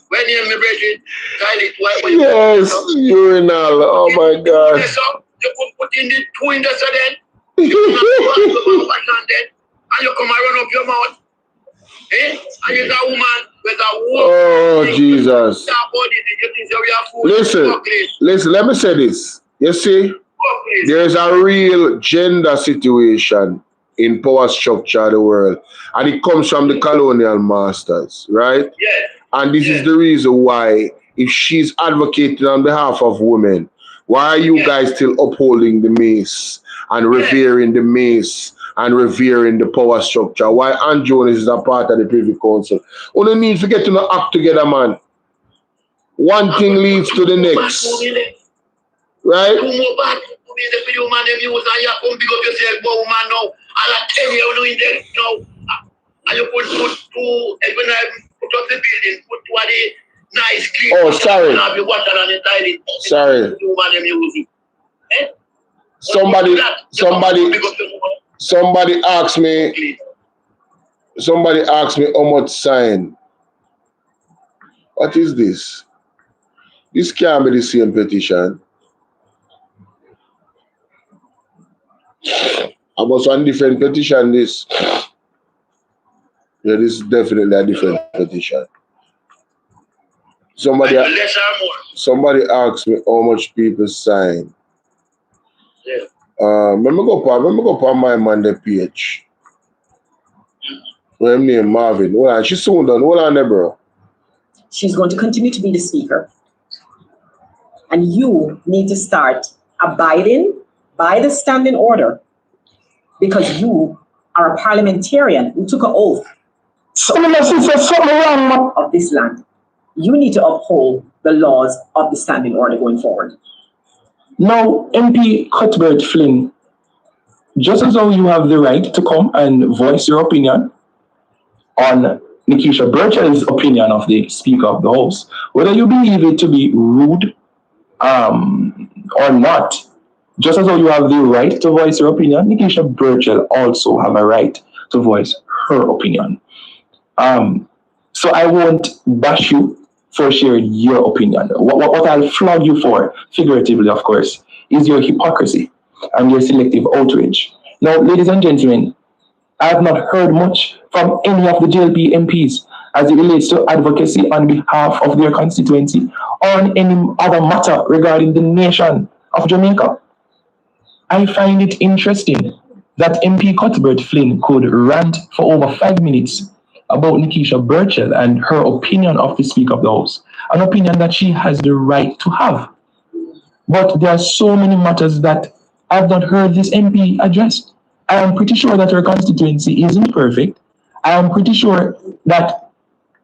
Why name me, Bridget? Yes, urinal. Oh my God. You could put in the 2 in the then. You and you come and run up your mouth. Eh? And you're a woman with a woman. Oh, Jesus. Listen, let me say this. You see, there's a real gender situation in power structure of the world, and it comes from the colonial masters, right? Yes. And this is the reason why, if she's advocating on behalf of women, why are you guys still upholding the mace and revering the mace and revering the power structure? Why Aunt Jones is a part of the Privy Council? Only need to get to act together, man. One thing leads to the next. Right? Oh, sorry. Sorry. Somebody asked me how much sign. What is this? This can't be the same petition. I was on different petition this. Yeah, this is definitely a different petition. Somebody asked me how much people sign. Yeah. Let me go on my Monday page. Her name Marvin. Hold on, she's soon done. Hold on there, bro. She's going to continue to be the speaker. And you need to start abiding by the standing order, because you are a parliamentarian who took an oath of this land. You need to uphold the laws of the standing order going forward. Now, MP Cuthbert Flynn, just as though you have the right to come and voice your opinion on Nikisha Burchell's opinion of the Speaker of the House, whether you believe it to be rude or not, just as though you have the right to voice your opinion, Nikisha Burchell also have a right to voice her opinion. So I won't bash you for sharing your opinion. What I'll flog you for, figuratively of course, is your hypocrisy and your selective outrage. Now, ladies and gentlemen, I have not heard much from any of the JLP MPs as it relates to advocacy on behalf of their constituency or on any other matter regarding the nation of Jamaica. I find it interesting that MP Cuthbert Flynn could rant for over 5 minutes about Nikisha Burchell and her opinion of the Speaker of the House, an opinion that she has the right to have. But there are so many matters that I have not heard this MP address. I am pretty sure that her constituency isn't perfect. I am pretty sure that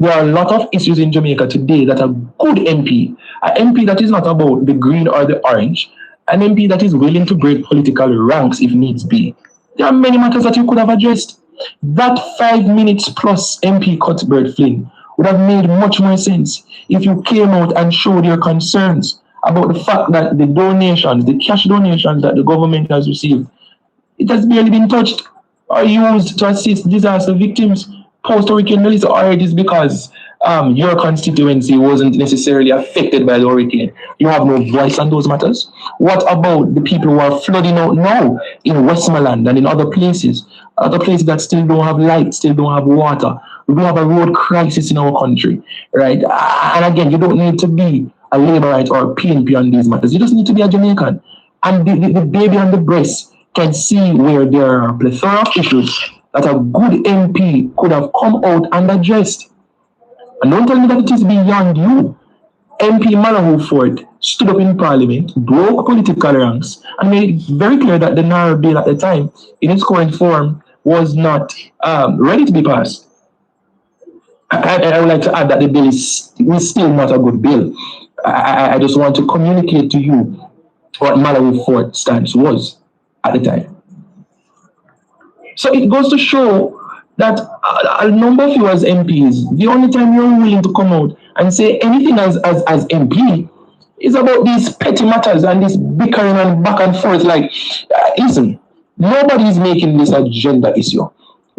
there are a lot of issues in Jamaica today that a good MP, an MP that is not about the green or the orange, an MP that is willing to break political ranks if needs be. There are many matters that you could have addressed. That 5 minutes plus MP Cuthbert Flynn would have made much more sense if you came out and showed your concerns about the fact that the donations, the cash donations that the government has received, it has barely been touched or used to assist disaster victims post-hurricane Melissa, or it is because your constituency wasn't necessarily affected by the hurricane. You have no voice on those matters. What about the people who are flooding out now in Westmoreland and in other places that still don't have light, still don't have water? We have a road crisis in our country, right? And again, you don't need to be a Labourite or a PNP on these matters. You just need to be a Jamaican. And the baby on the breast can see where there are a plethora of issues that a good MP could have come out and addressed. And don't tell me that it is beyond you. MP Malahoo Ford stood up in Parliament, broke political ranks, and made it very clear that the Naira bill at the time, in its current form, was not ready to be passed. I would like to add that the bill is still not a good bill. I just want to communicate to you what Malahoo Ford's stance was at the time. So it goes to show that a number of you as MPs, the only time you're willing to come out and say anything as MP is about these petty matters and this bickering and back and forth. Like, listen, nobody is making this a gender issue.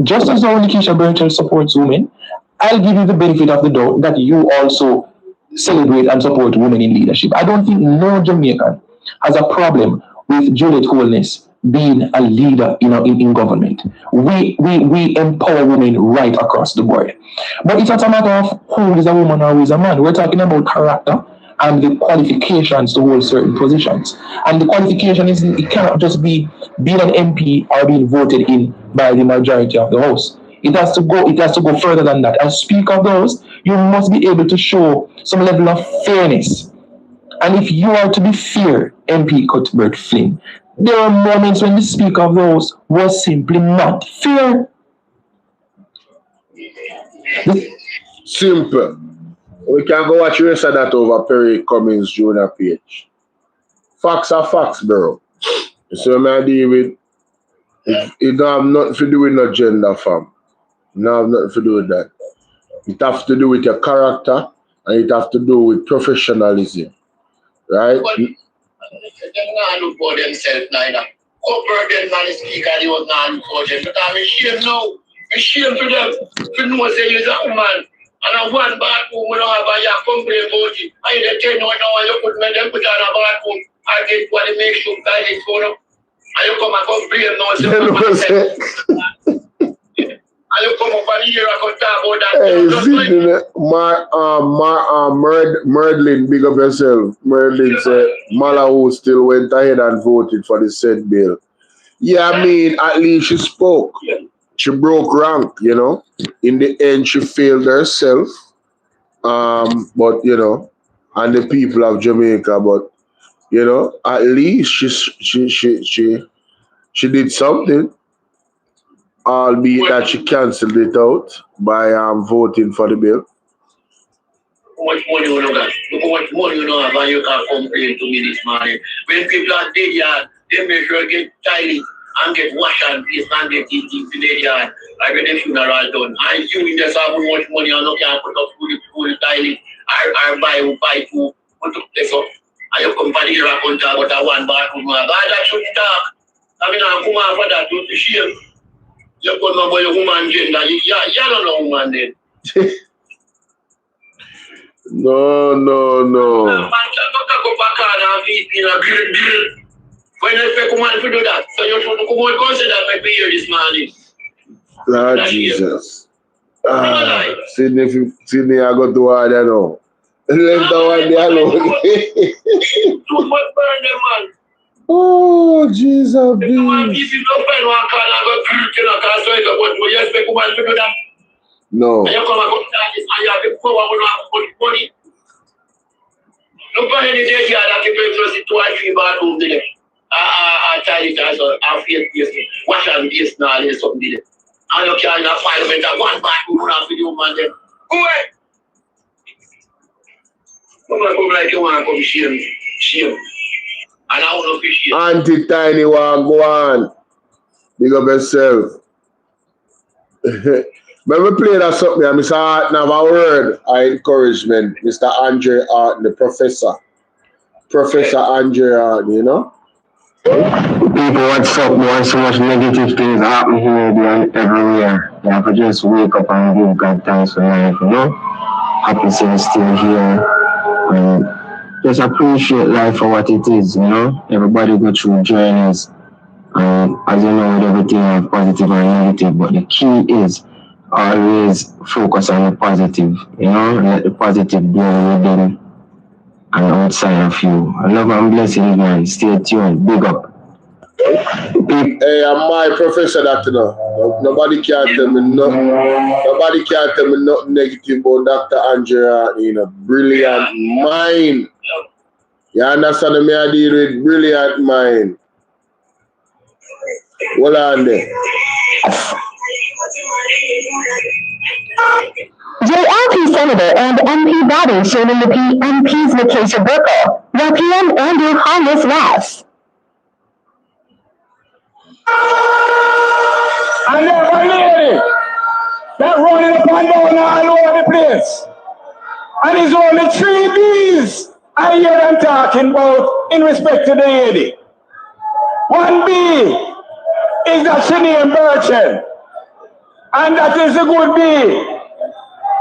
Just as how Nikisha Burchell supports women, I'll give you the benefit of the doubt that you also celebrate and support women in leadership. I don't think no Jamaican has a problem with Juliet Holness being a leader, in government. We empower women right across the board. But it's not a matter of who is a woman or who is a man. We're talking about character and the qualifications to hold certain positions. And the qualification is it cannot just be being an MP or being voted in by the majority of the House. It has to go further than that. As Speaker of the House, you must be able to show some level of fairness. And if you are to be fair, MP Cuthbert Flynn, there are moments when the Speaker of the House was simply not fair. Simple. We can go watch the rest of that over Perry Cummings Jr. page. Facts are facts, bro. So I deal with it don't have nothing to do with no gender, fam. It don't have nothing to do with that. It has to do with your character and it has to do with professionalism. Right? But they don't look for themselves neither. Cuthbert them man is speaker, they was not look for them. But I'm ashamed now. Ashamed for them. To know say you're a woman. And I one bathroom, we don't have a complaint about it. I either tell no now you put them put on a bathroom. I get what they make sure guys is for them. And you come and complain now. And you come up and here and come talk about that. Hey, Merdlin, big up yourself. Merdlin said Malawi still went ahead and voted for the said bill. Yeah, I mean, at least she spoke. She broke rank, you know. In the end, she failed herself. But you know, and the people of Jamaica, but you know, at least she did something. Albeit that she cancelled it out by voting for the bill. How much money you know that? How much money you know have and you can complain to me this morning. When people are dead yard, they make sure get tidy and get wash and place and get it in the dead yard. I get the funeral done. And you in this have much money and you can put up food tidy or buy food, put up place up. And you come for the year and talk about a one bathroom. That should talk. I mean, I'm coming for that to shame. You put my boy a woman gender. You don't know woman then. No. Man, when you expect a woman to do that, so you should come and consider maybe here this morning. Lord Jesus. Sydney, I got to order now. Let the one there alone. Too much burn them, man. Oh, Jesus. If you want to keep no pen, one call and go to the car, so you expect a woman to do that. No. And you come and go to this and you have the power to have money. Look at any day here that you close it 2 or 3 bathrooms there. I tell you guys, I feel this. Wash and this now, there's something there. And you can't find one bathroom around for the woman there. Go away. Come like you want to come shame. And I want to appreciate. Auntie Tiny one, go on. Big up yourself. When we play that something, Mr. Hart have a word of encouragement. Mr. Andre Hart, the professor. Professor Andre Hart, you know? People, what's up, boy? So much negative things happen here, there, and everywhere. You have to just wake up and give God thanks for life, you know? Happy to still here. And just appreciate life for what it is, you know? Everybody go through journeys. As you know, with everything have positive and negative, but the key is always focus on the positive, you know? Let the positive blow within and outside of you. I love and blessings, man. Stay tuned. Big up. Hey, I'm my professor that, you know. Nobody can tell me nothing. Nobody can tell me nothing negative about Dr. Andrea, you know, brilliant mind. You understand me? I deal with brilliant mind. Hold on there. JLP Senator and MP body shown in the MP's Nikesha Burkle, while PM Andrew Harness laughs. And there's a lady that running up and down all over the place. And it's only 3 B's I hear them talking about in respect to the lady. 1 B is that she named Burchell. And that is a good B.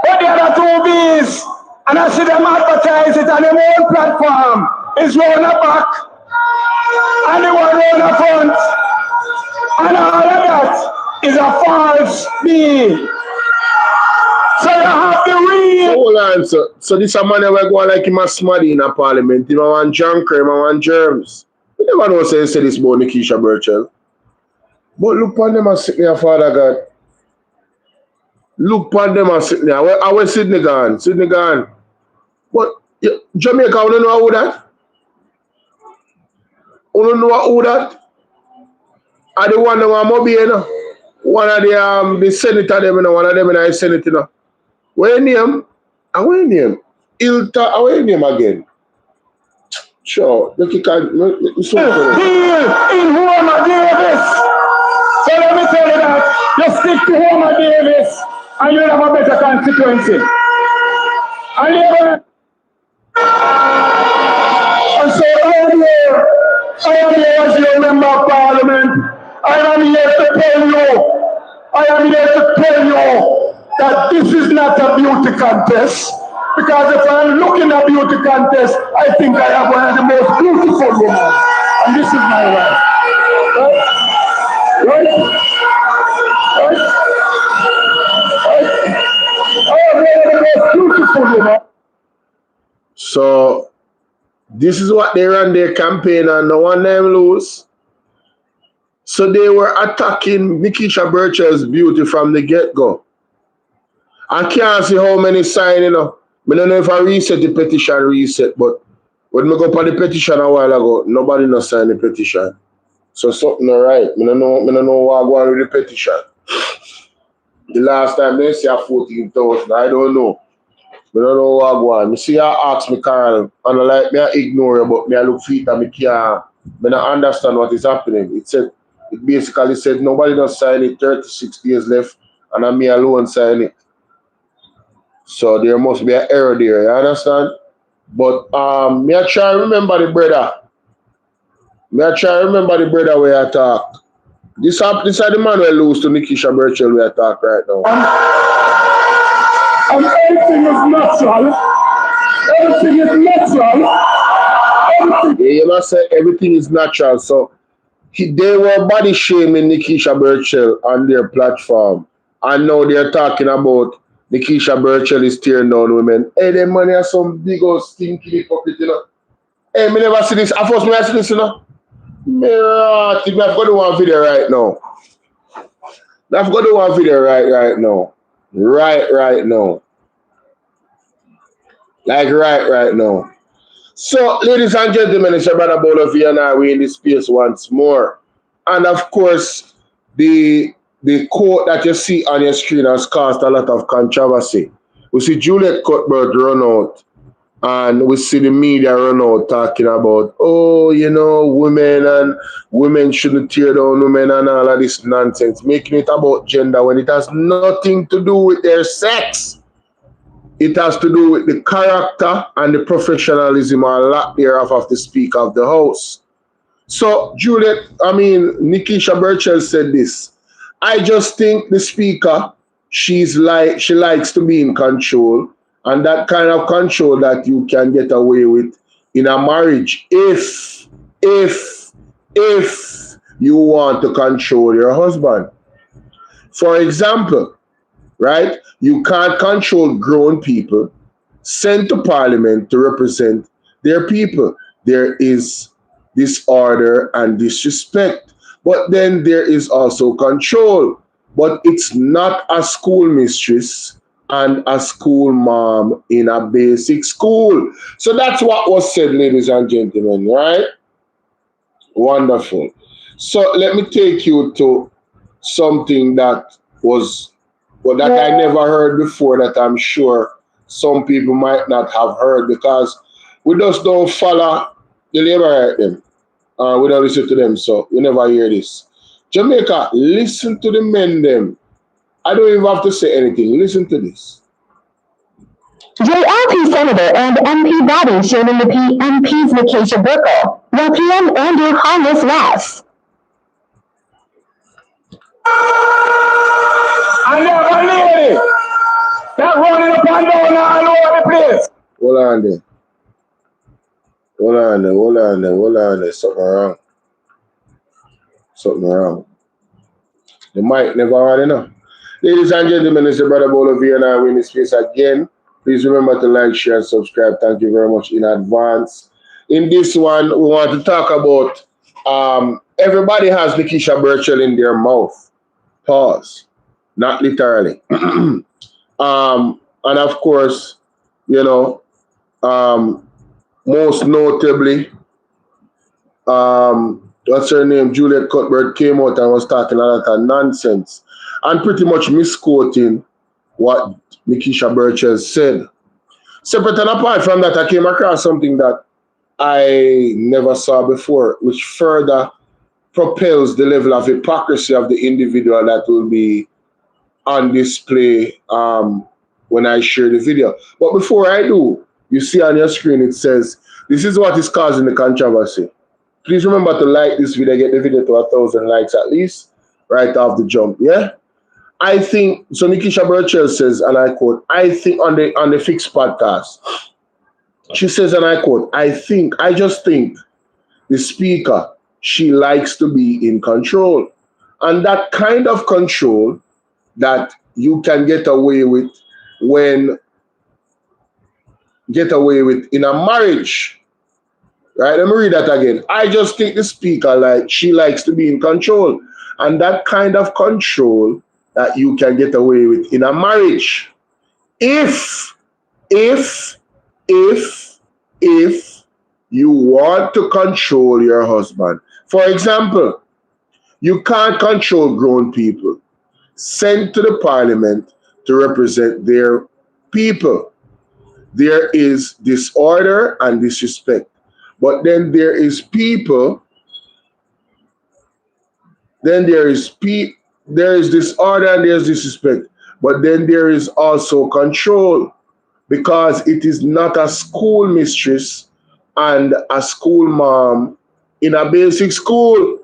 But the other 2 B's, and I see them advertise it on their own platform, is round the back, and the one round the front, and all of that is a false B. So you have to read on. So this a man ever go like him a smarty in a parliament. Him a want junk, him a want germs. We never know say this about Nikisha Burchell. But look upon them and sit there, Father God. Look upon them and sit there. I was Sydney gone. Sydney gone. But Jamaica, you don't know who that? You don't know who that? Are the one that want Moby, you know? One of the senator them, you know, one of them in the Senate, you know. What your name? What your name? Ilta, what your name again? Sure. Look, you can. In Homer Davis. So let me tell you that. You stick to Homer Davis and you'll have a better constituency. And so I am here as your member of parliament. I am here to tell you that this is not a beauty contest. Because if I'm looking at beauty contest, I think I have one of the most beautiful women. And this is my wife. Right? I have one of the most beautiful women. So this is what they ran their campaign on. No one them lose. So they were attacking Nikisha Burchell's beauty from the get-go. I can't see how many sign, you know. I don't know if I reset the petition, but when I go up on the petition a while ago, nobody no sign the petition. So something all right. I don't know what I go on with the petition. The last time they say 14,000, I don't know. I don't know what I go on. I see I ask me, Carl, and I like me I ignore it, but me I look feet and me can't. I don't understand what is happening. It basically said nobody don't sign it, 36 days left, and I'm me alone sign it. So there must be an error there, you understand? But me I try to remember the brother. Where I talk. This is the man who lose to Nikisha Burchell where I talk right now. And everything is natural. Everything is natural. Yeah, you must say everything is natural. So they were body shaming Nikisha Burchell on their platform. And now they're talking about Nikisha Burchell is tearing down women. Hey, them money are some big old stinky hypocrite, you know. Hey, me never see this. I first me I see this, you know. I've got to do one video right now. Right now. Like right now. So, ladies and gentlemen, it's your brother Bolo and I, we're in this space once more. And of course, the quote that you see on your screen has caused a lot of controversy. We see Juliet Cuthbert run out, and we see the media run out talking about, women shouldn't tear down women and all of this nonsense, making it about gender when it has nothing to do with their sex. It has to do with the character and the professionalism or lack thereof of the Speaker of the House. So, Nikisha Burchell said this. I just think the Speaker, she likes to be in control, and that kind of control that you can get away with in a marriage if you want to control your husband. For example, right? You can't control grown people sent to Parliament to represent their people. There is disorder and disrespect. But then there is also control. But it's not a school mistress and a school mom in a basic school. So that's what was said, ladies and gentlemen, right? Wonderful. So let me take you to something that I never heard before, that I'm sure some people might not have heard, because we just don't follow the labor them. We don't listen to them, so we never hear this. Jamaica, listen to the men them. I don't even have to say anything. Listen to this. JLP Senator and MP body shown in the MP's Nikisha Burchell, while PM Andrew harmless laughs. And there's a lady that running up and down all over the place. Hold on there. Something wrong. The mic never on enough. Ladies and gentlemen, it's your brother Bolo and I, we're in this space again. Please remember to like, share, and subscribe. Thank you very much in advance. In this one, we want to talk about everybody has Nikisha Burchell in their mouth. Pause. Not literally. And of course, you know, most notably, what's her name? Juliet Cuthbert came out and was talking a lot of nonsense and pretty much misquoting what Nikisha Burchell said. Separate and apart from that, I came across something that I never saw before, which further propels the level of hypocrisy of the individual that will be on display when I share the video. But before I do, you see on your screen it says, this is what is causing the controversy. Please remember to like this video, get the video to 1,000 likes at least, right off the jump, yeah? I think, so Nikisha Burchell says, and I quote, I think on the Fixed podcast, she says, and I quote, I just think the speaker, she likes to be in control. And that kind of control that you can get away with in a marriage. Right? Let me read that again. I just think the speaker, she likes to be in control. And that kind of control that you can get away with in a marriage. If you want to control your husband. For example, you can't control grown people sent to the parliament to represent their people. There is disorder and disrespect. But then there is people, then there is disorder and there's disrespect. But then there is also control, because it is not a school mistress and a school mom in a basic school.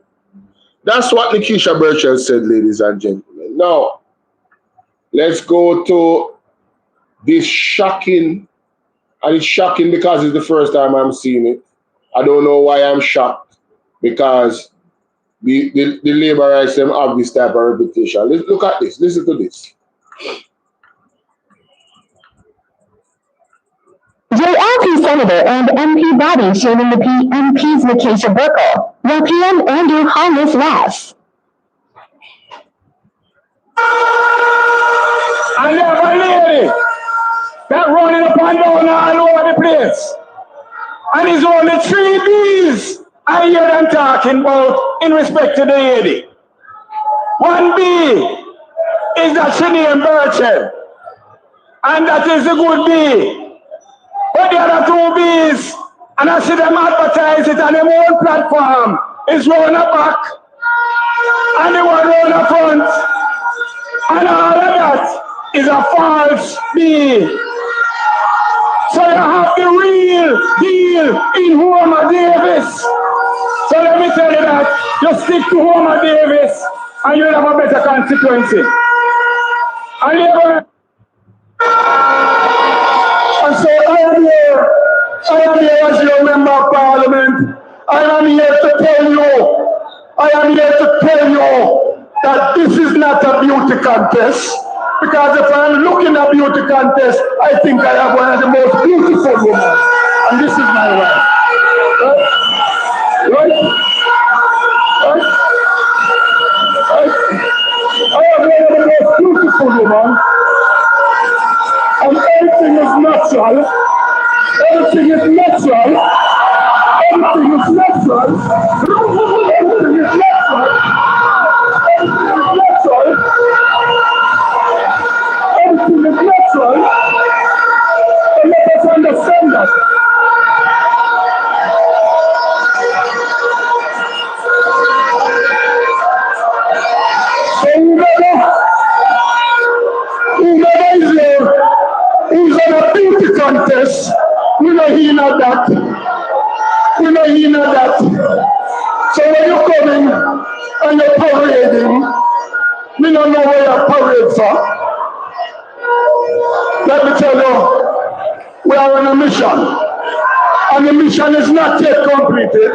That's what Nikisha Burchell said, ladies and gentlemen. Now, let's go to this shocking, and it's shocking because it's the first time I'm seeing it. I don't know why I'm shocked, because the labor rights them have this type of reputation. Look at this. Listen to this. JLP Senator and MP body shaming the MP's Nikisha Burchell, while PM Andrew Harness laughs. I have a lady that running up and down all over the place. And it's only 3 B's I hear them talking about in respect to the lady. 1 B is that she named Burchell. And that is the good B. But the other 2 B's, and I see them advertise it on their own platform, is round the back, and the one round the front, and all of that is a false B. So you have the real deal in Homer Davis. So let me tell you that, you stick to Homer Davis, and you'll have a better consequence. And so I am here as your member of parliament. I am here to tell you that this is not a beauty contest. Because if I'm looking at beauty contest, I think I have one of the most beautiful women. And this is my wife. Right? I have one of the most beautiful women. And everything is natural. Everything is natural. Everything is natural. Everything is natural. Everything is natural. Everything is natural. And let us understand that. So whoever is there, who's on a beauty contest, we know he not that. So when you're coming and you're parading, we don't know where you're parade for. Let me tell you, we are on a mission. And the mission is not yet completed.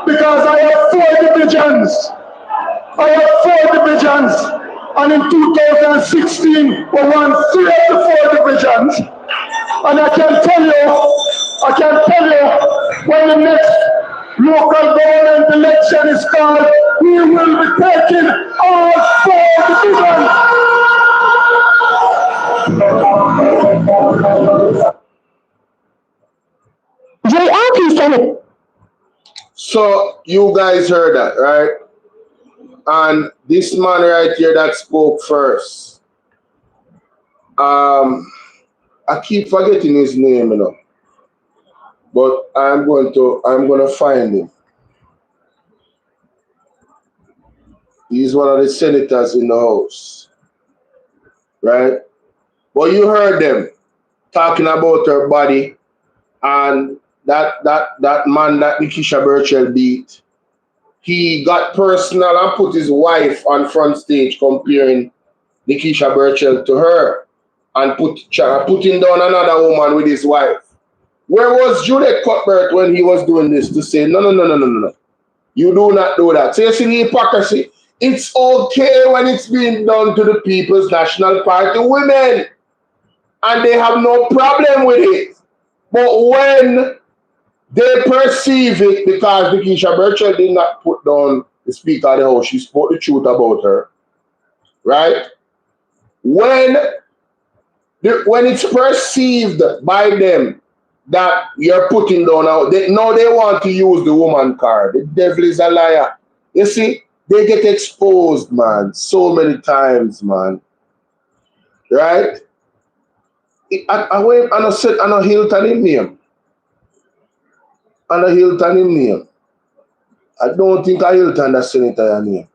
Because I have 4 divisions. And in 2016, we won 3 of the 4 divisions. And I can tell you, when the next local government election is called, we will be taking all 4 divisions. JLP Senate. So you guys heard that, right? And this man right here that spoke first, I keep forgetting his name, you know, but I'm gonna find him. He's one of the senators in the House, right? But you heard them talking about her body and that man that Nikisha Burchell beat. He got personal and put his wife on front stage comparing Nikisha Burchell to her and putting down another woman with his wife. Where was Juliet Cuthbert when he was doing this to say, no. You do not do that. So you see the hypocrisy? It's okay when it's being done to the People's National Party women. And they have no problem with it. But when they perceive it, because Nikisha Burchell did not put down the Speaker of the House, she spoke the truth about her, right? When it's perceived by them that you're putting down out, they want to use the woman card. The devil is a liar. You see, they get exposed, man, so many times, man. Right? I said, I know Hilton in name. And a Hilton in name. I don't think a Hilton that senator in name.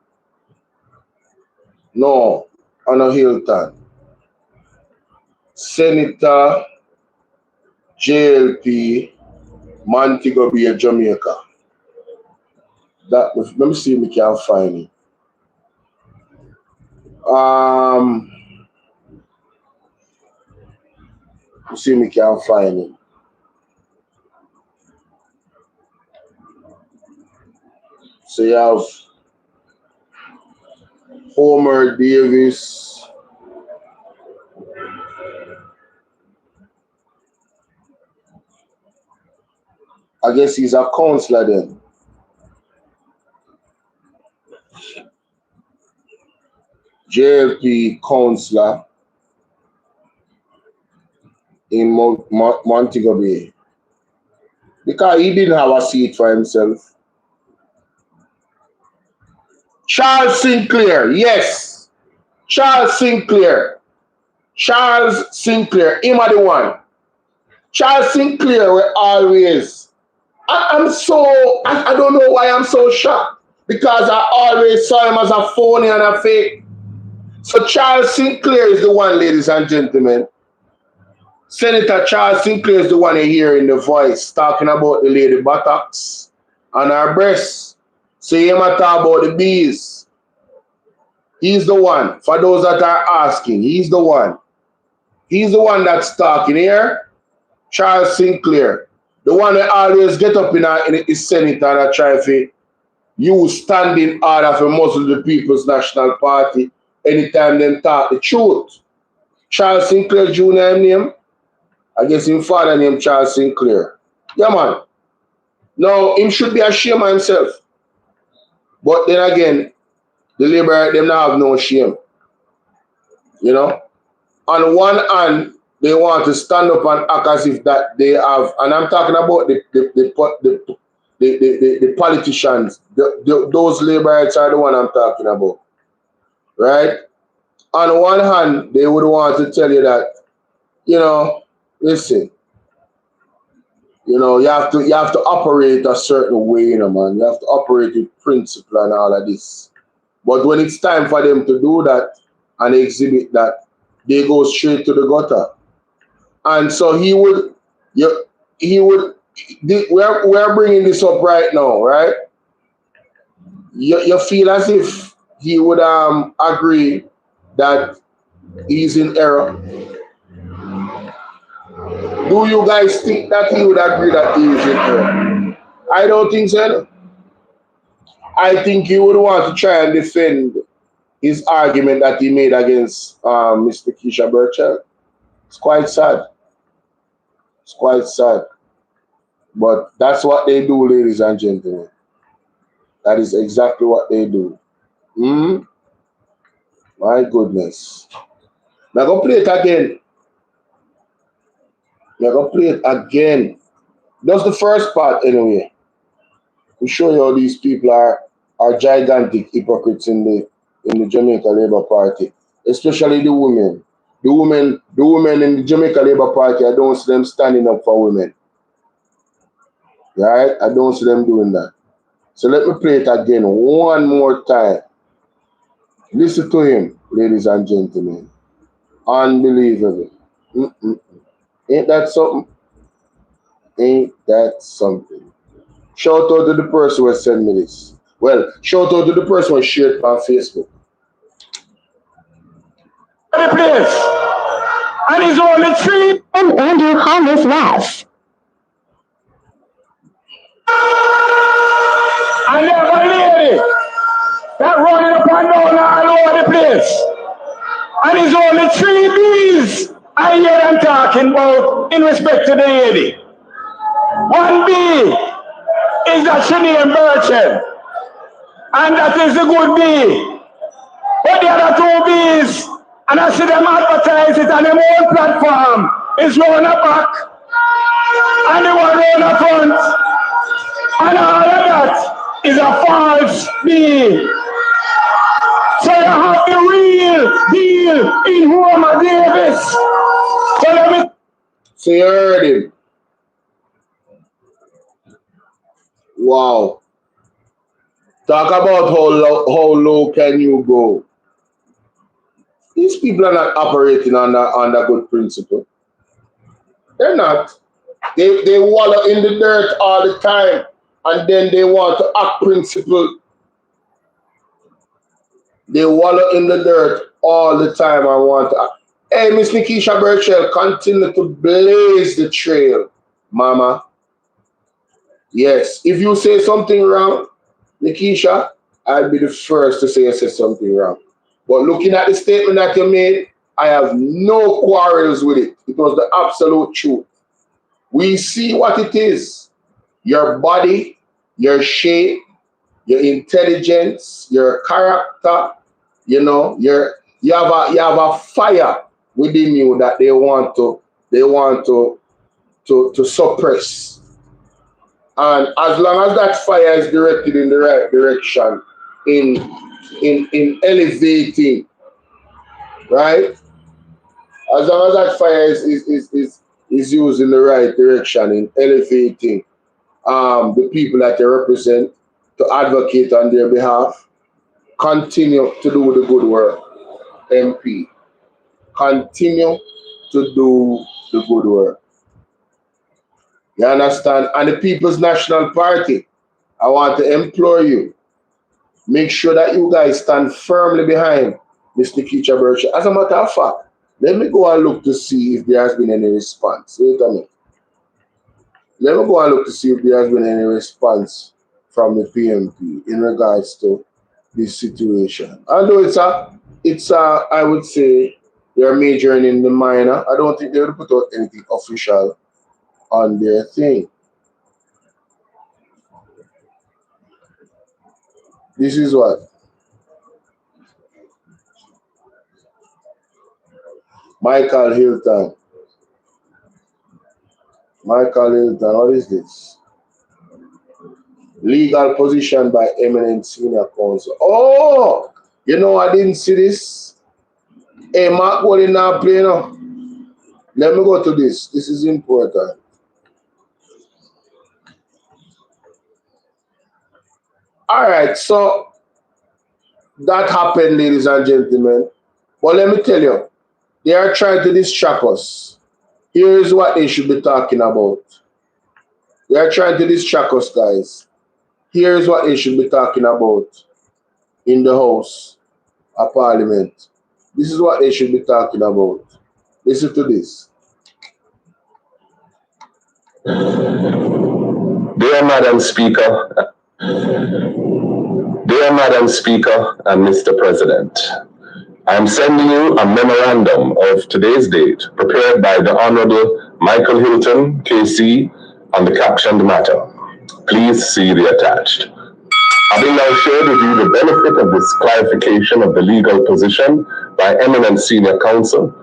No, on a Hilton. Senator JLP Montego Bay, Jamaica. That, let me see if we can find it. Let's see if we can find it. So you have Homer Davis. I guess he's a counselor then. JLP counselor in Montego Bay. Because he didn't have a seat for himself. Charles Sinclair, yes. Charles Sinclair. Charles Sinclair, him are the one. Charles Sinclair were always, I don't know why I'm so shocked. Because I always saw him as a phony and a fake. So Charles Sinclair is the one, ladies and gentlemen. Senator Charles Sinclair is the one you hear in the voice talking about the lady buttocks and her breasts. So you might talk about the bees. He's the one. For those that are asking, he's the one. He's the one that's talking here. Charles Sinclair. The one that always get up in his Senate and try to use standing order for muzzle the People's National Party anytime them talk the truth. Charles Sinclair Jr. name. I guess his father named Charles Sinclair. Yeah, man. Now, him should be ashamed of himself. But then again, the Liberal, them not have no shame. You know? On one hand, they want to stand up and act as if that they have, and I'm talking about the politicians. Those Liberals are the one I'm talking about. Right? On one hand, they would want to tell you that, you know, listen, you know, you have to operate a certain way, you know, man. You have to operate with principle and all of this. But when it's time for them to do that and exhibit that, they go straight to the gutter. And so we're bringing this up right now, right? You feel as if he would agree that he's in error. Do you guys think that he would agree that he is in error? I don't think so. I think he would want to try and defend his argument that he made against Mr. Keisha Burchell. It's quite sad. It's quite sad. But that's what they do, ladies and gentlemen. That is exactly what they do. My goodness. Now go play it again. That's the first part anyway. To show you how these people are gigantic hypocrites in the Jamaica Labour Party. Especially the women. The women in the Jamaica Labour Party, I don't see them standing up for women. Right? I don't see them doing that. So let me play it again one more time. Listen to him, ladies and gentlemen. Unbelievable. Ain't that something? Ain't that something? Shout out to the person who sent me this. Well, shout out to the person who shared it on Facebook. The place. And he's only 3 and Andrew Hollis left. And there's a lady that running up and down all over the place. And it's only 3 B's I hear them talking about in respect to the lady. 1 B is that she named Burchell. And that is the good B. But the other 2 B's, and I see them advertise it on their own platform, is round the back and the one round the front. And all of that is a false B. So you have the real deal in Homer Davis. So let me. So you heard him. Wow. Talk about how low can you go. These people are not operating under good principle. They're not. They wallow in the dirt all the time, and then they want to act principle. They wallow in the dirt all the time and want to act. Hey, Miss Nikisha Burchell, continue to blaze the trail, mama. Yes, if you say something wrong, Nikisha, I'll be the first to say you said something wrong. But looking at the statement that you made, I have no quarrels with it. It was the absolute truth. We see what it is. Your body, your shape, your intelligence, your character, you know, you have a fire within you that they want to suppress. And as long as that fire is directed in the right direction, in elevating, right? As long as that fire is used in the right direction, in elevating the people that they represent, to advocate on their behalf, continue to do the good work, MP. Continue to do the good work. You understand? And the People's National Party, I want to implore you, make sure that you guys stand firmly behind Ms. Nikisha Burchell. As a matter of fact, let me go and look to see if there has been any response. Wait a minute. Let me go and look to see if there has been any response from the PMP in regards to this situation. Although it's a I would say they're majoring in the minor. I don't think they would put out anything official on their thing. This is what? Michael Hilton. What is this? Legal position by eminent senior counsel. Oh, you know, I didn't see this. Hey, Mark, what in now play now? Let me go to this. This is important. All right, so that happened, ladies and gentlemen. But let me tell you, they are trying to distract us. Here is what they should be talking about. They are trying to distract us, guys. Here is what they should be talking about in the House of Parliament. This is what they should be talking about. Listen to this. Dear Madam Speaker, and Mr. President, I am sending you a memorandum of today's date prepared by the Honorable Michael Hilton, KC, on the captioned matter. Please see the attached. Having now shared with you the benefit of this clarification of the legal position by eminent senior counsel,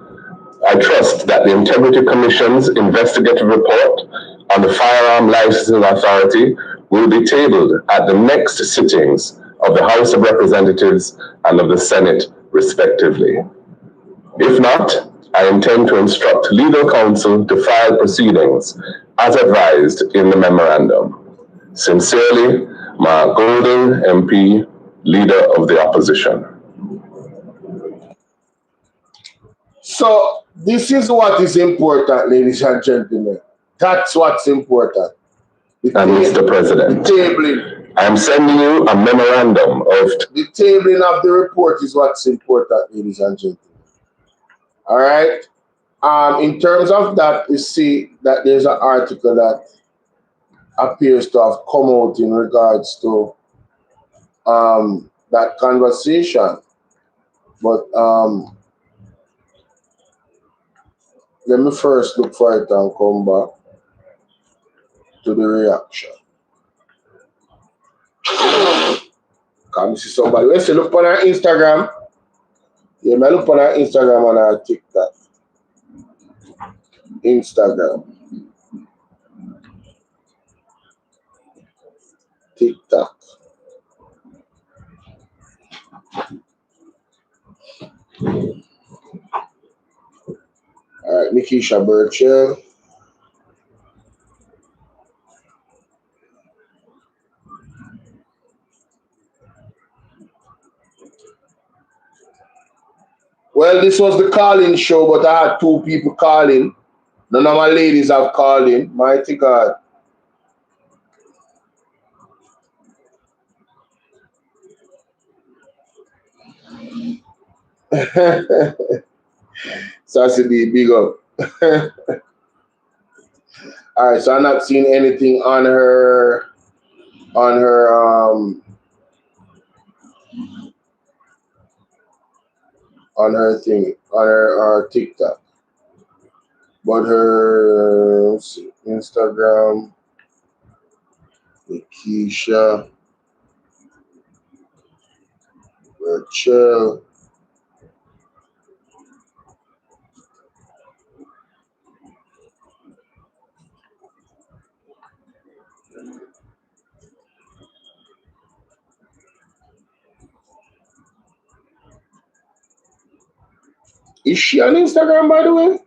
I trust that the Integrity Commission's investigative report on the Firearm Licensing Authority will be tabled at the next sittings of the House of Representatives and of the Senate, respectively. If not, I intend to instruct legal counsel to file proceedings as advised in the memorandum. Sincerely, Mark Golden, MP, Leader of the Opposition. So this is what is important, ladies and gentlemen. That's what's important. And Mr. President, the tabling. I am sending you a memorandum of... The tabling of the report is what's important, ladies and gentlemen. All right? In terms of that, you see that there's an article that appears to have come out in regards to that conversation. But let me first look for it and come back to the reaction. Come see somebody. Let's see, look on our Instagram. Yeah, I look on our Instagram and our TikTok. Instagram. TikTok. All right, Nikisha Burchell. Well, this was the call-in show, but I had 2 people calling. None of my ladies have called in. Mighty God. Sassy B, big up. All right, so I'm not seeing anything on her thing, on her TikTok. But her, let's see, Instagram, Nikisha, Rachel. Is she on Instagram, by the way?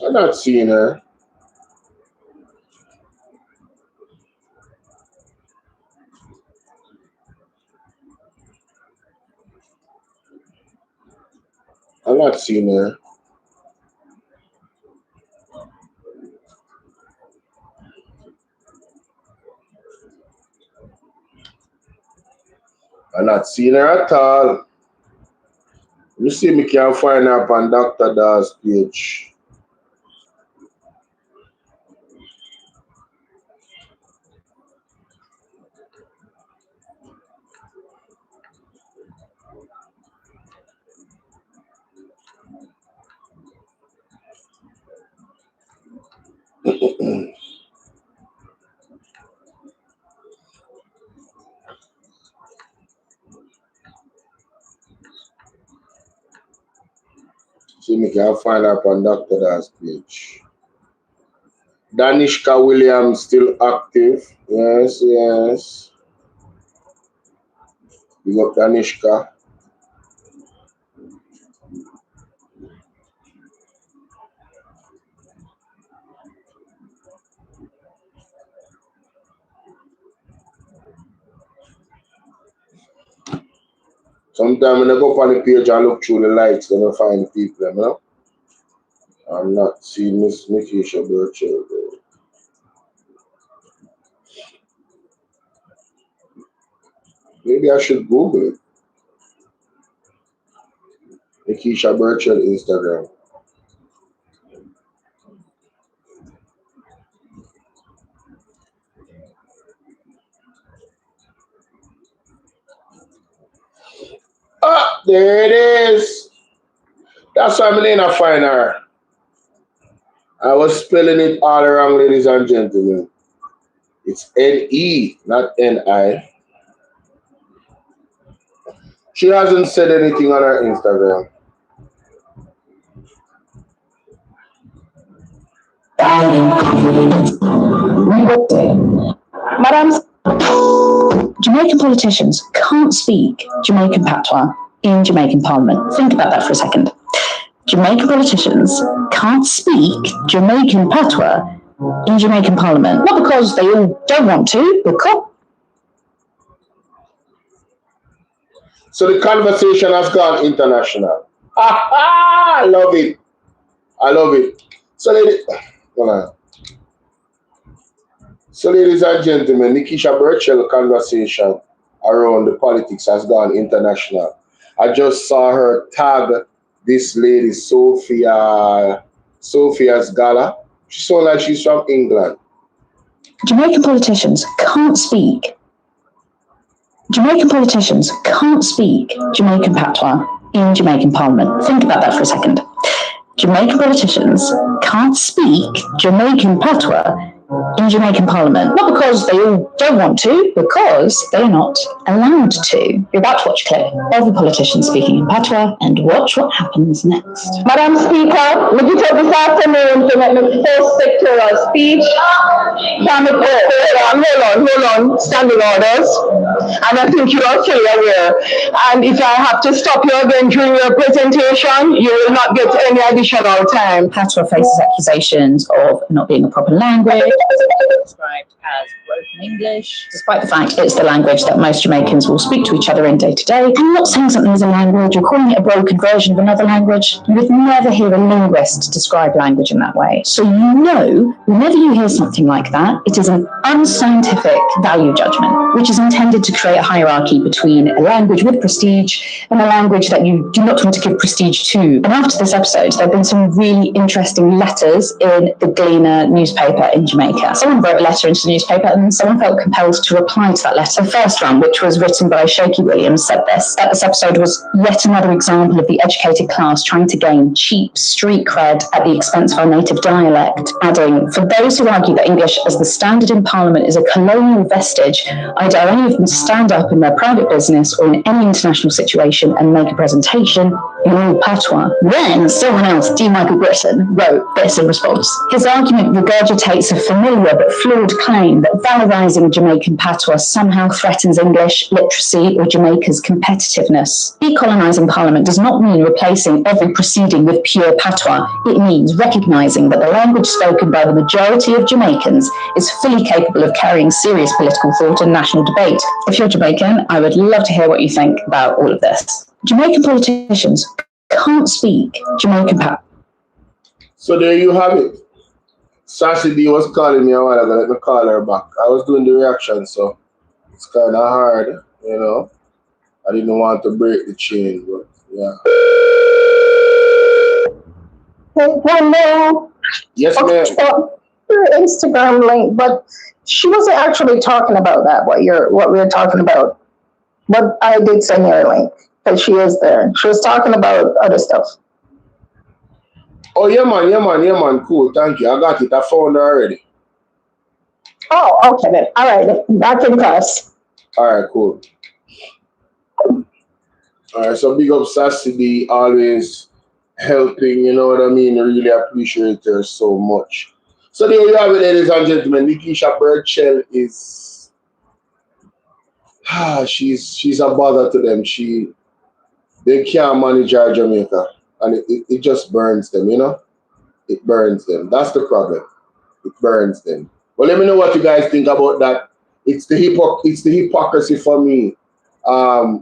I'm not seeing her. I'm not seeing her. I'm not seeing her at all. You see, me can't find her on Dr. Dawes' page. See, me can't find her on Dr. Dawes' page. Danishka Williams still active. Yes, yes. Big up Danishka. Sometimes when I go up on the page and look through the lights, then I find people, you know? I'm not seeing Miss Nikisha Burchell. Maybe I should Google it. Nikisha Burchell Instagram. Ah, there it is. That's why I'm going to find her. I was spelling it all wrong, ladies and gentlemen. It's N-E, not N-I. She hasn't said anything on her Instagram. Madam, Jamaican politicians can't speak Jamaican patois in Jamaican Parliament. Think about that for a second. Jamaican politicians can't speak Jamaican patois in Jamaican Parliament. Not because they all don't want to, because... So the conversation has gone international. I love it. I love it. So, ladies and gentlemen, Nikisha Burchell conversation around the politics has gone international. I just saw her tag this lady, Sophia's Gala. She sounds like she's from England. Jamaican politicians can't speak Jamaican patois in Jamaican Parliament. Think about that for a second. Jamaican politicians can't speak Jamaican patois in Jamaican Parliament. Not because they all don't want to, because they're not allowed to. You're about to watch a clip of a politician speaking in patois and watch what happens next. Madam Speaker, would you take this afternoon to make the first sectoral speech? Hold on, standing orders. And I think you are fully aware. And if I have to stop you again during your presentation, you will not get any additional time. Patois faces accusations of not being a proper language, described as broken English, despite the fact it's the language that most Jamaicans will speak to each other in day to day. I'm not saying something is a language or calling it a broken version of another language. You would never hear a linguist describe language in that way. So you know, whenever you hear something like that, it is an unscientific value judgment, which is intended to create a hierarchy between a language with prestige and a language that you do not want to give prestige to. And after this episode, there have been some really interesting letters in the Gleaner newspaper in Jamaica. Someone wrote a letter into the newspaper and someone felt compelled to reply to that letter. The first one, which was written by Shaky Williams, said this, that this episode was yet another example of the educated class trying to gain cheap street cred at the expense of our native dialect, adding, for those who argue that English as the standard in Parliament is a colonial vestige, I dare any of them to stand up in their private business or in any international situation and make a presentation in all patois. Then someone else, D. Michael Britton, wrote this in response. His argument regurgitates a familiar but flawed claim that valorizing Jamaican patois somehow threatens English literacy or Jamaica's competitiveness. Decolonizing Parliament does not mean replacing every proceeding with pure patois. It means recognizing that the language spoken by the majority of Jamaicans is fully capable of carrying serious political thought and national debate. If you're Jamaican, I would love to hear what you think about all of this. Jamaican politicians can't speak Jamaican patois. So there you have it. Sassy D was calling me a while ago. Let me call her back. I was doing the reaction, so it's kind of hard, you know. I didn't want to break the chain, but yeah. Hello. Yes, ma'am. Your Instagram link, but she wasn't actually talking about that. What we were talking about. But I did send her a link because she is there. She was talking about other stuff. Oh, yeah, man. Cool, thank you. I got it. I found her already. Oh, okay then. All right, back in class. All right, cool. All right, so big up Sassy D, always helping, you know what I mean? I really appreciate her so much. So there you have it, ladies and gentlemen. Nikisha Burchell is, she's a bother to them. They can't manage our Jamaica. And it just burns them, you know? It burns them. That's the problem. It burns them. Well, let me know what you guys think about that. It's the hypocrisy for me.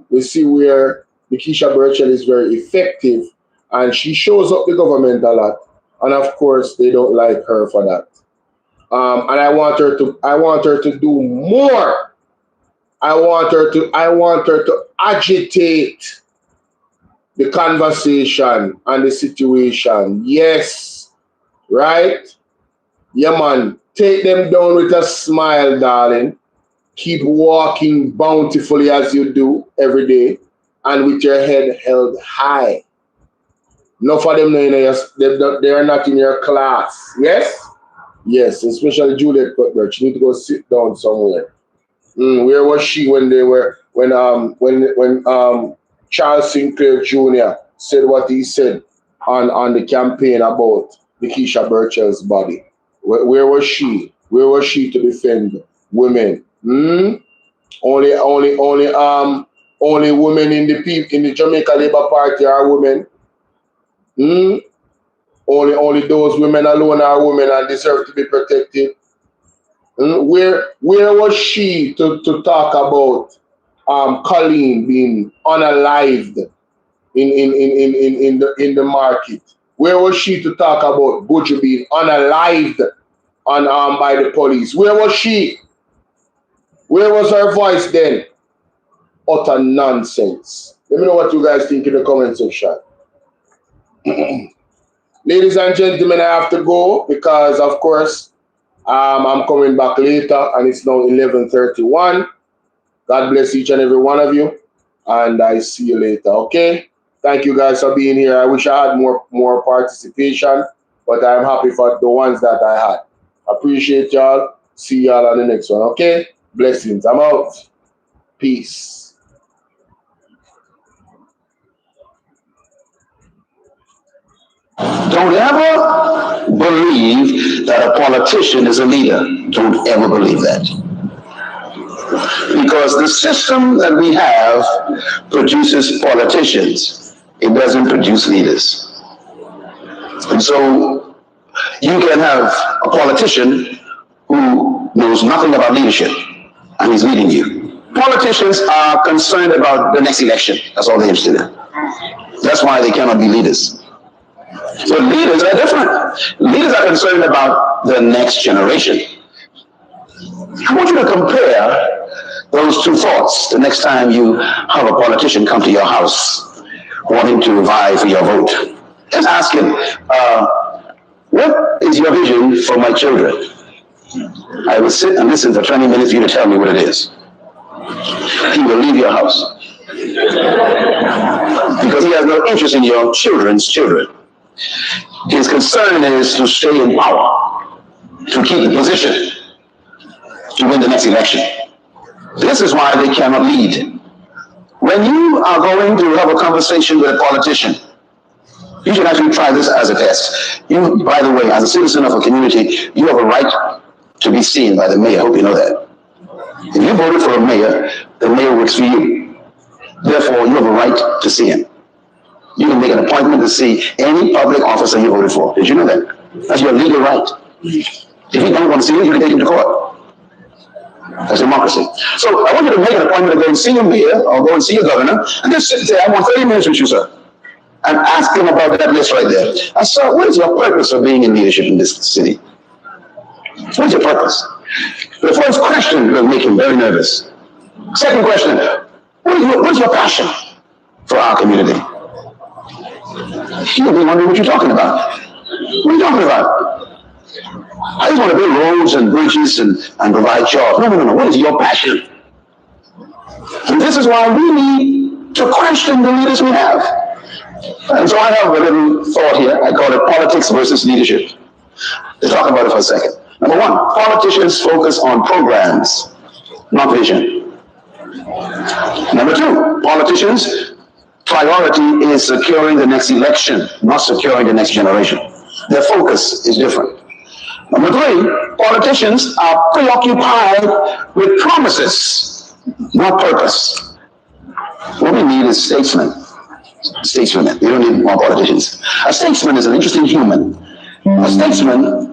We see where Nikisha Burchell is very effective and she shows up the government a lot. And of course, they don't like her for that. And I want her to do more. I want her to agitate the conversation and the situation. Yes. Right? Yeah, man. Take them down with a smile, darling. Keep walking bountifully as you do every day and with your head held high. Enough of them, they are not in your class. Yes? Yes, especially Juliet Cuthbert. She need to go sit down somewhere. Where was she when Charles Sinclair Jr. said what he said on the campaign about Nikisha Burchell's body? Where was she? Where was she to defend women? Only women in the Jamaica Labour Party are women. Only those women alone are women and deserve to be protected. Where was she to talk about Colleen being unalived in the market? Where was she to talk about Butcher being unalived by the police? Where was she? Where was her voice then? Utter nonsense. Let me know what you guys think in the comment section. Ladies and gentlemen, I have to go because, of course, I'm coming back later and it's now 11:31. God bless each and every one of you. And I see you later, okay? Thank you guys for being here. I wish I had more participation, but I'm happy for the ones that I had. Appreciate y'all. See y'all on the next one, okay? Blessings. I'm out. Peace. Don't ever believe that a politician is a leader. Don't ever believe that. Because the system that we have produces politicians. It doesn't produce leaders. And so you can have a politician who knows nothing about leadership and he's leading you. Politicians are concerned about the next election. That's all they're interested in. That's why they cannot be leaders. So leaders are different. Leaders are concerned about the next generation. I want you to compare those two thoughts the next time you have a politician come to your house wanting to vie for your vote. Just ask him, what is your vision for my children? I will sit and listen for 20 minutes for you to tell me what it is. He will leave your house. Because he has no interest in your children's children. His concern is to stay in power, to keep the position, to win the next election. This is why they cannot lead. When you are going to have a conversation with a politician, you should actually try this as a test. You, by the way, as a citizen of a community, you have a right to be seen by the mayor. I hope you know that. If you voted for a mayor, the mayor works for you. Therefore, you have a right to see him. You can make an appointment to see any public officer you voted for. Did you know that? That's your legal right. If you don't want to see him, you can take him to court. That's democracy. So I want you to make an appointment to go and see your mayor or go and see your governor and just sit and say, I want 30 minutes with you, sir. And ask him about that list right there. And sir, what is your purpose of being in leadership in this city? What is your purpose? The first question will make him very nervous. Second question, what is your passion for our community? He'll be wondering what you're talking about. What are you talking about? I just want to build roads and bridges and provide jobs. No. What is your passion? And this is why we need to question the leaders we have. And so I have a little thought here. I call it politics versus leadership. Let's talk about it for a second. Number one, politicians focus on programs, not vision. Number two, politicians' priority is securing the next election, not securing the next generation. Their focus is different. Number three, politicians are preoccupied with promises, not purpose. What we need is statesmen. Statesmen. We don't need more politicians. A statesman is an interesting human. A statesman